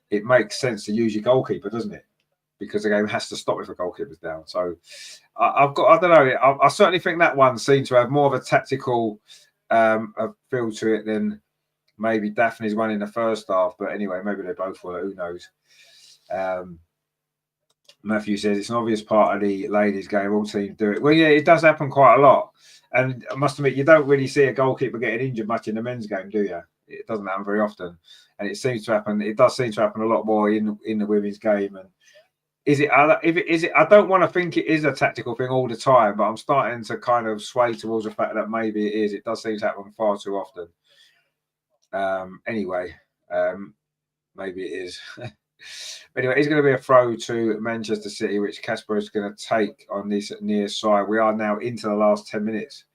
it makes sense to use your goalkeeper, doesn't it? Because the game has to stop if a goalkeeper's down. So I don't know. I certainly think that one seemed to have more of a tactical feel to it than maybe Daphne's one in the first half. But anyway, maybe they both were. Who knows? Matthew says it's an obvious part of the ladies' game. All teams do it. Well, yeah, it does happen quite a lot. And I must admit, you don't really see a goalkeeper getting injured much in the men's game, do you? It doesn't happen very often. And it seems to happen. It does seem to happen a lot more in the women's game. And is it? I don't want to think it is a tactical thing all the time, but I'm starting to kind of sway towards the fact that maybe it is. It does seem to happen far too often. Anyway, maybe it is. Anyway, it's going to be a throw to Manchester City, which Casper is going to take on this near side. We are now into the last 10 minutes.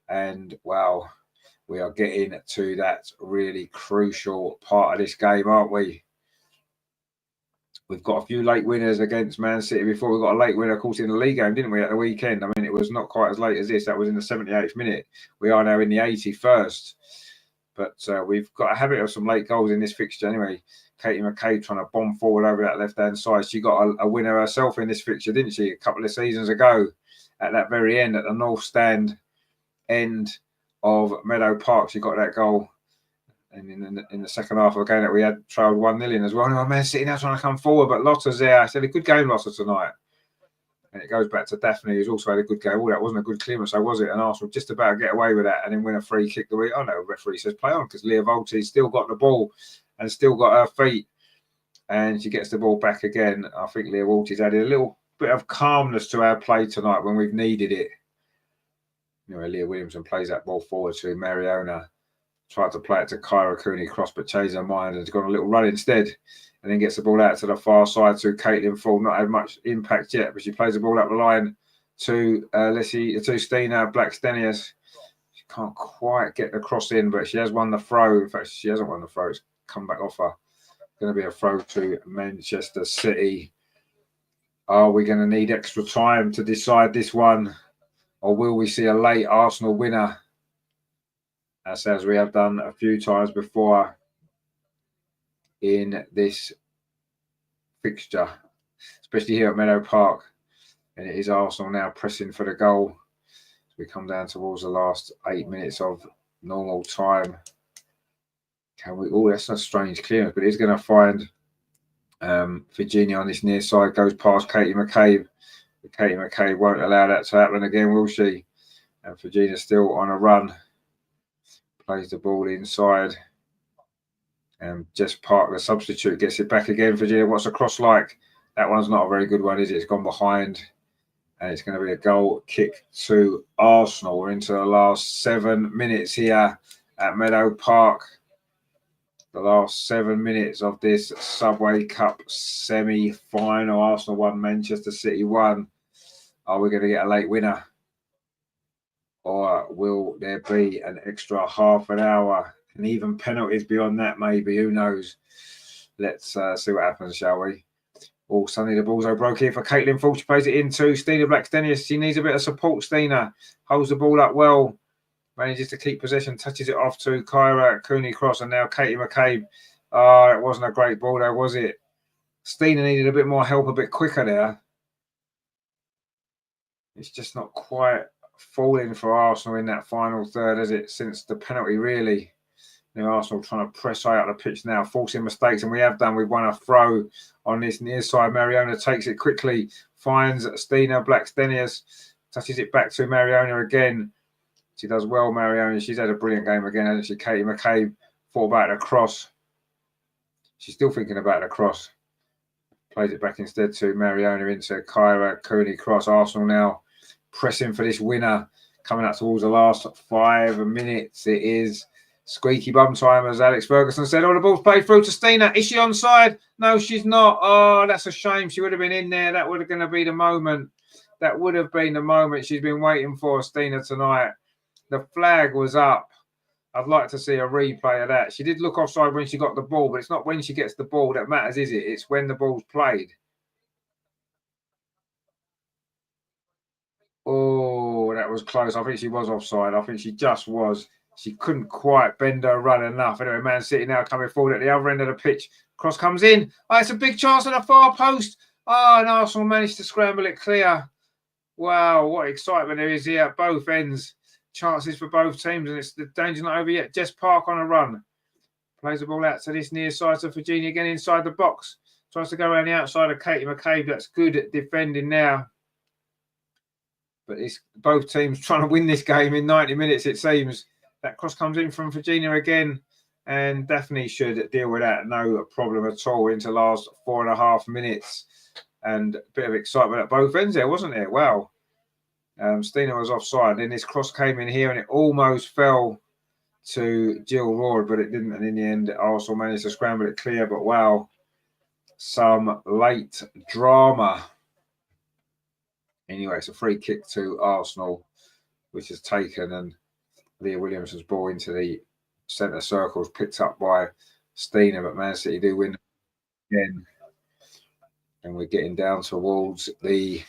And, wow, we are getting to that really crucial part of this game, aren't we? We've got a few late winners against Man City before. We got a late winner, of course, in the league game, didn't we, at the weekend? I mean, it was not quite as late as this. That was in the 78th minute. We are now in the 81st. But we've got a habit of some late goals in this fixture anyway. Katie McCabe trying to bomb forward over that left-hand side. She got a winner herself in this fixture, didn't she, a couple of seasons ago at that very end, at the North Stand end of Meadow Park. She got that goal. And in the second half of the game that we had trailed 1-0 in as well. And Man City now trying to come forward, but Lotta's there. I said a good game, Lotta, tonight. And it goes back to Daphne, who's also had a good game. Oh, that wasn't a good clearance, so was it? And Arsenal just about to get away with that and then win a free kick. Oh, no, referee says play on, because Leah Volti's still got the ball and still got her feet. And she gets the ball back again. I think Leah Volti's added a little bit of calmness to our play tonight when we've needed it. Anyway, Leah Williamson plays that ball forward to Mariona. Tried to play it to Kyra Cooney-Cross, but changed her mind and has gone a little run instead. And then gets the ball out to the far side to Caitlin Ford. Not had much impact yet, but she plays the ball up the line to Stina Blackstenius. She can't quite get the cross in, but she has won the throw. In fact, she hasn't won the throw. It's come back off her. Going to be a throw to Manchester City. Are we going to need extra time to decide this one? Or will we see a late Arsenal winner? As we have done a few times before in this fixture, especially here at Meadow Park. And it is Arsenal now pressing for the goal as we come down towards the last 8 minutes of normal time. Can we? Oh, that's a strange clearance, but he's going to find Virginia on this near side, goes past Katie McCabe. But Katie McCabe won't allow that to happen again, will she? And Virginia still on a run. Plays the ball inside. And Jess Park, the substitute, gets it back again. Virginia, what's the cross like? That one's not a very good one, is it? It's gone behind. And it's going to be a goal kick to Arsenal. We're into the last 7 minutes here at Meadow Park. The last 7 minutes of this Subway Cup semi-final. Arsenal 1, Manchester City 1. Are we going to get a late winner? Or will there be an extra half an hour? And even penalties beyond that, maybe. Who knows? Let's see what happens, shall we? Oh, suddenly the ball's broke here for Caitlin Ford. She plays it into Stina Blackstenius. She needs a bit of support, Stina. Holds the ball up well. Manages to keep possession. Touches it off to Kyra Cooney-Cross. And now Katie McCabe. Oh, it wasn't a great ball there, was it? Stina needed a bit more help a bit quicker there. It's just not quite falling for Arsenal in that final third, has it, since the penalty, really. Arsenal trying to press high out the pitch now, forcing mistakes, and we have done. We've won a throw on this near side. Mariona takes it quickly, finds Stina Blackstenius, touches it back to Mariona again. She does well, Mariona. She's had a brilliant game again, hasn't she? Katie McCabe thought about the cross. She's still thinking about the cross. Plays it back instead to Mariona into Kyra Cooney cross. Arsenal now pressing for this winner, coming up towards the last 5 minutes. It is squeaky bum time, as Alex Ferguson said. Oh, the ball's played through to Stina. Is she onside? No, she's not. Oh, that's a shame. She would have been in there. That would have going to be the moment. That would have been the moment she's been waiting for, Stina, tonight. The flag was up. I'd like to see a replay of that. She did look offside when she got the ball, but it's not when she gets the ball that matters, is it? It's when the ball's played. Oh, that was close. I think she was offside. I think she just was. She couldn't quite bend her run enough. Anyway, Man City now coming forward at the other end of the pitch. Cross comes in. Oh, it's a big chance at the far post. Oh, and Arsenal managed to scramble it clear. Wow, what excitement there is here at both ends. Chances for both teams, and it's the danger not over yet. Jess Park on a run. Plays the ball out to this near side to Virginia again inside the box. Tries to go around the outside of Katie McCabe. That's good at defending now. But it's both teams trying to win this game in 90 minutes, it seems. That cross comes in from Virginia again, and Daphne should deal with that. No problem at all into the last 4.5 minutes. And a bit of excitement at both ends there, wasn't there? Wow. Stina was offside. Then this cross came in here, and it almost fell to Jill Roard, but it didn't. And in the end, Arsenal managed to scramble it clear. But wow, some late drama. Anyway, it's a free kick to Arsenal, which is taken, and Leah Williamson's ball into the centre circles, picked up by Stina, but Man City do win again. And we're getting down towards the...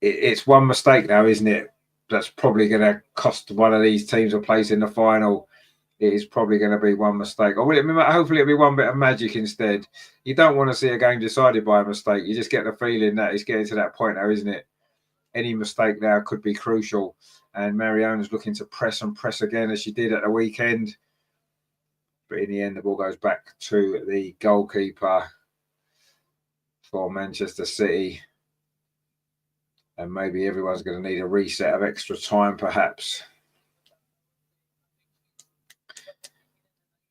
It's one mistake now, isn't it? That's probably going to cost one of these teams a place in the final. It is probably going to be one mistake. Or will it be, hopefully it'll be one bit of magic instead. You don't want to see a game decided by a mistake. You just get the feeling that it's getting to that point now, isn't it? Any mistake now could be crucial. And Mariona's looking to press and press again, as she did at the weekend. But in the end, the ball goes back to the goalkeeper for Manchester City. And maybe everyone's going to need a reset of extra time, perhaps.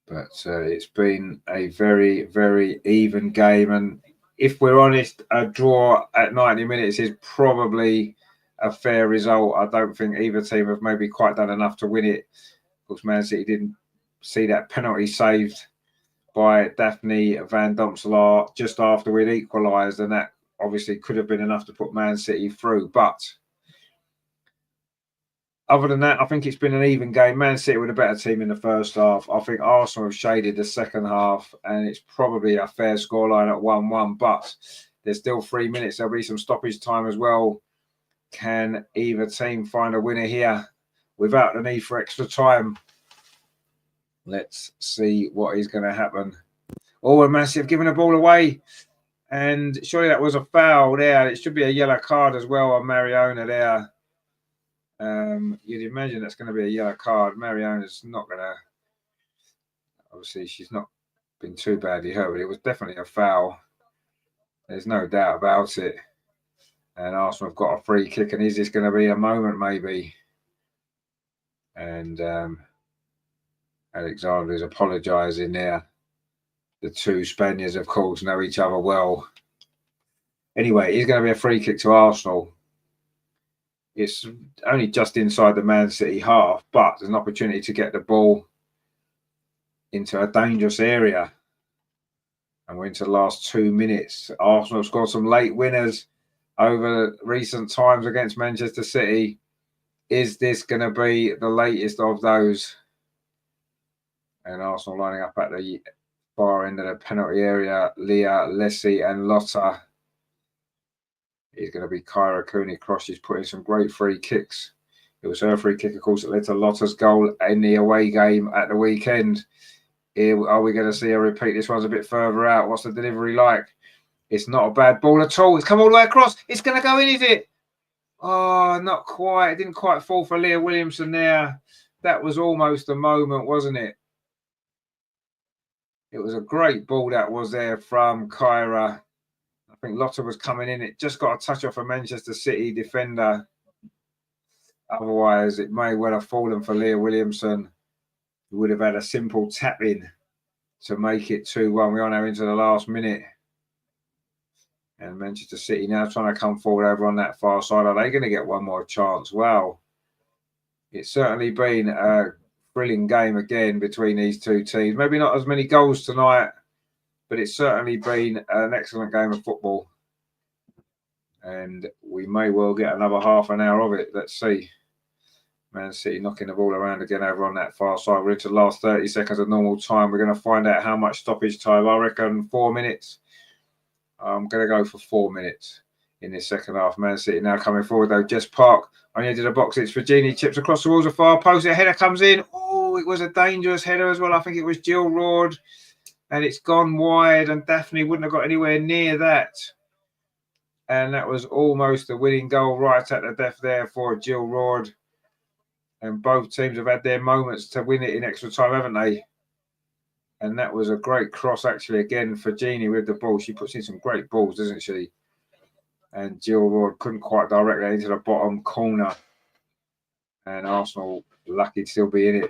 But it's been a very, very even game. And if we're honest, a draw at 90 minutes is probably a fair result. I don't think either team have maybe quite done enough to win it. Of course, Man City didn't see that penalty saved by Daphne Van Domselaar just after we'd equalised, and that obviously could have been enough to put Man City through. But other than that, I think it's been an even game. Man City were the better team in the first half. I think Arsenal have shaded the second half, and it's probably a fair scoreline at 1-1. But there's still 3 minutes. There'll be some stoppage time as well. Can either team find a winner here without the need for extra time? Let's see what is going to happen. Oh, and Man City have given the ball away. And surely that was a foul there. It should be a yellow card as well on Mariona there. You'd imagine that's going to be a yellow card. Mariona's not going to... Obviously, she's not been too badly hurt, but it was definitely a foul. There's no doubt about it. And Arsenal have got a free kick. And is this going to be a moment, maybe? And Alexander is apologising there. The two Spaniards, of course, know each other well. Anyway, it's going to be a free kick to Arsenal. It's only just inside the Man City half, but there's an opportunity to get the ball into a dangerous area. And we're into the last 2 minutes. Arsenal have scored some late winners over recent times against Manchester City. Is this going to be the latest of those? And Arsenal lining up at the far end of the penalty area. Leah, Leslie and Lotta. Is going to be Kyra Cooney Cross. She's putting some great free kicks. It was her free kick, of course, that led to Lotta's goal in the away game at the weekend. Are we going to see her repeat? This one's a bit further out. What's the delivery like? It's not a bad ball at all. It's come all the way across. It's going to go in, is it? Oh, not quite. It didn't quite fall for Leah Williamson there. That was almost the moment, wasn't it? It was a great ball that was there from Kyra. I think Lotta was coming in. It just got a touch off a Manchester City defender. Otherwise, it may well have fallen for Leah Williamson, who would have had a simple tap in to make it 2-1. We are now into the last minute. And Manchester City now trying to come forward over on that far side. Are they going to get one more chance? Well, it's certainly been a thrilling game again between these two teams. Maybe not as many goals tonight, but it's certainly been an excellent game of football. And we may well get another half an hour of it. Let's see. Man City knocking the ball around again over on that far side. We're into the last 30 seconds of normal time. We're going to find out how much stoppage time. I reckon 4 minutes. I'm going to go for 4 minutes in this second half. Man City now coming forward though. Jess Park on the edge of the box. It's Virginie. Chips across towards the far post. A header comes in. Oh, it was a dangerous header as well. I think it was Jill Roard. And it's gone wide. And Daphne wouldn't have got anywhere near that. And that was almost the winning goal right at the death there for Jill Roard. And both teams have had their moments to win it in extra time, haven't they? And that was a great cross, actually, again, for Jeannie with the ball. She puts in some great balls, doesn't she? And Jill Roard couldn't quite direct that into the bottom corner. And Arsenal lucky to still be in it.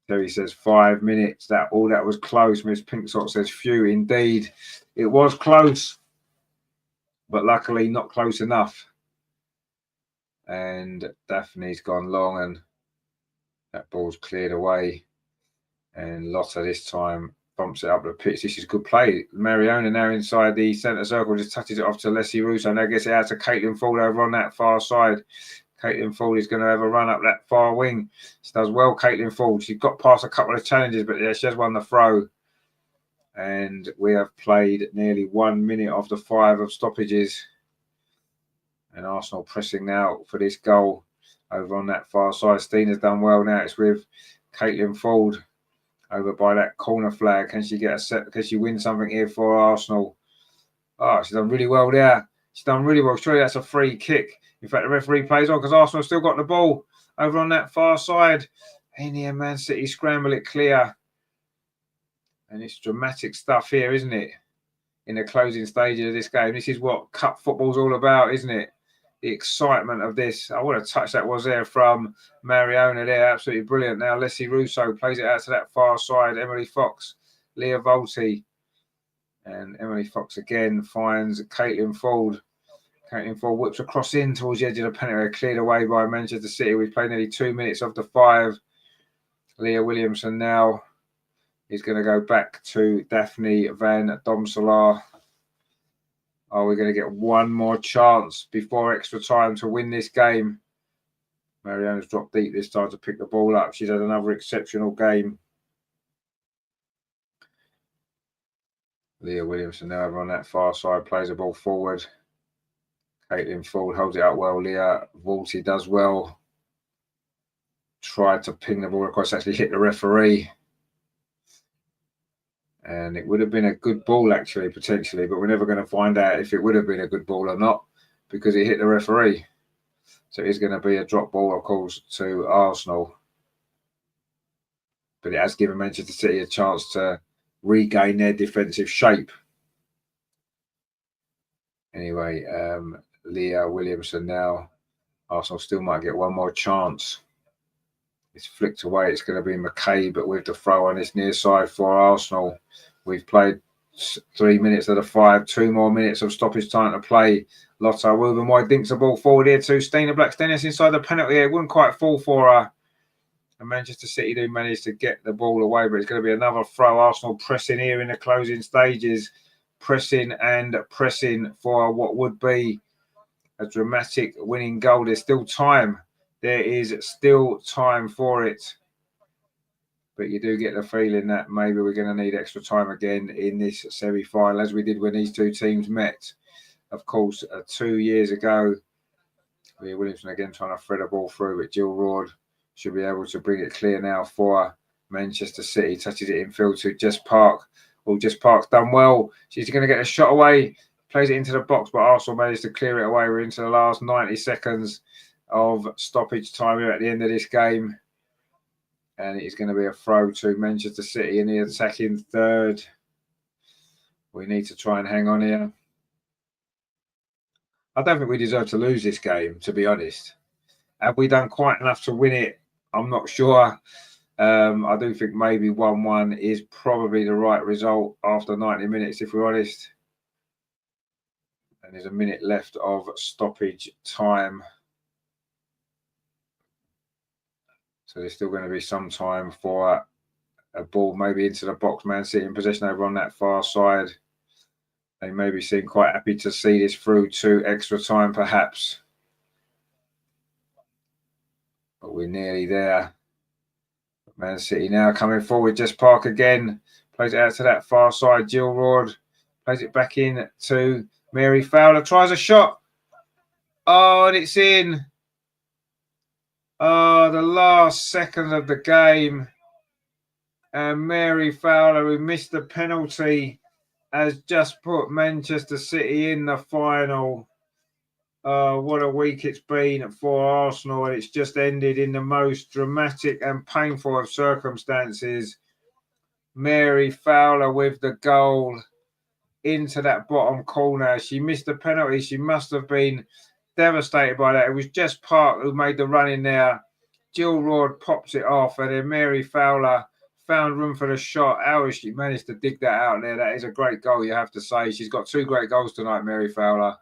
Terry says 5 minutes. That was close. Miss Pinksock says few indeed. It was close, but luckily not close enough. And Daphne's gone long and that ball's cleared away. And Lotta this time bumps it up the pitch. This is good play. Mariona now inside the centre circle, just touches it off to Leslie Russo. Now gets it out to Caitlin Ford over on that far side. Caitlin Ford is going to have a run up that far wing. She does well, Caitlin Ford. She's got past a couple of challenges, but yeah, she has won the throw. And we have played nearly 1 minute of the 5 of stoppages. And Arsenal pressing now for this goal over on that far side. Stina's done well now. It's with Caitlin Ford over by that corner flag. Can she get a set? Can she win something here for Arsenal? Oh, she's done really well there. She's done really well. Surely that's a free kick. In fact, the referee plays on because Arsenal still got the ball over on that far side. In here, Man City scramble it clear. And it's dramatic stuff here, isn't it? In the closing stages of this game. This is what cup football's all about, isn't it? The excitement of this. I want to touch that was there from Mariona there. Absolutely brilliant. Now Leslie Russo plays it out to that far side. Emily Fox, Leah Volti. And Emily Fox again finds Caitlin Ford. Caitlin Ford whips across in towards the edge of the penalty. Cleared away by Manchester City. We've played nearly 2 minutes of the 5. Leah Williamson now is going to go back to Daphne Van Domselaar. Are we going to get one more chance before extra time to win this game? Mariona's dropped deep this time to pick the ball up. She's had another exceptional game. Leah Williamson now over on that far side plays the ball forward. Caitlin Ford holds it up well. Leah Volti does well. Tried to ping the ball across, actually hit the referee. And it would have been a good ball, actually, potentially, but we're never going to find out if it would have been a good ball or not because it hit the referee. So it's going to be a drop ball, of course, to Arsenal. But it has given Manchester City a chance to regain their defensive shape. Anyway, Leah Williamson now. Arsenal still might get one more chance. It's flicked away. It's going to be McCabe, but with the throw on this near side for Arsenal. We've played 3 minutes of the 5, 2 more minutes of stoppage time to play. Lotta Wilburn White dinks the ball forward here to Stina Blackstenius inside the penalty area. It wouldn't quite fall for her. And Manchester City do manage to get the ball away, but it's going to be another throw. Arsenal pressing here in the closing stages. Pressing and pressing for what would be a dramatic winning goal. There's still time. There is still time for it. But you do get the feeling that maybe we're going to need extra time again in this semi-final, as we did when these two teams met. Of course, 2 years ago, Leah Williamson again trying to thread a ball through, but Jill Roard should be able to bring it clear now for Manchester City. Touches it in field to Jess Park. Well, Jess Park's done well. She's going to get a shot away. Plays it into the box, but Arsenal managed to clear it away. We're into the last 90 seconds of stoppage time here at the end of this game. And it's going to be a throw to Manchester City in the attacking third. We need to try and hang on here. I don't think we deserve to lose this game, to be honest. Have we done quite enough to win it? I'm not sure. I do think maybe 1-1 is probably the right result after 90 minutes, if we're honest. And there's a minute left of stoppage time. So there's still going to be some time for a ball maybe into the box. Man City in possession over on that far side. They maybe seem quite happy to see this through to extra time, perhaps. But we're nearly there. Man City now coming forward. Just Park again. Plays it out to that far side. Gilroyd plays it back in to Mary Fowler. Tries a shot. Oh, and it's in. Oh, the last second of the game. And Mary Fowler, who missed the penalty, has just put Manchester City in the final. What a week it's been for Arsenal, and it's just ended in the most dramatic and painful of circumstances. Mary Fowler with the goal into that bottom corner. She missed the penalty. She must have been devastated by that. It was just Park who made the run in there. Gilroyd pops it off, and then Mary Fowler found room for the shot. How has she managed to dig that out there? That is a great goal, you have to say. She's got 2 great goals tonight, Mary Fowler.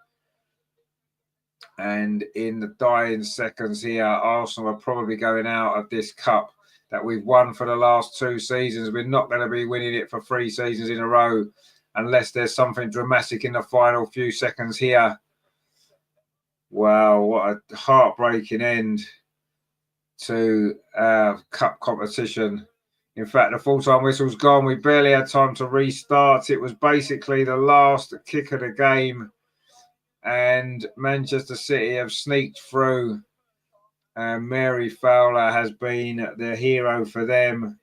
And in the dying seconds here, Arsenal are probably going out of this cup that we've won for the last 2 seasons. We're not going to be winning it for 3 seasons in a row unless there's something dramatic in the final few seconds here. Wow, what a heartbreaking end to cup competition. In fact, the full-time whistle's gone. We barely had time to restart. It was basically the last kick of the game. And Manchester City have sneaked through. And Mary Fowler has been the hero for them.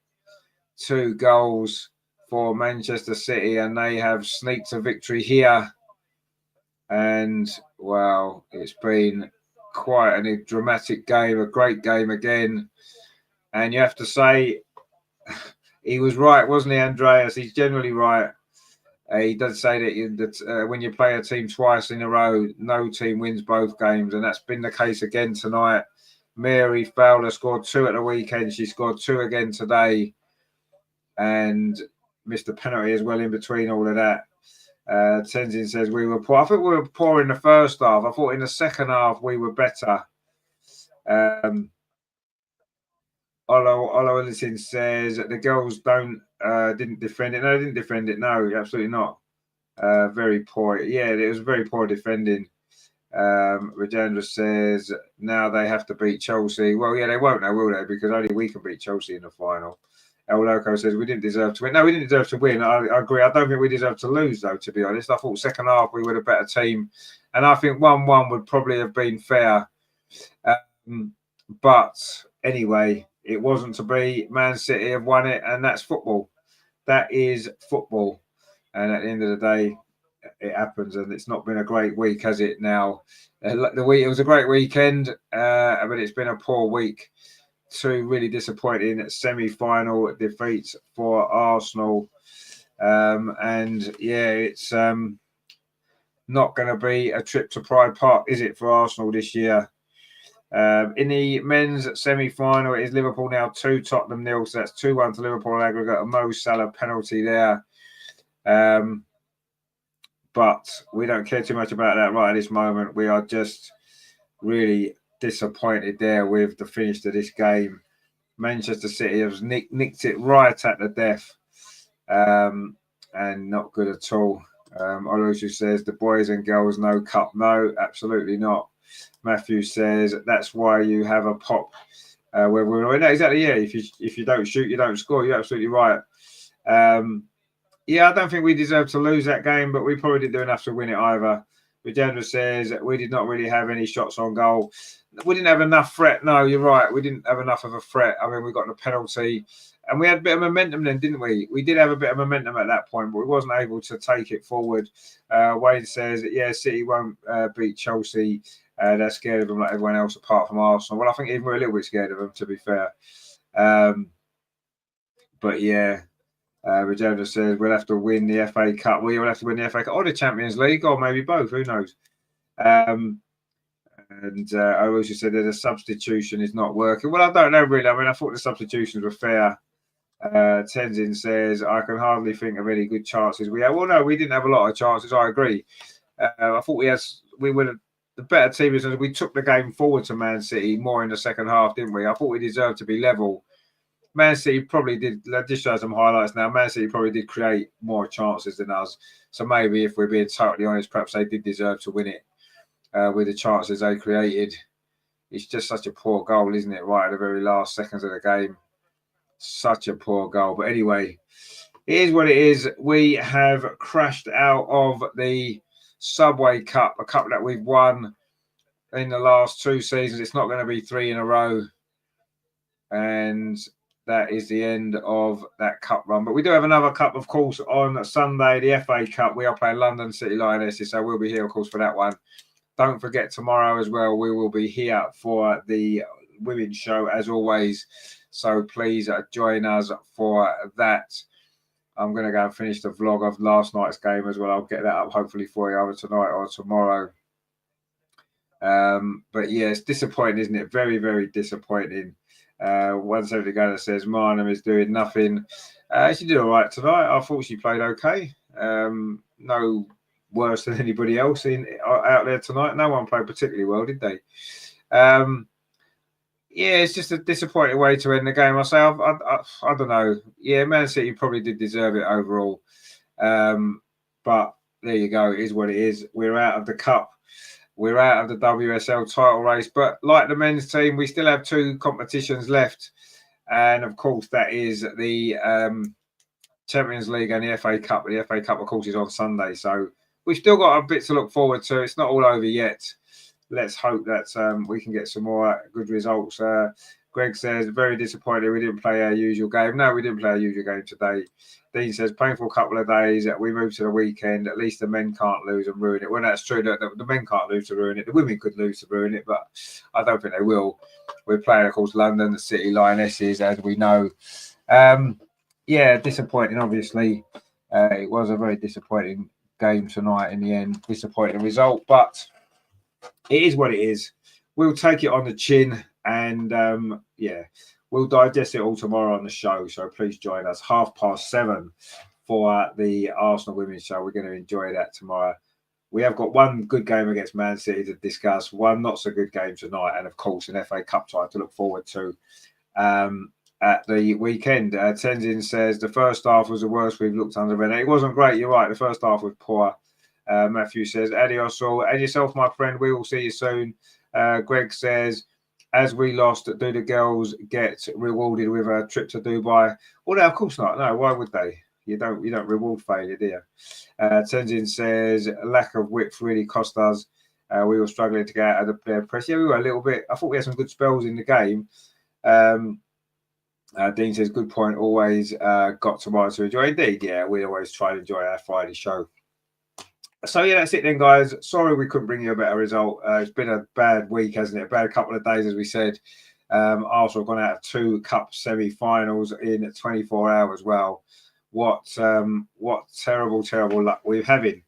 2 goals for Manchester City, and they have sneaked a victory here. And, wow, it's been quite a dramatic game, a great game again. And you have to say, he was right, wasn't he, Andreas? He's generally right. He does say that when you play a team twice in a row, no team wins both games, and that's been the case again tonight. Mary Fowler scored 2 at the weekend. She scored 2 again today, and missed a penalty as well in between all of that. Tenzin says we were poor. I think we were poor in the first half. I thought in the second half we were better. Olo Ellison says that the girls didn't defend it. No, they didn't defend it. No, absolutely not. Very poor. Yeah, it was very poor defending. Rajendra says now they have to beat Chelsea. Well, yeah, they won't now, will they? Because only we can beat Chelsea in the final. El Loco says we didn't deserve to win. No, we didn't deserve to win. I agree. I don't think we deserve to lose, though, to be honest. I thought second half we were a better team. And I think 1-1 would probably have been fair. But anyway, it wasn't to be. Man City have won it, and that's football. That is football. And at the end of the day, it happens, and it's not been a great week, has it? Now, it was a great weekend, but it's been a poor week. 2 really disappointing semi-final defeats for Arsenal, and yeah, it's not going to be a trip to Pride Park, is it, for Arsenal this year? In the men's semi-final, it is Liverpool now 2, Tottenham 0. So that's 2-1 to Liverpool aggregate. A Mo Salah penalty there. But we don't care too much about that right at this moment. We are just really disappointed there with the finish to this game. Manchester City has nicked it right at the death, and not good at all. Olusu says the boys and girls no cup. No, absolutely not. Matthew says that's why you have a pop where we're no, exactly. Yeah, if you don't shoot, you don't score. You're absolutely right. Yeah, I don't think we deserve to lose that game, but we probably didn't do enough to win it either. Rajendra says we did not really have any shots on goal. We didn't have enough threat. No, you're right. We didn't have enough of a threat. I mean, we got the penalty. And we had a bit of momentum then, didn't we? We did have a bit of momentum at that point, but we wasn't able to take it forward. Wade says, yeah, City won't beat Chelsea. They're scared of them like everyone else apart from Arsenal. Well, I think even we're a little bit scared of them, to be fair. But yeah, Rejoda says we'll have to win the FA Cup. We will have to win the FA Cup or the Champions League, or maybe both. Who knows? And I also said that the substitution is not working. Well, I don't know really. I mean, I thought the substitutions were fair. Tenzin says, I can hardly think of any good chances we had. Well, no, we didn't have a lot of chances. I agree. I thought we were the better team. We took the game forward to Man City more in the second half, didn't we? I thought we deserved to be level. Man City probably did. Just show some highlights now. Man City probably did create more chances than us. So maybe if we're being totally honest, perhaps they did deserve to win it with the chances they created. It's just such a poor goal, isn't it? Right at the very last seconds of the game. Such a poor goal. But anyway, it is what it is. We have crashed out of the Subway Cup, a cup that we've won in the last 2 seasons. It's not going to be 3 in a row. And that is the end of that cup run. But we do have another cup, of course, on Sunday, the FA Cup. We are playing London City Lionesses, so we'll be here, of course, for that one. Don't forget, tomorrow as well, we will be here for the women's show, as always. So please join us for that. I'm going to go and finish the vlog of last night's game as well. I'll get that up hopefully for you either tonight or tomorrow. But yeah, it's disappointing, isn't it? Very, very disappointing. 170 Gunner says Marnham is doing nothing. She did all right tonight. I thought she played okay. No worse than anybody else out there tonight. No one played particularly well, did they? Yeah, it's just a disappointing way to end the game. I say, I don't know. Yeah, Man City probably did deserve it overall. But there you go. It is what it is. We're out of the cup. We're out of the WSL title race. But like the men's team, we still have 2 competitions left. And, of course, that is the Champions League and the FA Cup. The FA Cup, of course, is on Sunday. So we've still got a bit to look forward to. It's not all over yet. Let's hope that we can get some more good results. Greg says, very disappointed we didn't play our usual game. No, we didn't play our usual game today. Dean says, painful couple of days. We moved to the weekend. At least the men can't lose and ruin it. Well, that's true. The men can't lose to ruin it. The women could lose to ruin it, but I don't think they will. We're playing, of course, London, the City Lionesses, as we know. Yeah, disappointing, obviously. It was a very disappointing game tonight in the end. Disappointing result, but it is what it is. We'll take it on the chin and, yeah, we'll digest it all tomorrow on the show. So please join us 7:30 for the Arsenal Women's Show. We're going to enjoy that tomorrow. We have got one good game against Man City to discuss, one not so good game tonight, and, of course, an FA Cup tie to look forward to at the weekend. Tenzin says the first half was the worst we've looked under Renee. It wasn't great. You're right. The first half was poor. Matthew says, adios all. And yourself, my friend. We will see you soon. Greg says, as we lost, do the girls get rewarded with a trip to Dubai? Well, no, of course not. No, why would they? You don't reward failure, do you? Tenzin says, lack of width really cost us. We were struggling to get out of the press. Yeah, we were a little bit. I thought we had some good spells in the game. Dean says, good point. Always got tomorrow to enjoy. Indeed, yeah, we always try to enjoy our Friday show. So, yeah, that's it then, guys. Sorry we couldn't bring you a better result. It's been a bad week, hasn't it? A bad couple of days, as we said. Arsenal have gone out of 2 cup semi-finals in 24 hours. Well, what terrible, terrible luck we're having.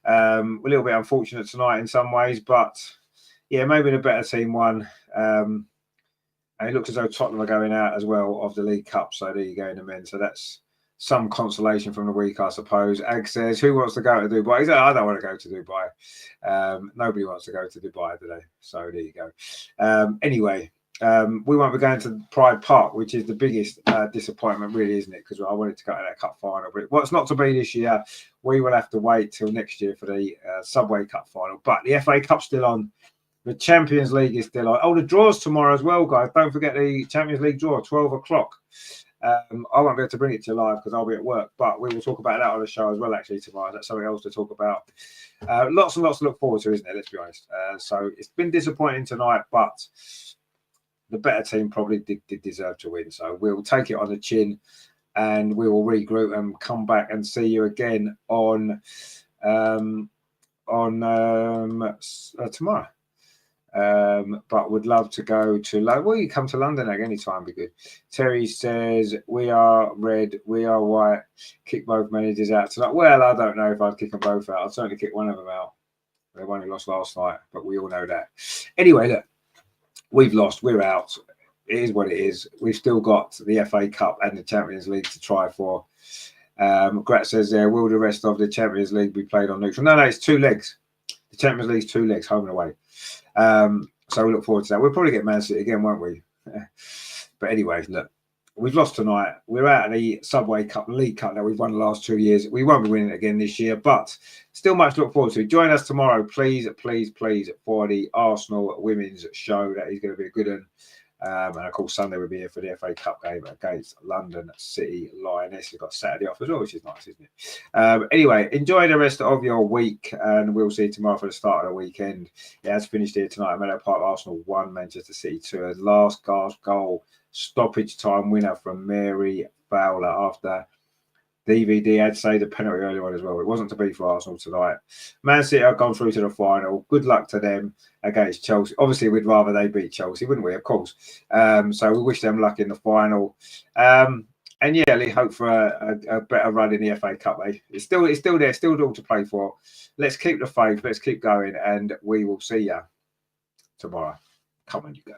A little bit unfortunate tonight in some ways, but, yeah, maybe the better team won. And it looks as though Tottenham are going out as well of the League Cup. So there you go in the men. So that's some consolation from the week, I suppose. Ag says, who wants to go to Dubai? He said, I don't want to go to Dubai. Nobody wants to go to Dubai today. So there you go. Anyway, we won't be going to Pride Park, which is the biggest disappointment, really, isn't it? Because I wanted to go to that cup final. But what's not to be this year, we will have to wait till next year for the Subway Cup final. But the FA Cup's still on. The Champions League is still on. Oh, the draw's tomorrow as well, guys. Don't forget the Champions League draw, 12 o'clock. I won't be able to bring it to you live because I'll be at work, but we will talk about that on the show as well, actually, tomorrow. That's something else to talk about. Lots and lots to look forward to, isn't it? Let's be honest. So it's been disappointing tonight, but the better team probably did deserve to win. So we'll take it on the chin, and we will regroup and come back and see you again on tomorrow. But would love to go to London. Well, you come to London at any time, be good. Terry says, we are red, we are white, kick both managers out tonight. Well, I don't know if I'd kick them both out. I'd certainly kick one of them out. They only lost last night, but we all know that. Anyway, look, we've lost, we're out. It is what it is. We've still got the FA Cup and the Champions League to try for. Grat says there, will the rest of the Champions League be played on neutral? No, it's 2 legs. The Champions League's 2 legs, home and away. So we look forward to that. We'll probably get Man City again, won't we? But anyway, look, we've lost tonight. We're out of the Subway Cup, League Cup that we've won the last 2 years. We won't be winning it again this year, but still much to look forward to. Join us tomorrow, please, for the Arsenal women's show. That is going to be a good one. And of course, Sunday we'll be here for the FA Cup game against London City Lioness. We've got Saturday off as well, which is nice, isn't it? Anyway, enjoy the rest of your week, and we'll see you tomorrow for the start of the weekend. It has finished here tonight. Mellow Park, Arsenal 1, Manchester City 2. A last gasp goal, stoppage time winner from Mary Fowler after DVD had saved a penalty earlier on as well. It wasn't to be for Arsenal tonight. Man City have gone through to the final. Good luck to them against Chelsea. Obviously, we'd rather they beat Chelsea, wouldn't we? Of course. So we wish them luck in the final. And yeah, we hope for a better run in the FA Cup. It's still there, still all to play for. Let's keep the faith. Let's keep going, and we will see you tomorrow. Come on, you guys.